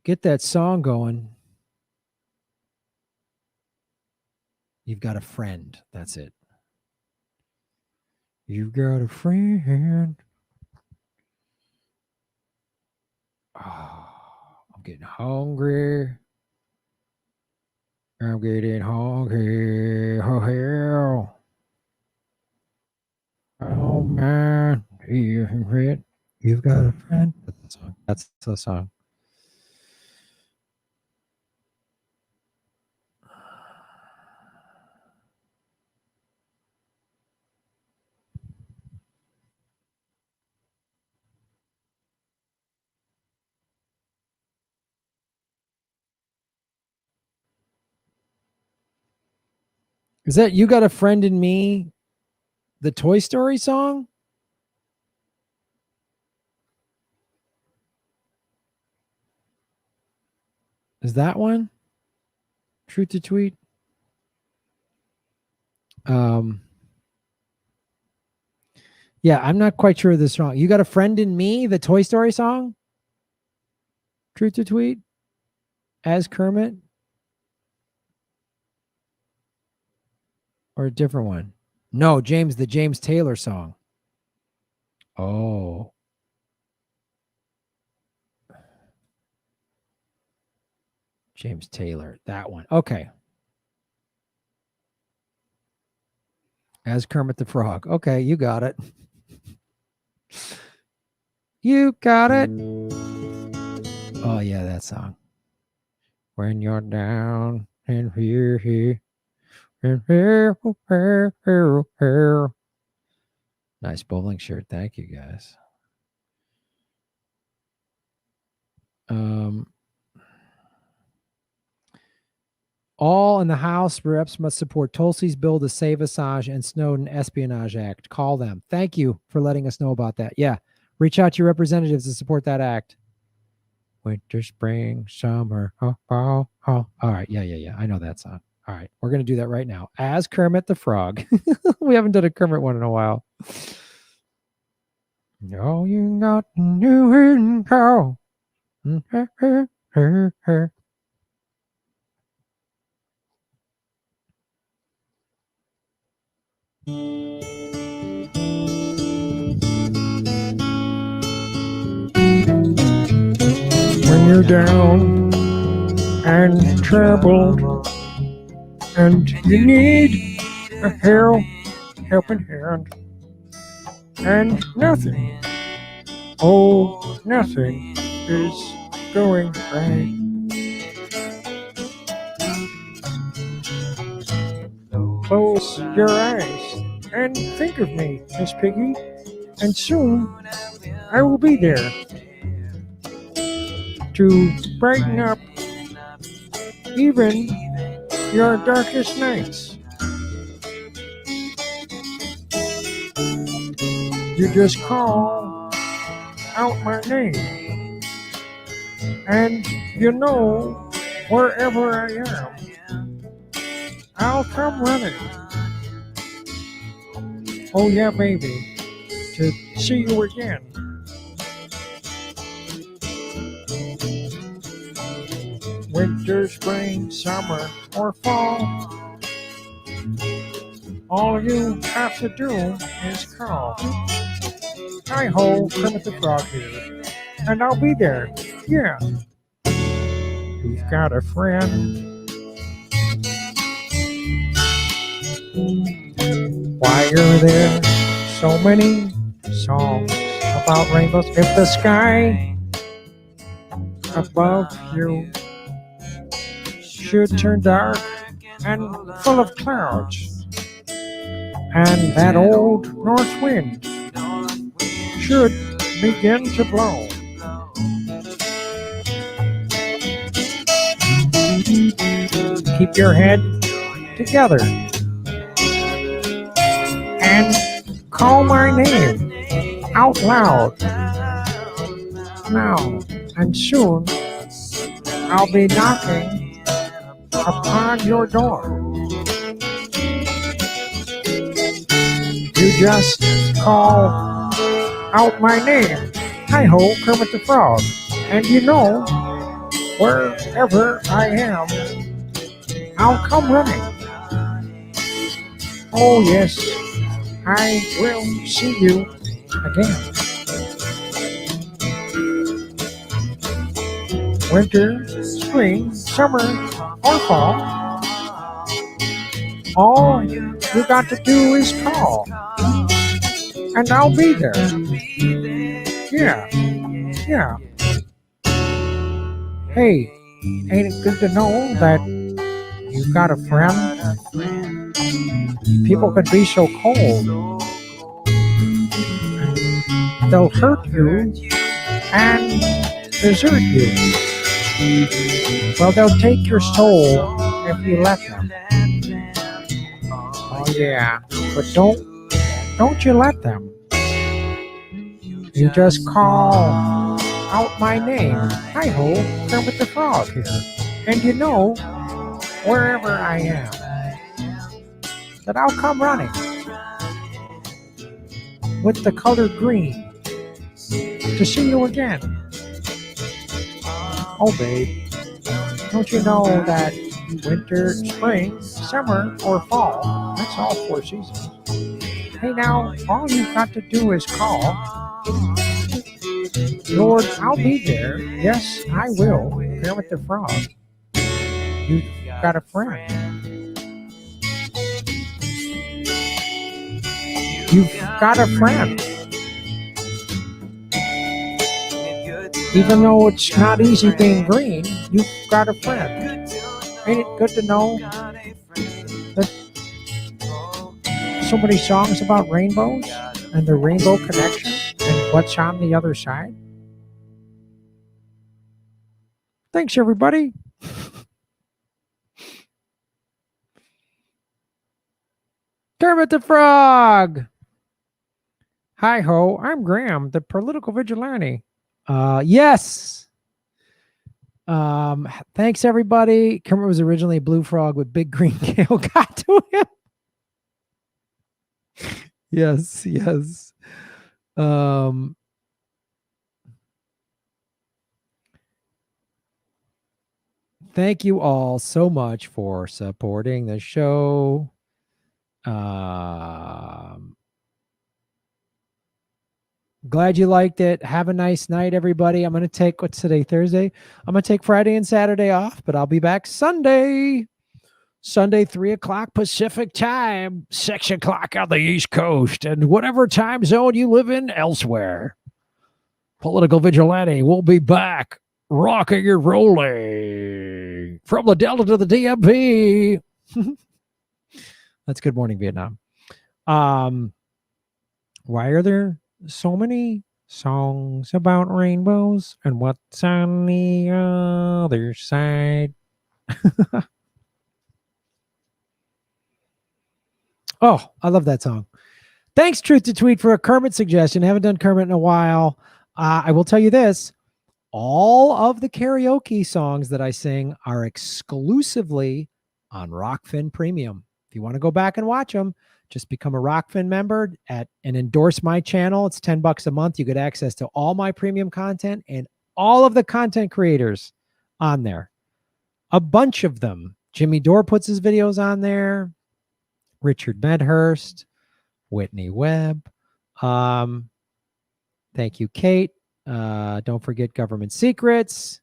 get that song going. You've got a friend. That's it. You've got a friend. Oh, I'm getting hungry. I'm getting hungry. Oh, hell. Oh, man. You've got a friend. That's the song. Is that You Got a Friend in Me, the Toy Story song? Is that one? Truth to Tweet? Yeah, I'm not quite sure of this song. You Got a Friend in Me, the Toy Story song? Truth to Tweet? As Kermit? Or a different one? No, the James Taylor song. Oh. James Taylor, that one. Okay. As Kermit the Frog. Okay, you got it. You got it. Oh, yeah, that song. When you're down and here. Nice bowling shirt. Thank you, guys. All in the House reps must support Tulsi's bill to save Assange and Snowden Espionage Act. Call them. Thank you for letting us know about that. Yeah. Reach out to your representatives to support that act. Winter, spring, summer. All right. Yeah. I know that song. All right. We're going to do that right now. As Kermit the Frog. We haven't done a Kermit one in a while. Oh, you got new and cow. When you're down and troubled and you need a help, helping hand, and nothing, oh, nothing is going right. Close your eyes and think of me, Miss Piggy, and soon I will be there to brighten up even your darkest nights. You just call out my name, and you know wherever I am, I'll come running. Oh yeah, baby, to see you again. Winter, spring, summer, or fall, all you have to do is call. Hi-ho, Kermit the Frog here, and I'll be there, yeah. You've got a friend. Why are there so many songs about rainbows? If the sky above you should turn dark and full of clouds, and that old north wind should begin to blow, keep your head together and call my name out loud now, and soon I'll be knocking upon your door. You just call out my name, hi-ho, Kermit the Frog, and you know, wherever I am, I'll come running. Oh yes, I will see you again. Winter, spring, summer, or fall, all you got to do is call, and I'll be there. Yeah, yeah. Hey, ain't it good to know that you've got a friend? People can be so cold. They'll hurt you and desert you. Well, they'll take your soul if you let them. Oh yeah, but don't you let them. You just call out my name, hi-ho, Kermit the Frog here, and you know, wherever I am, that I'll come running with the color green to see you again. Oh babe, don't you know that winter, spring, summer, or fall, that's all 4 seasons. Hey now, all you've got to do is call. Lord, I'll be there. Yes, I will. Kermit the Frog. You've got a friend. You've got a friend. Even though it's not easy being green, you've got a friend. Ain't it good to know that so many songs about rainbows and the rainbow connection and what's on the other side? Thanks, everybody. Kermit the Frog. Hi-ho, I'm Graham, the political vigilante. Yes. Thanks, everybody. Kermit was originally a blue frog with big green tail got to him. Yes, yes. Thank you all so much for supporting the show. Glad you liked it. Have a nice night, everybody. I'm going to take, what's today, Thursday? I'm going to take Friday and Saturday off, but I'll be back Sunday. Sunday, 3 o'clock Pacific time, 6 o'clock on the East Coast, and whatever time zone you live in elsewhere. Political Vigilante will be back, rocking and rolling from the Delta to the DMV. That's Good Morning Vietnam. Why are there so many songs about rainbows and what's on the other side? Oh, I love that song. Thanks, Truth to Tweet, for a Kermit suggestion. Haven't done Kermit in a while. I will tell you this. All of the karaoke songs that I sing are exclusively on Rockfin Premium. If you want to go back and watch them, just become a Rockfin member and endorse my channel. It's $10 a month. You get access to all my premium content and all of the content creators on there. A bunch of them. Jimmy Dore puts his videos on there. Richard Medhurst, Whitney Webb. Thank you, Kate. Don't forget Government Secrets.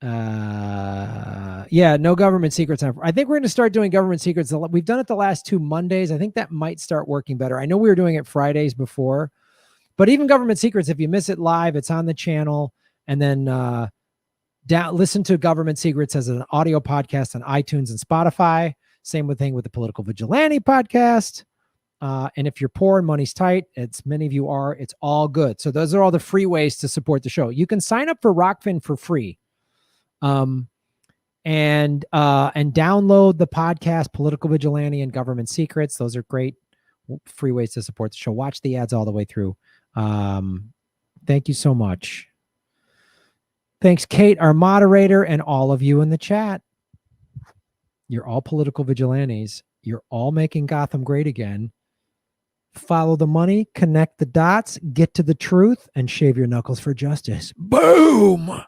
Yeah, no Government Secrets. I think we're going to start doing Government Secrets. We've done it the last 2 Mondays. I think that might start working better. I know we were doing it Fridays before, but even Government Secrets, if you miss it live, it's on the channel. And then listen to Government Secrets as an audio podcast on iTunes and Spotify. Same thing with the Political Vigilante podcast. And if you're poor and money's tight, as many of you are, it's all good. So those are all the free ways to support the show. You can sign up for Rockfin for free. And download the podcast Political Vigilante and Government Secrets. Those are great free ways to support the show. Watch the ads all the way through. Thank you so much. Thanks, Kate, our moderator, and all of you in the chat. You're all political vigilantes. You're all making Gotham great again. Follow the money, connect the dots, get to the truth, and shave your knuckles for justice. Boom!